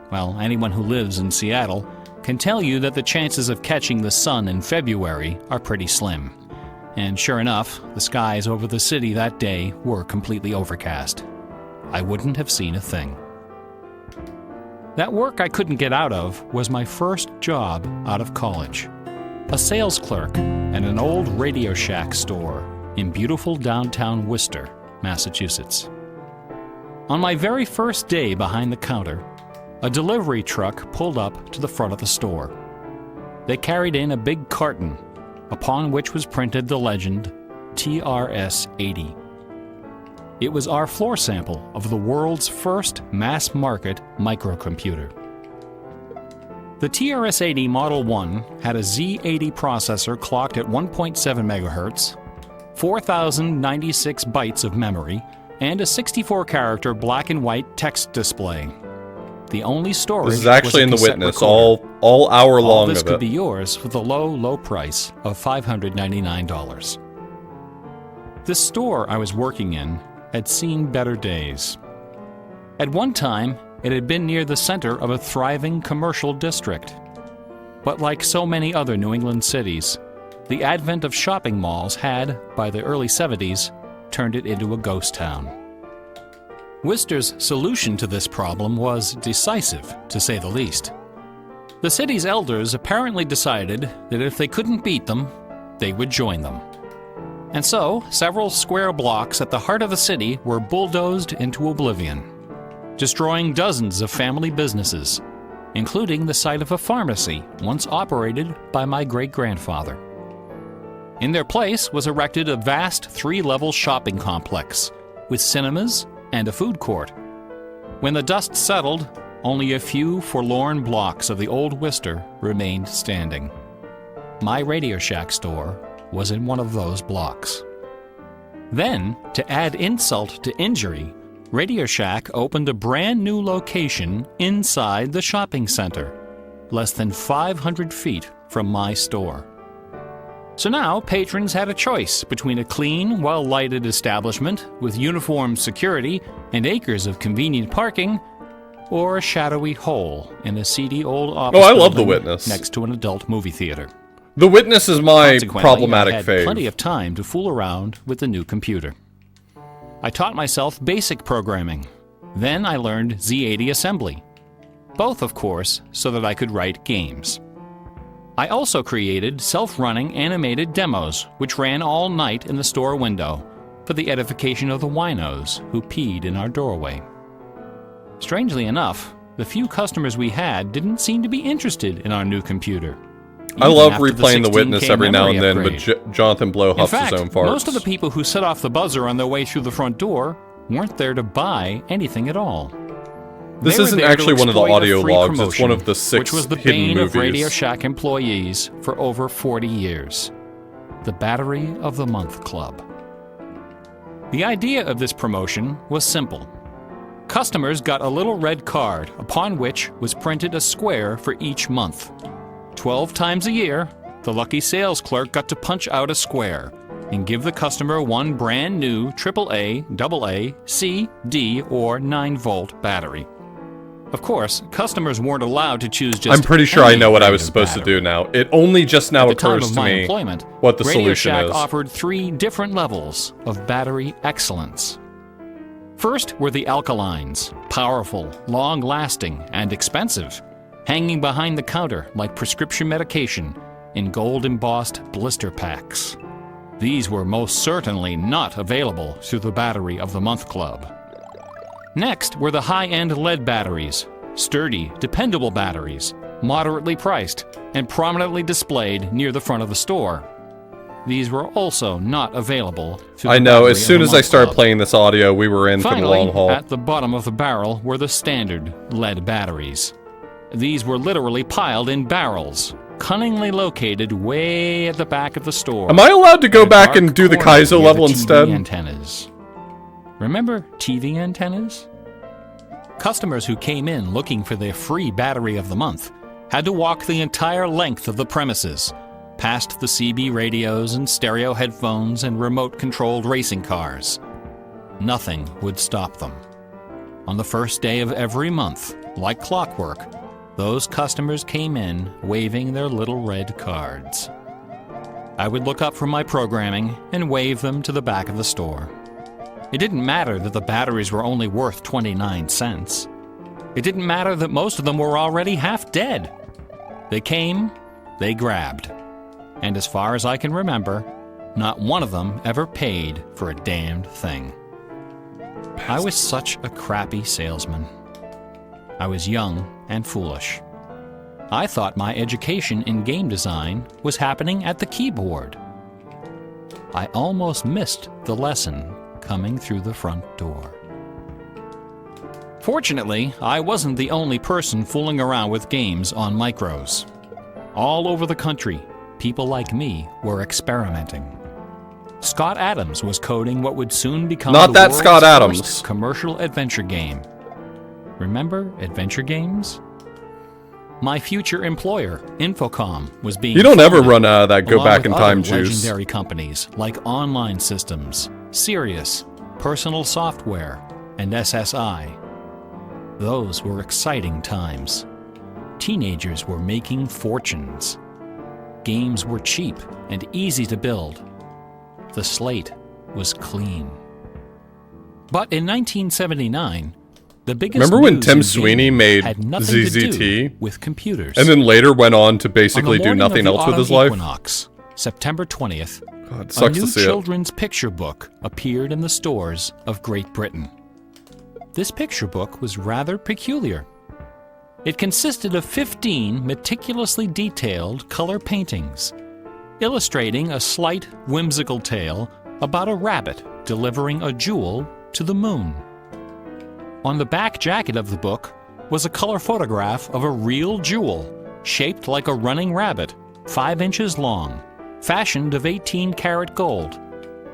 Well, anyone who lives in Seattle can tell you that the chances of catching the sun in February are pretty slim. And sure enough, the skies over the city that day were completely overcast. I wouldn't have seen a thing. That work I couldn't get out of was my first job out of college. A sales clerk at an old Radio Shack store in beautiful downtown Worcester, Massachusetts. On my very first day behind the counter, a delivery truck pulled up to the front of the store. They carried in a big carton, upon which was printed the legend TRS-80. It was our floor sample of the world's first mass-market microcomputer. The TRS-80 Model 1 had a Z80 processor clocked at 1.7 MHz, 4,096 bytes of memory, and a 64-character black and white text display. The only storage This is actually in the was a cassette witness, recorder. all hour All long this of could it. be yours for the low price of $599. This store I was working in had seen better days. At one time, it had been near the center of a thriving commercial district. But like so many other New England cities, the advent of shopping malls had, by the early 70s, turned it into a ghost town. Worcester's solution to this problem was decisive, to say the least. The city's elders apparently decided that if they couldn't beat them, they would join them. And so, several square blocks at the heart of the city were bulldozed into oblivion, destroying dozens of family businesses, including the site of a pharmacy once operated by my great-grandfather. In their place was erected a vast 3-level shopping complex with cinemas and a food court. When the dust settled, only a few forlorn blocks of the old Worcester remained standing. My Radio Shack store was in one of those blocks. Then, to add insult to injury, Radio Shack opened a brand new location inside the shopping center, less than 500 feet from my store. So now patrons had a choice between a clean, well-lighted establishment with uniformed security and acres of convenient parking, or a shadowy hole in a seedy old office Oh, I love The building Witness. next to an adult movie theater. The Witness is my Consequently, problematic I had fave. plenty of time to fool around with the new computer. I taught myself basic programming. Then I learned Z80 assembly. Both, of course, so that I could write games. I also created self-running animated demos, which ran all night in the store window for the edification of the winos who peed in our doorway. Strangely enough, the few customers we had didn't seem to be interested in our new computer. I even love after replaying The 16K Witness every now memory and then, upgrade. but Jonathan Blow In huffs fact, his own farts. most of the people who set off the buzzer on their way through the front door weren't there to buy anything at all. This They were isn't there to actually one of the exploit a audio free logs, it's promotion, one of the 6 which was the hidden bane of Radio movies. Shack employees for over 40 years. The Battery of the Month Club. The idea of this promotion was simple. Customers got a little red card upon which was printed a square for each month. 12 times a year, the lucky sales clerk got to punch out a square and give the customer one brand new AAA, AA, C, D, or 9-volt battery. Of course, customers weren't allowed to choose just I'm pretty sure I any know what I brand was of supposed to battery. do now. It only just now At the time occurs of to my me employment, what the Radio solution Shack is. offered 3 different levels of battery excellence. First were the alkalines, powerful, long-lasting, and expensive, hanging behind the counter like prescription medication in gold-embossed blister packs. These were most certainly not available through the Battery of the Month Club. Next were the high-end lead batteries, sturdy, dependable batteries, moderately priced, and prominently displayed near the front of the store. These were also not available through the I know, Battery as of soon the as I Month started Club. playing this audio, we were in for the Finally, long haul. at the bottom of the barrel were the standard lead batteries. These were literally piled in barrels, cunningly located way at the back of the store. Am I allowed to go in a back dark and do the corner Kaizo near level the TV instead? Antennas. Remember TV antennas? Customers who came in looking for their free battery of the month had to walk the entire length of the premises, past the CB radios and stereo headphones and remote-controlled racing cars. Nothing would stop them. On the first day of every month, like clockwork, those customers came in waving their little red cards. I would look up from my programming and wave them to the back of the store. It didn't matter that the batteries were only worth 29 cents. It didn't matter that most of them were already half dead. They came, they grabbed. And as far as I can remember, not one of them ever paid for a damned thing. I was such a crappy salesman. I was young and foolish. I thought my education in game design was happening at the keyboard. I almost missed the lesson coming through the front door. Fortunately, I wasn't the only person fooling around with games on micros. All over the country, people like me were experimenting. Scott Adams was coding what would soon become Not the that world's Scott Adams. first commercial adventure game. Remember adventure games? My future employer, Infocom, was being You don't ever founded, run out of that go along back with in other time juice. legendary companies like Online Systems, Sirius, Personal Software, and SSI. Those were exciting times. Teenagers were making fortunes. Games were cheap and easy to build. The slate was clean. But in 1979, the biggest Remember when news Tim in Sweeney gaming made had nothing to do ZZT? with computers. And then later went on to On basically the do morning of nothing the else with autumn his life. equinox, September 20th, God, it a sucks new to see it. children's picture book appeared in the stores of Great Britain. This picture book was rather peculiar. It consisted of 15 meticulously detailed color paintings, illustrating a slight whimsical tale about a rabbit delivering a jewel to the moon. On the back jacket of the book was a color photograph of a real jewel, shaped like a running rabbit, 5 inches long, fashioned of 18-karat gold,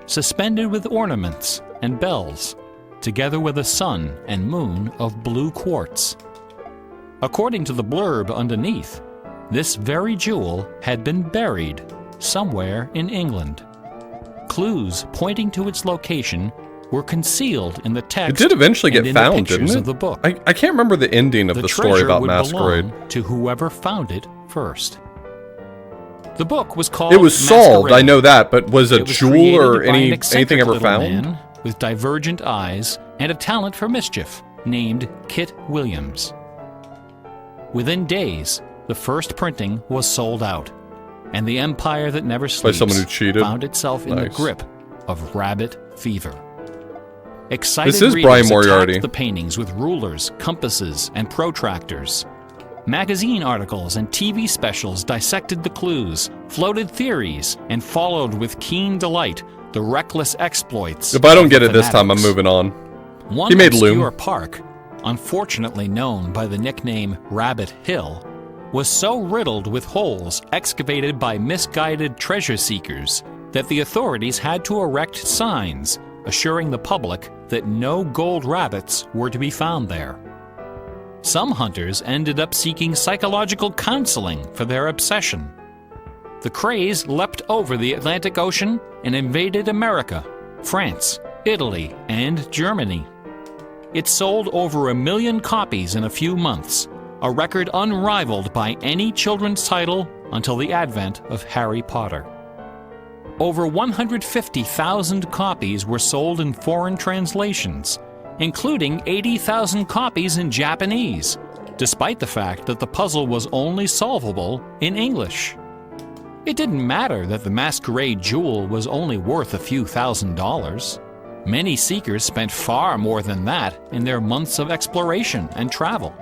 suspended with ornaments and bells, together with a sun and moon of blue quartz. According to the blurb underneath, this very jewel had been buried somewhere in England. Clues pointing to its location were concealed in the It text did eventually and get in the found, pictures didn't it? of the book. I can't remember the ending of the story treasure about would Masquerade. belong to whoever found it first. The book was called It was solved, Masquerade. I know that, but was a It was jewel created or by an eccentric anything ever little found? man with divergent eyes and a talent for mischief named Kit Williams. Within days, the first printing was sold out, and the empire that never sleeps someone who cheated? found itself in the Nice. grip of rabbit fever. Excited This is readers Brian attacked Moriarty. the paintings with rulers, compasses, and protractors. Magazine articles and TV specials dissected the clues, floated theories, and followed with keen delight the reckless exploits If I don't of get the it this time, I'm fanatics. moving on. One He made obscure Loom. park, unfortunately known by the nickname Rabbit Hill, was so riddled with holes excavated by misguided treasure seekers that the authorities had to erect signs assuring the public that no gold rabbits were to be found there. Some hunters ended up seeking psychological counseling for their obsession. The craze leapt over the Atlantic Ocean and invaded America, France, Italy, and Germany. It sold over 1 million copies in a few months, a record unrivaled by any children's title until the advent of Harry Potter. Over 150,000 copies were sold in foreign translations, including 80,000 copies in Japanese, despite the fact that the puzzle was only solvable in English. It didn't matter that the masquerade jewel was only worth a few $1,000s. Many seekers spent far more than that in their months of exploration and travel.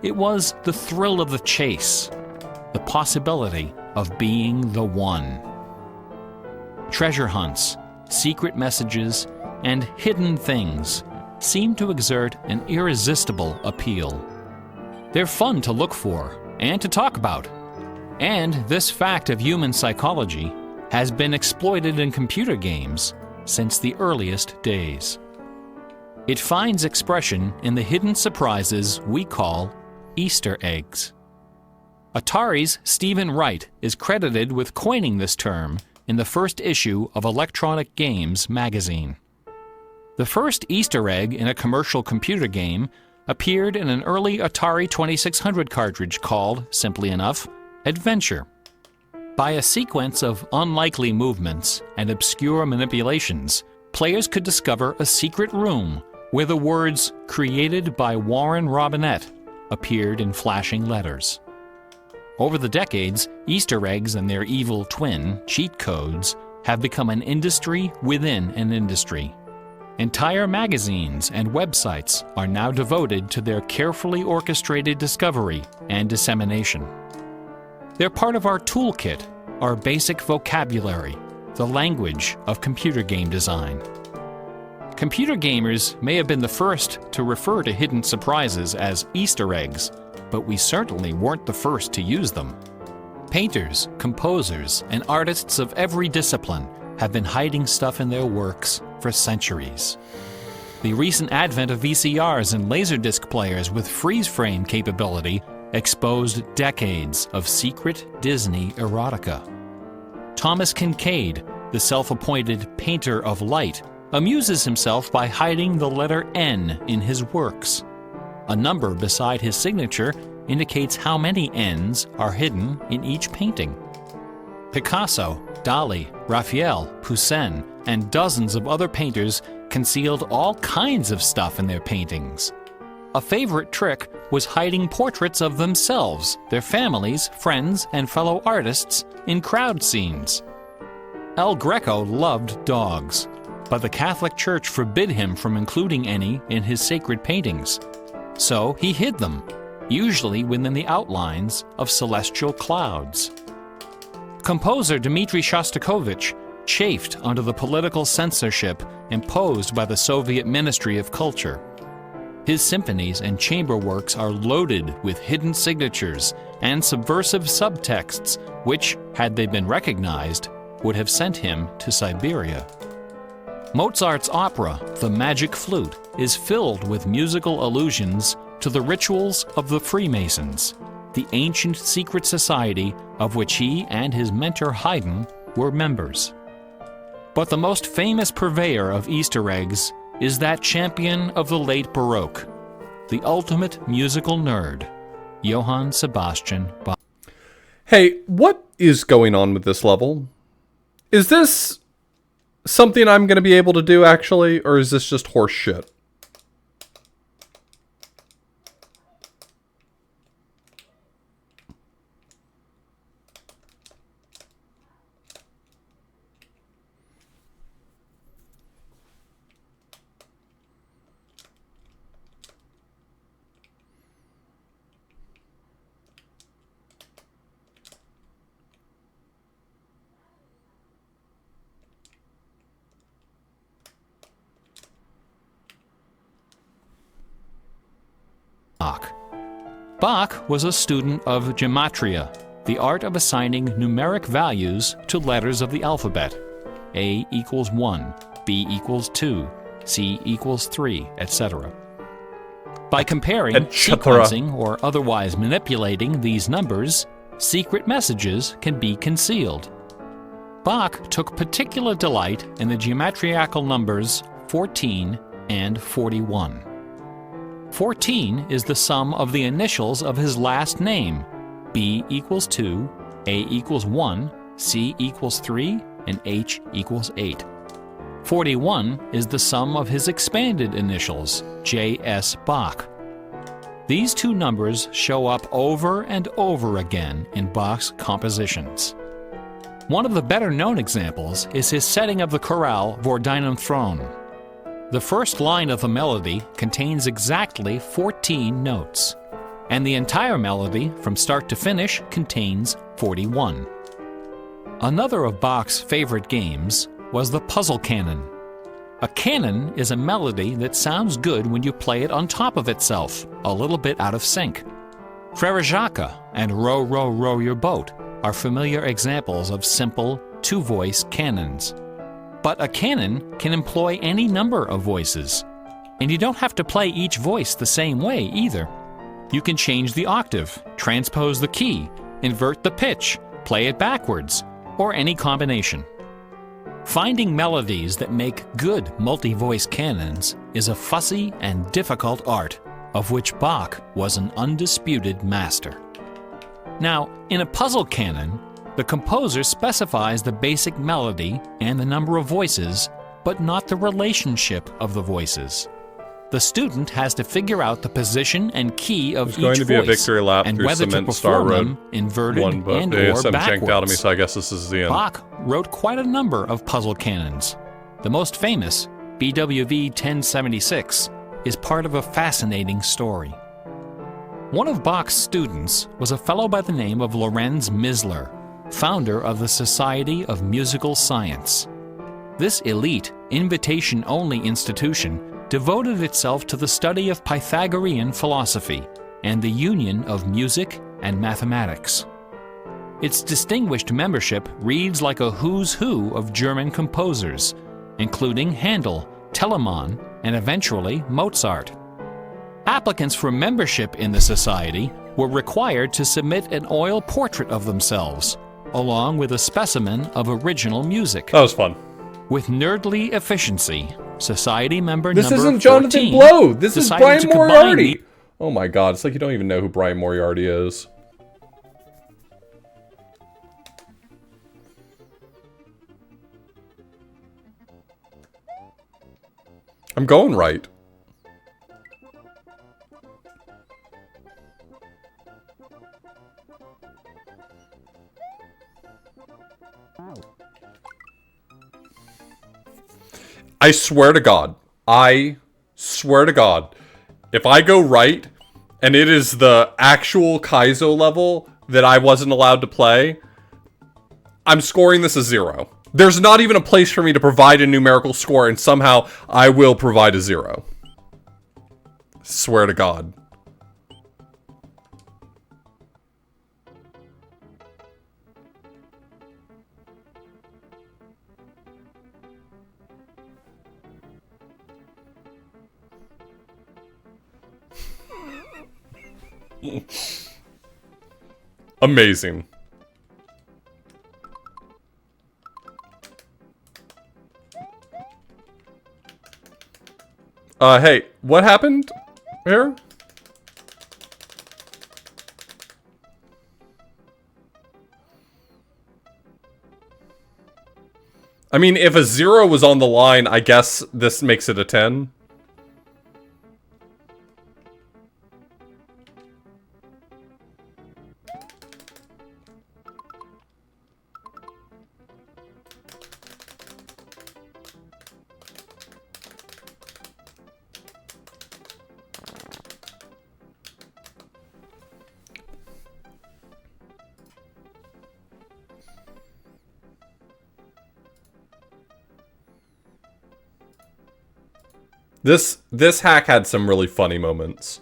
It was the thrill of the chase, the possibility of being the one. Treasure hunts, secret messages, and hidden things seem to exert an irresistible appeal. They're fun to look for and to talk about, and this fact of human psychology has been exploited in computer games since the earliest days. It finds expression in the hidden surprises we call Easter eggs. Atari's Stephen Wright is credited with coining this term in the first issue of Electronic Games magazine. The first Easter egg in a commercial computer game appeared in an early Atari 2600 cartridge called, simply enough, Adventure. By a sequence of unlikely movements and obscure manipulations, players could discover a secret room where the words "Created by Warren Robinett" appeared in flashing letters. Over the decades, Easter eggs and their evil twin, cheat codes, have become an industry within an industry. Entire magazines and websites are now devoted to their carefully orchestrated discovery and dissemination. They're part of our toolkit, our basic vocabulary, the language of computer game design. Computer gamers may have been the first to refer to hidden surprises as Easter eggs, but we certainly weren't the first to use them. Painters, composers, and artists of every discipline have been hiding stuff in their works for centuries. The recent advent of VCRs and Laserdisc players with freeze-frame capability exposed decades of secret Disney erotica. Thomas Kincaid, the self-appointed painter of light, amuses himself by hiding the letter N in his works. A number beside his signature indicates how many N's are hidden in each painting. Picasso, Dali, Raphael, Poussin, and dozens of other painters concealed all kinds of stuff in their paintings. A favorite trick was hiding portraits of themselves, their families, friends, and fellow artists in crowd scenes. El Greco loved dogs, but the Catholic Church forbid him from including any in his sacred paintings. So he hid them, usually within the outlines of celestial clouds. Composer Dmitri Shostakovich chafed under the political censorship imposed by the Soviet Ministry of Culture. His symphonies and chamber works are loaded with hidden signatures and subversive subtexts which, had they been recognized, would have sent him to Siberia. Mozart's opera, The Magic Flute, is filled with musical allusions to the rituals of the Freemasons, the ancient secret society of which he and his mentor Haydn were members. But the most famous purveyor of Easter eggs is that champion of the late Baroque, the ultimate musical nerd, Johann Sebastian Bach. Hey, what is going on with this level? Is this something I'm going to be able to do, actually, or is this just horse shit? Bach. Bach was a student of gematria, the art of assigning numeric values to letters of the alphabet. A equals 1, B equals 2, C equals 3, etc. By comparing, etc. sequencing, or otherwise manipulating these numbers, secret messages can be concealed. Bach took particular delight in the geometrical numbers 14 and 41. 14 is the sum of the initials of his last name. B equals 2, A equals 1, C equals 3, and H equals 8. 41 is the sum of his expanded initials, J.S. Bach. These two numbers show up over and over again in Bach's compositions. One of the better-known examples is his setting of the chorale Vor deinem Thron. The first line of the melody contains exactly 14 notes, and the entire melody, from start to finish, contains 41. Another of Bach's favorite games was the puzzle canon. A canon is a melody that sounds good when you play it on top of itself, a little bit out of sync. Frere Jacques and Row, Row, Row Your Boat are familiar examples of simple, two-voice canons. But a canon can employ any number of voices, and you don't have to play each voice the same way either. You can change the octave, transpose the key, invert the pitch, play it backwards, or any combination. Finding melodies that make good multi-voice canons is a fussy and difficult art, of which Bach was an undisputed master. Now, in a puzzle canon, the composer specifies the basic melody and the number of voices, but not the relationship of the voices. The student has to figure out the position and key of each voice. There's going to be a victory lap and through whether Cement to Star perform Road them inverted 1, but and the or ASM janked out of me, backwards. so I guess this is the end. Bach wrote quite a number of puzzle canons. The most famous, BWV 1076, is part of a fascinating story. One of Bach's students was a fellow by the name of Lorenz Misler, founder of the Society of Musical Science. This elite, invitation-only institution devoted itself to the study of Pythagorean philosophy and the union of music and mathematics. Its distinguished membership reads like a who's who of German composers, including Handel, Telemann, and eventually Mozart. Applicants for membership in the society were required to submit an oil portrait of themselves, along with a specimen of original music. That was fun. With nerdly efficiency, Society member This number isn't Jonathan 14 Blow. This is decided Brian to combine Moriarty. Oh my god, it's like you don't even know who Brian Moriarty is. I'm going right. I swear to God, if I go right, and it is the actual Kaizo level that I wasn't allowed to play, I'm scoring this a 0. There's not even a place for me to provide a numerical score, and somehow I will provide a 0. Swear to God. Amazing. Hey, what happened here? I mean, if a 0 was on the line, I guess this makes it a 10. This hack had some really funny moments.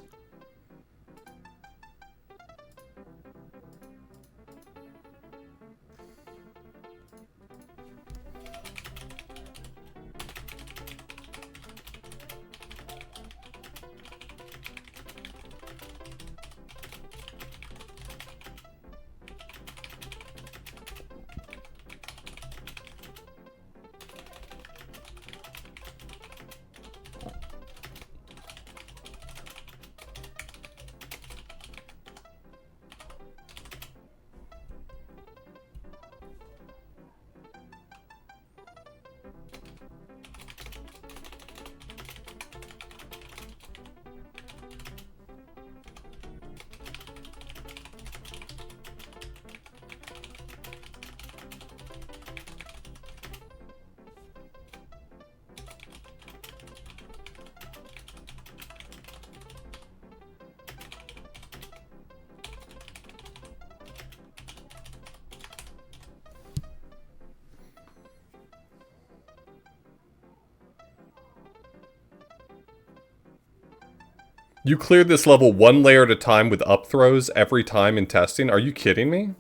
You cleared this level one layer at a time with up throws every time in testing? Are you kidding me?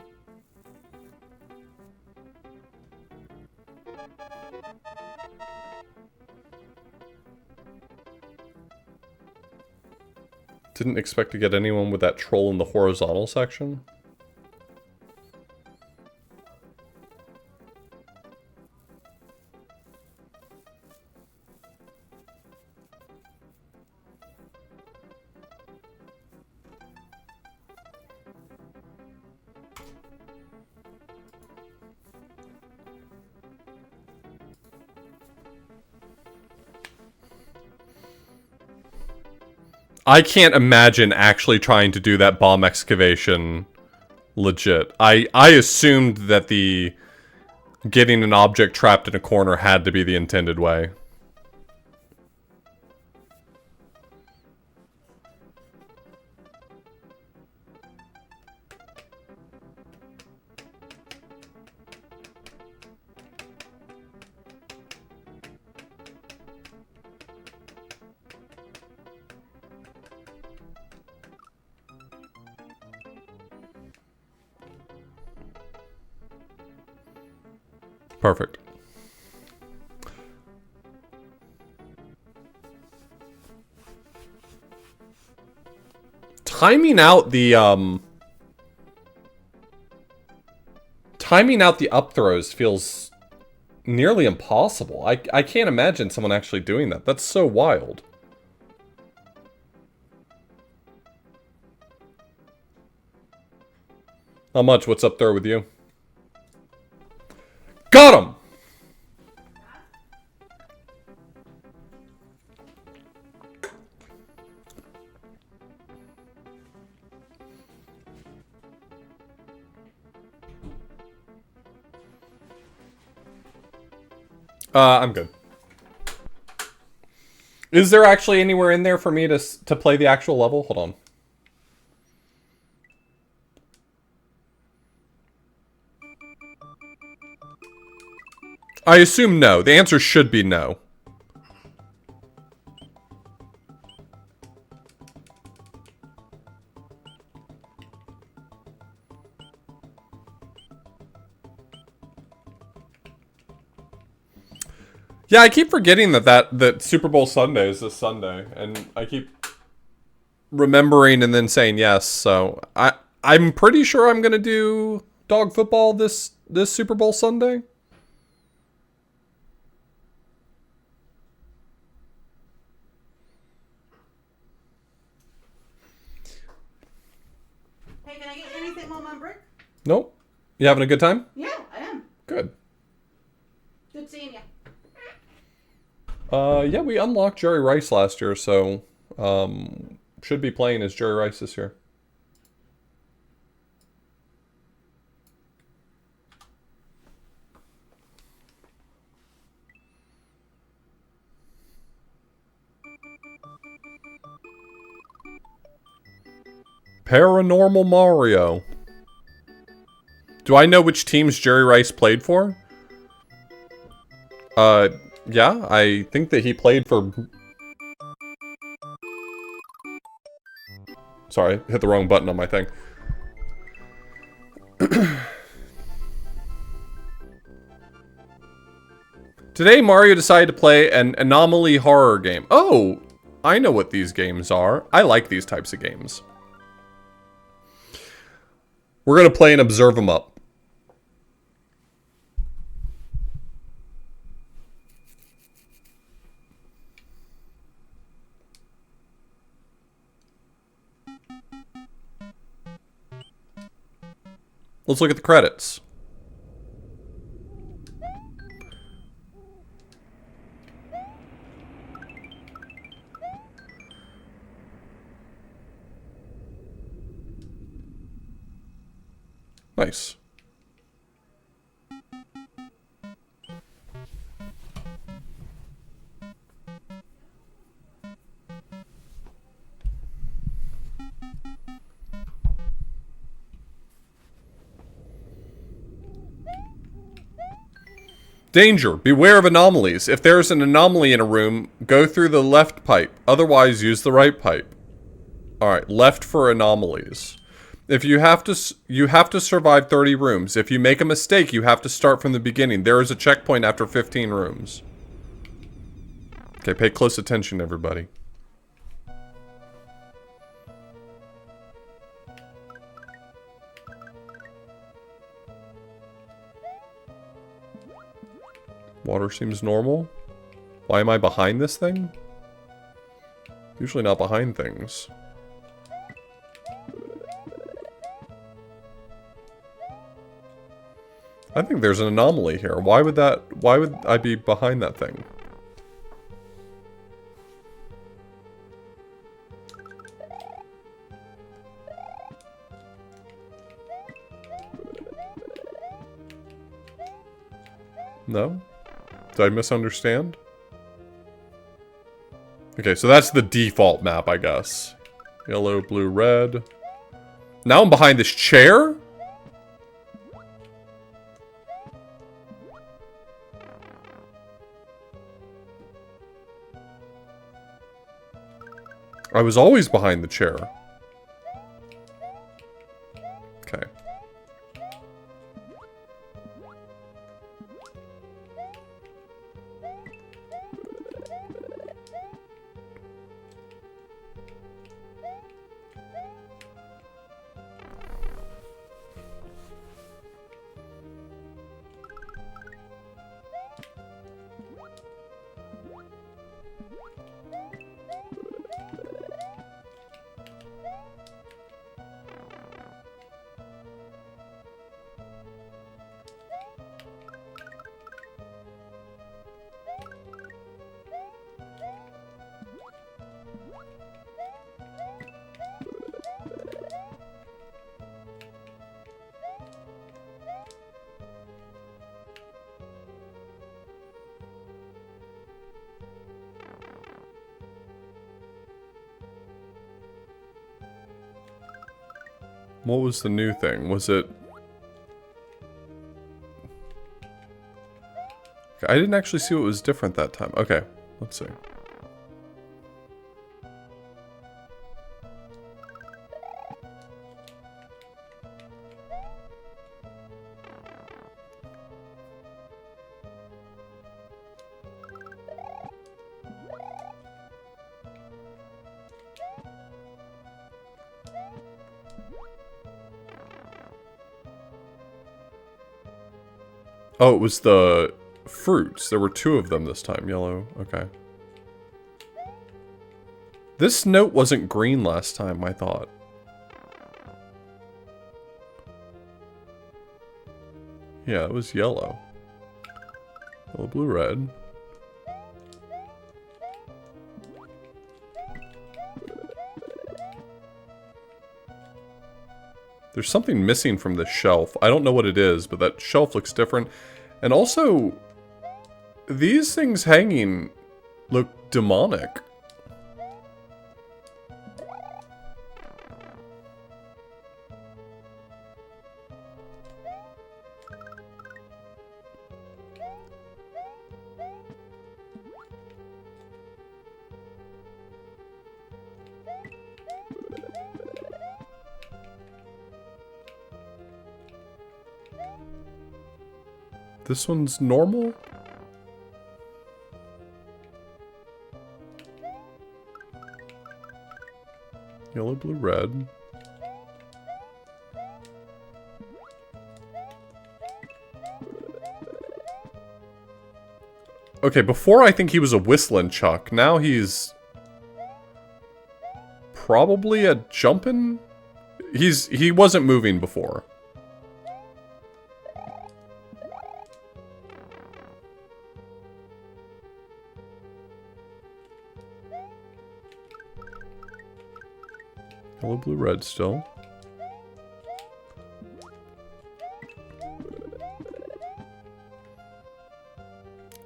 Didn't expect to get anyone with that troll in the horizontal section. I can't imagine actually trying to do that bomb excavation legit. I assumed that the getting an object trapped in a corner had to be the intended way. Perfect. Timing out the up throws feels nearly impossible. I can't imagine someone actually doing that. That's so wild. How much? What's up there with you? Got him! I'm good. Is there actually anywhere in there for me to play the actual level? Hold on. I assume no. The answer should be no. Yeah, I keep forgetting that Super Bowl Sunday is this Sunday, and I keep remembering and then saying yes. So I'm pretty sure I'm gonna do dog football this Super Bowl Sunday. Hey, can I get anything more on brick? Nope. You having a good time? Yeah, I am. Good. Good seeing you. Yeah, we unlocked Jerry Rice last year, so should be playing as Jerry Rice this year. Paranormal Mario. Do I know which teams Jerry Rice played for? Yeah, I think that he played for... Sorry, hit the wrong button on my thing. Today, Mario decided to play an anomaly horror game. Oh, I know what these games are. I like these types of games. We're going to play and observe them up. Let's look at the credits. Nice. Danger! Beware of anomalies. If there is an anomaly in a room, go through the left pipe. Otherwise, use the right pipe. Alright, left for anomalies. If you have to survive 30 rooms. If you make a mistake, you have to start from the beginning. There is a checkpoint after 15 rooms. Okay, pay close attention, everybody. Water seems normal. Why am I behind this thing? Usually not behind things. I think there's an anomaly here. Why would I be behind that thing? No? Did I misunderstand? Okay, so that's the default map, I guess. Yellow, blue, red. Now I'm behind this chair? I was always behind the chair. Okay. What was the new thing? Was it... I didn't actually see what was different that time. Okay, let's see. Oh, it was the fruits. There were 2 of them this time. Yellow. Okay. This note wasn't green last time, I thought. Yeah, it was yellow. Yellow, blue, red. There's something missing from this shelf. I don't know what it is, but that shelf looks different. And also, these things hanging look demonic. This one's normal? Yellow, blue, red. Okay, before I think he was a whistling Chuck. Now he's... probably a jumping? He wasn't moving before. Yellow, blue, red still.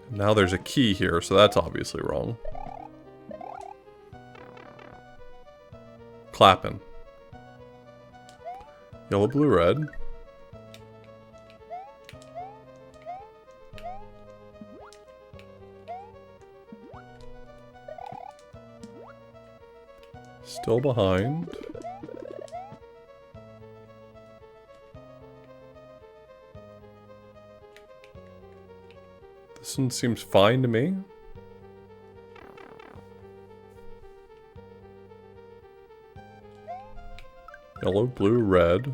Now there's a key here, so that's obviously wrong. Clapping. Yellow, blue, red. Still behind. This one seems fine to me. Yellow, blue, red.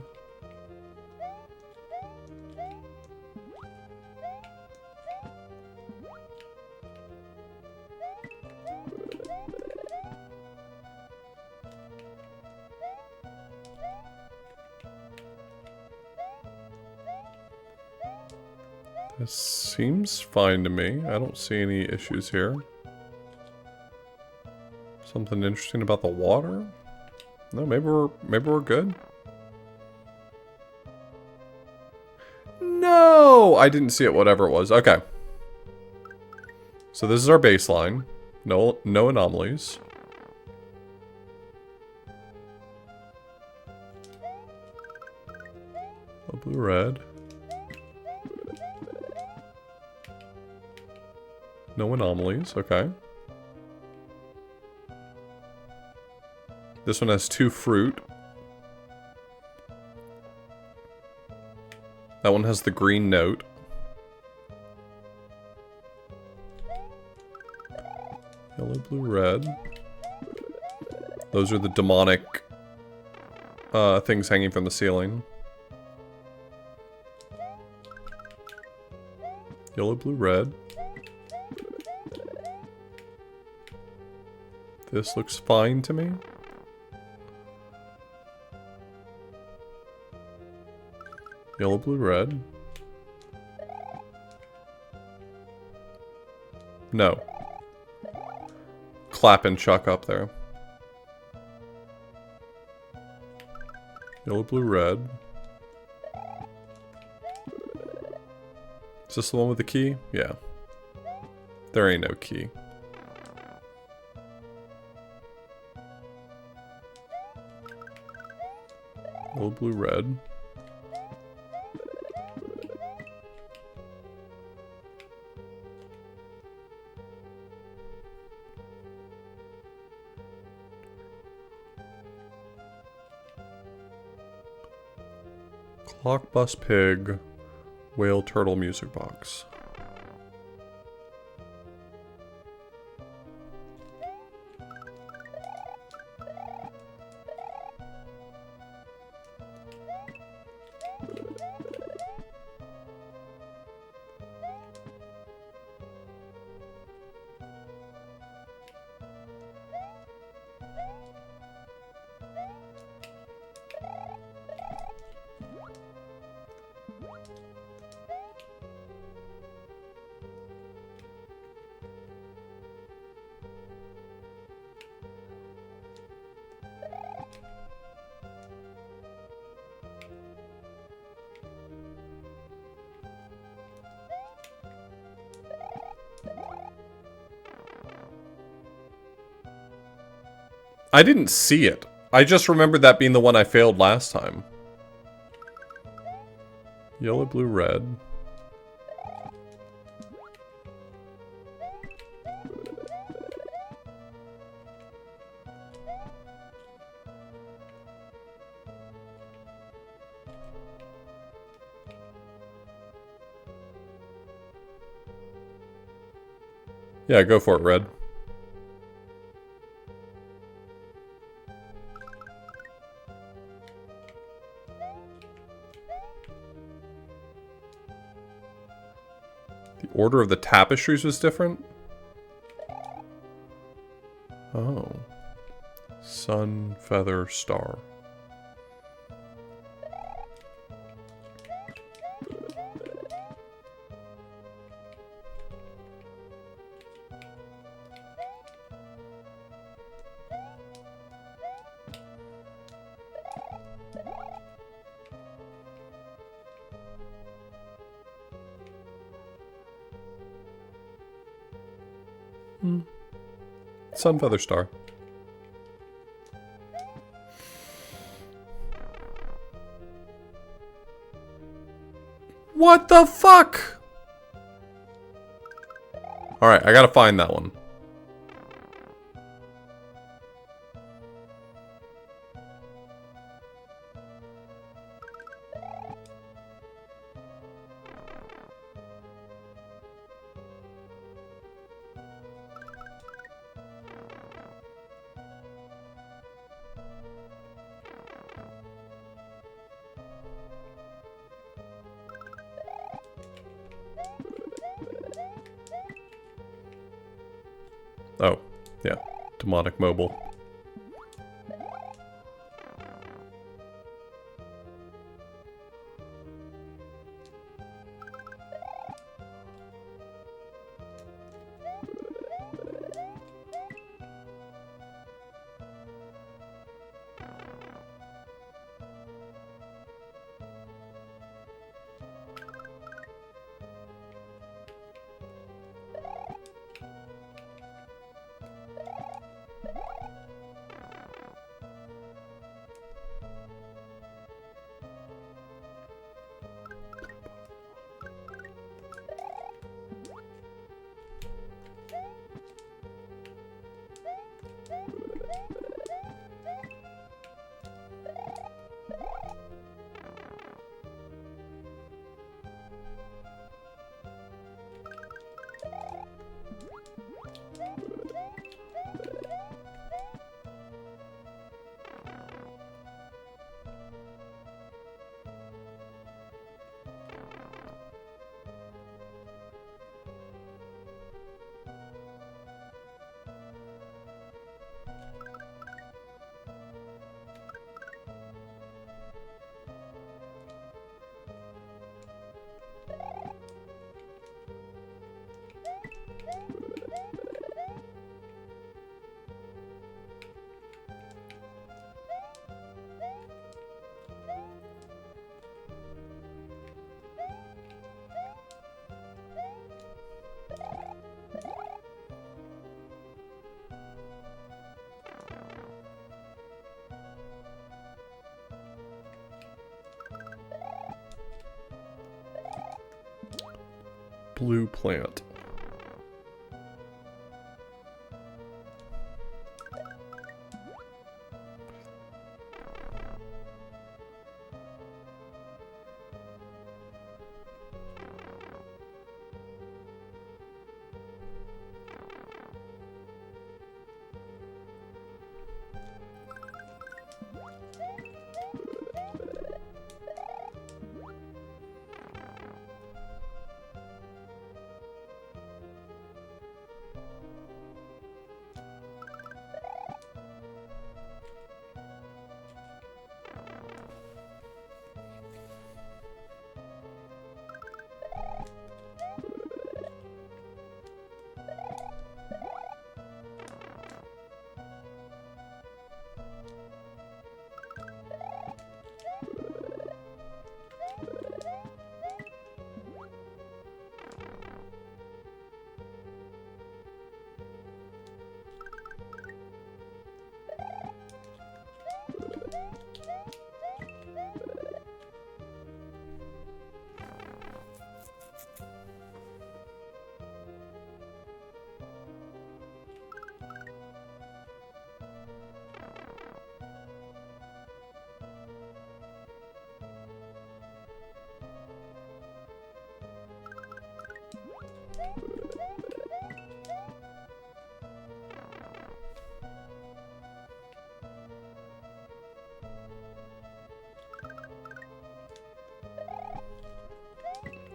This seems fine to me. I don't see any issues here. Something interesting about the water? No, maybe we're good. No, I didn't see it. Whatever it was. Okay. So this is our baseline. No anomalies. Blue, red. No anomalies. Okay. This one has 2 fruit. That one has the green note. Yellow, blue, red. Those are the demonic things hanging from the ceiling. Yellow, blue, red. This looks fine to me. Yellow, blue, red. No. Clap and chuck up there. Yellow, blue, red. Is this the one with the key? Yeah. There ain't no key. Yellow, blue, red. Clock, bus, pig, whale, turtle, music box. I didn't see it. I just remembered that being the one I failed last time. Yellow, blue, red. Yeah, go for it, red. Order of the tapestries was different? Oh. Sun, feather, star. Sun, feather, star. What the fuck? Alright, I gotta find that one. Yeah, demonic mobile. Blue plant.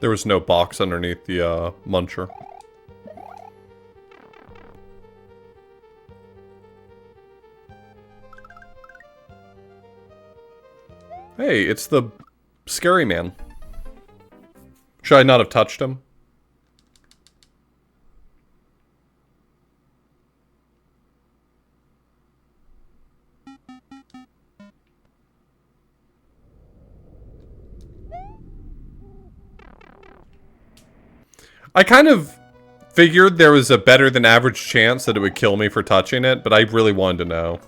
There was no box underneath the muncher. Hey, it's the scary man. Should I not have touched him? I kind of figured there was a better than average chance that it would kill me for touching it, but I really wanted to know.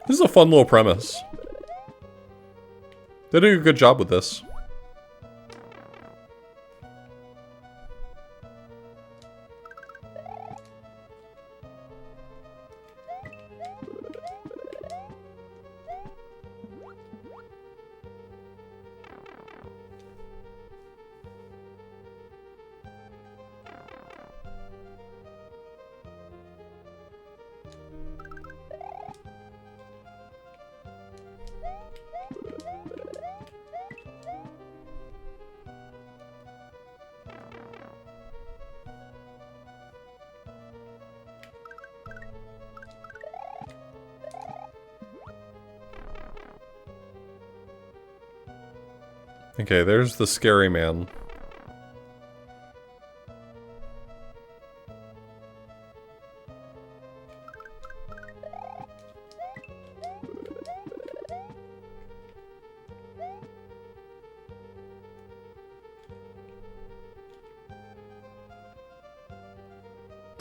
This is a fun little premise. They do a good job with this. Okay, there's the scary man.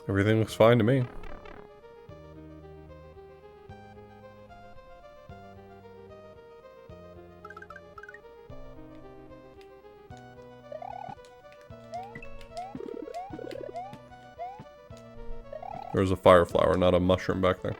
Everything looks fine to me. There's a fire flower, not a mushroom back there.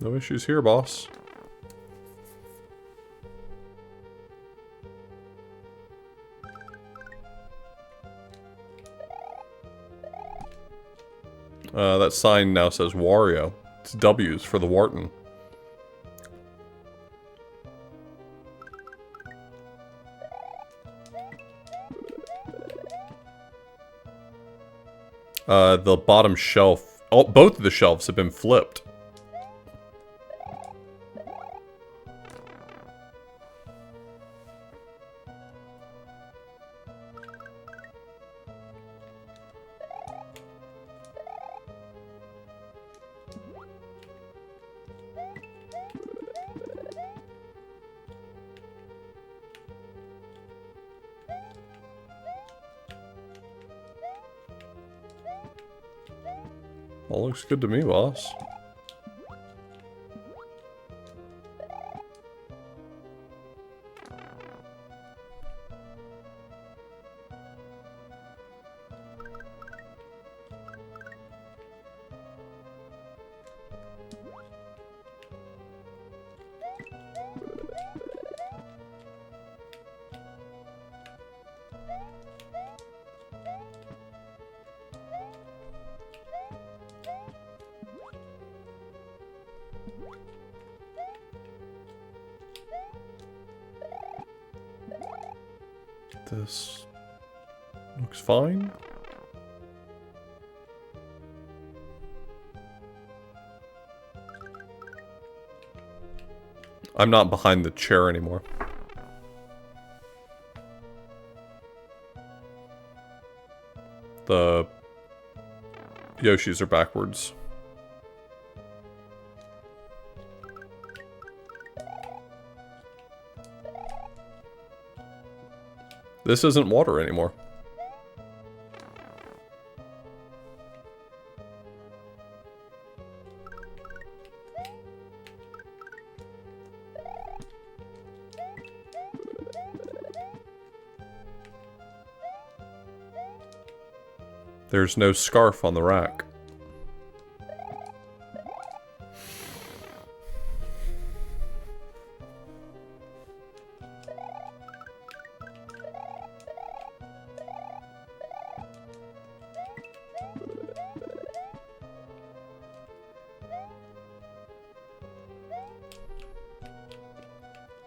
No issues here, boss. That sign now says Wario. It's W's for the Wharton. The bottom shelf... Oh, both of the shelves have been flipped. All looks good to me, boss. This looks fine. I'm not behind the chair anymore. The Yoshis are backwards. This isn't water anymore. There's no scarf on the rack.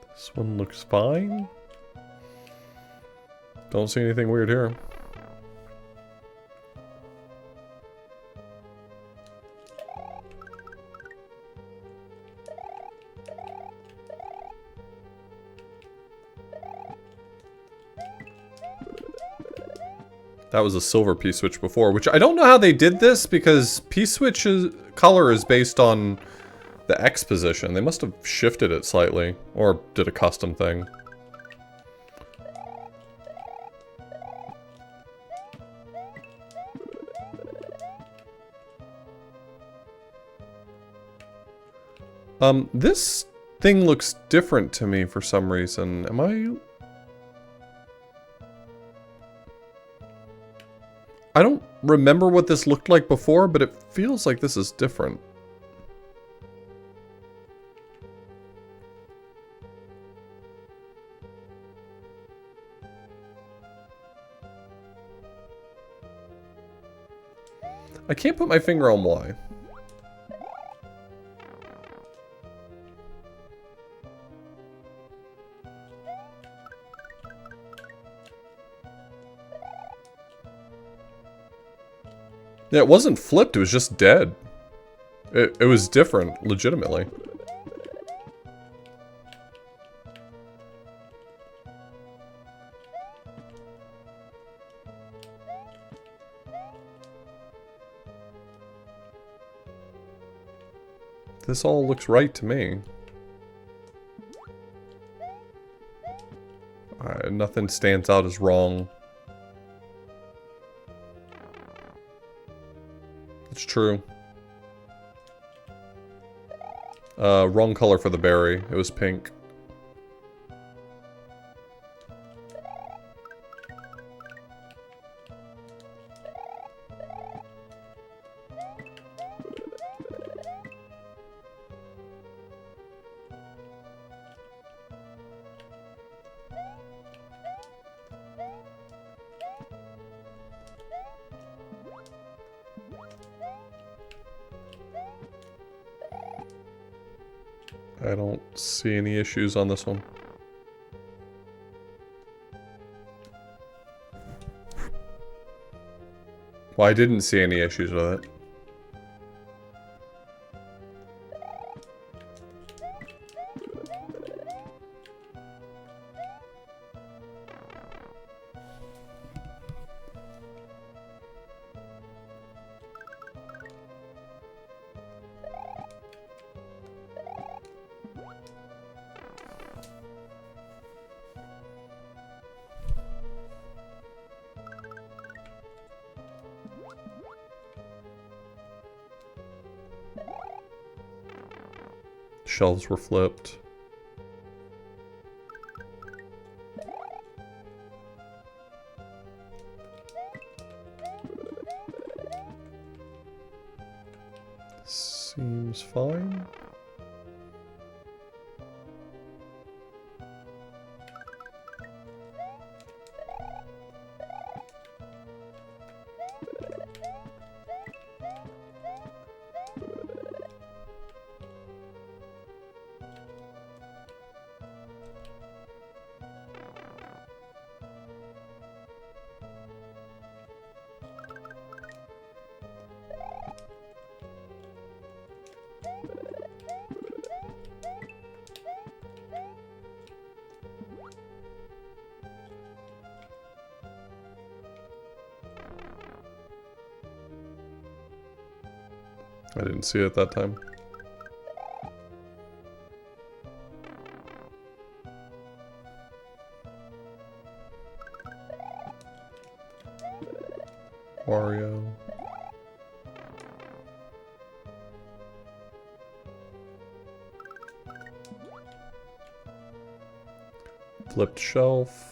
This one looks fine. Don't see anything weird here. That was a silver P-switch before, which I don't know how they did this because P-switch's color is based on the X position. They must have shifted it slightly or did a custom thing. This thing looks different to me for some reason. Am I don't remember what this looked like before, but it feels like this is different. I can't put my finger on why. Yeah, it wasn't flipped, it was just dead. It was different, legitimately. This all looks right to me. Nothing stands out as wrong. It's true. Wrong color for the berry. It was pink. I don't see any issues on this one. Well, I didn't see any issues with it. Shelves were flipped. Seems fine. I didn't see it at that time. Wario. Flipped shelf.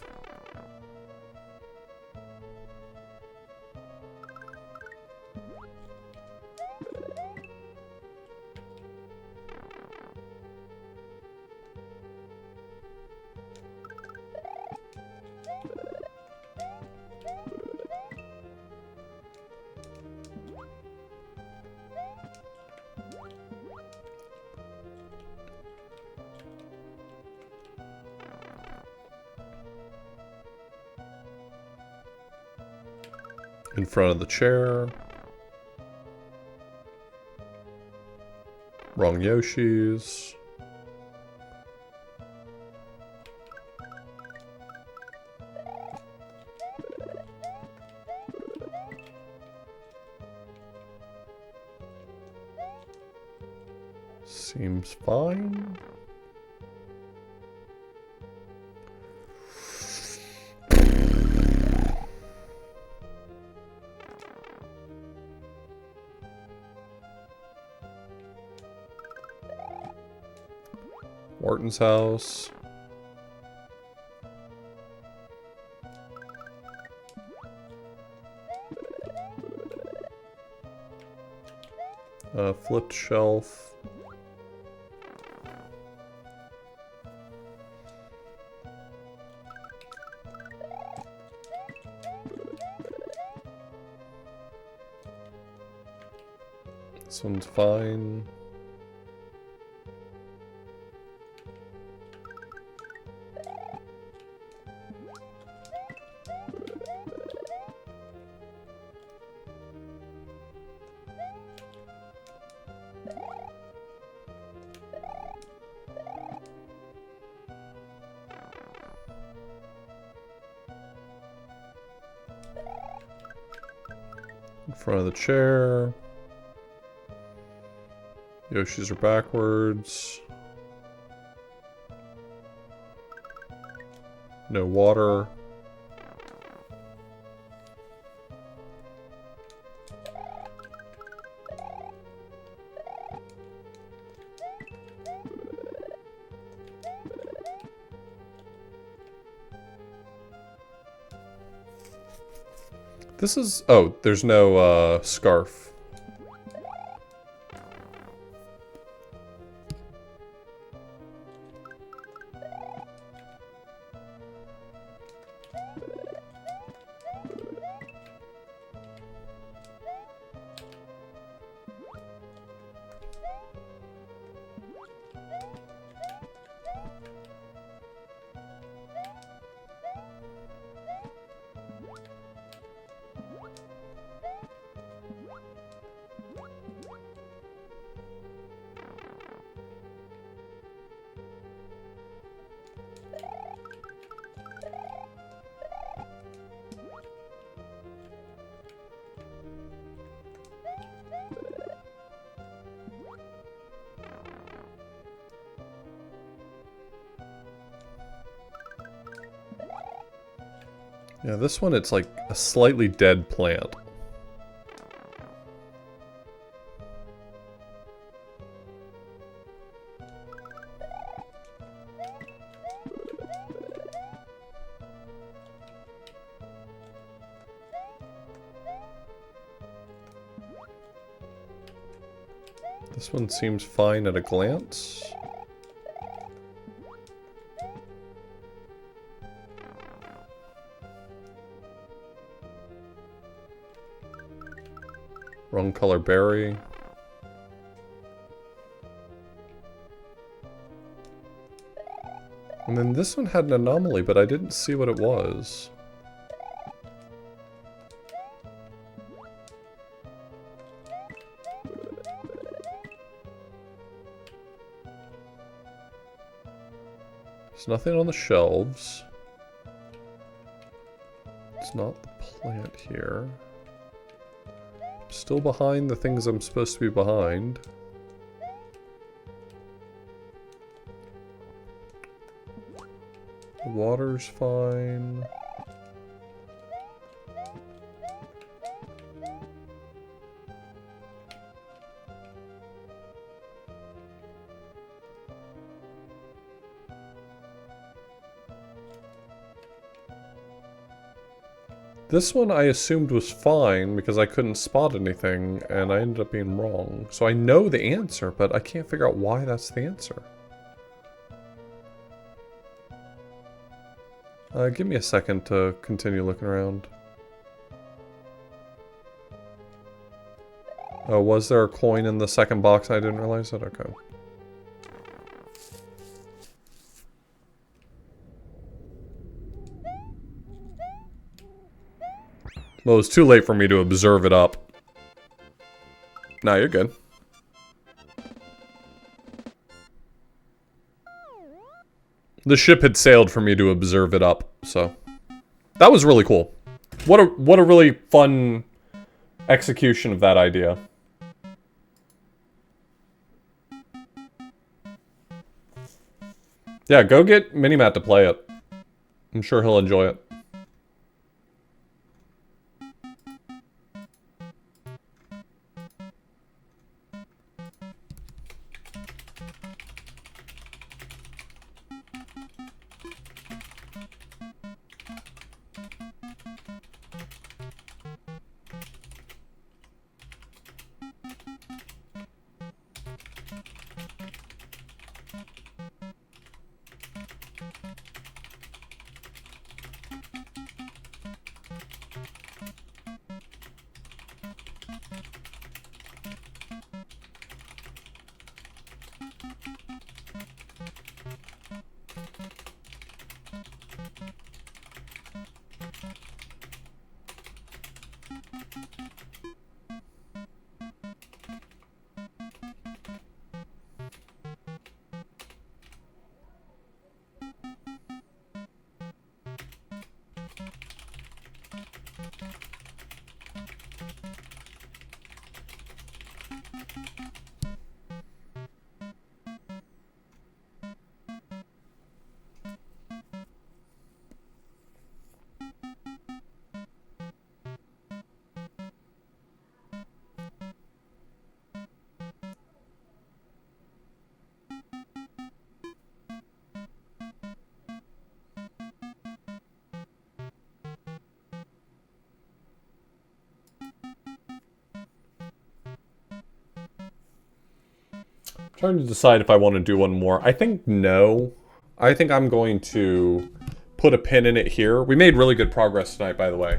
In front of the chair. Wrong Yoshis. Seems fine. Wharton's house. Flipped shelf. This one's fine. In front of the chair. Yoshi's are backwards. No water. This is... oh, there's no scarf. Yeah, this one, it's like a slightly dead plant. This one seems fine at a glance. Wrong color berry. And then this one had an anomaly, but I didn't see what it was. There's nothing on the shelves. It's not the plant here. Still behind the things I'm supposed to be behind. The water's fine. This one I assumed was fine because I couldn't spot anything and I ended up being wrong. So I know the answer, but I can't figure out why that's the answer. Give me a second to continue looking around. Oh, was there a coin in the second box and I didn't realize it? Okay. Well, it's too late for me to observe it up. Nah, you're good. The ship had sailed for me to observe it up, so... That was really cool. What a really fun execution of that idea. Yeah, go get Minimat to play it. I'm sure he'll enjoy it. Trying to decide if I want to do one more. I think no. I think I'm going to put a pin in it here. We made really good progress tonight, by the way.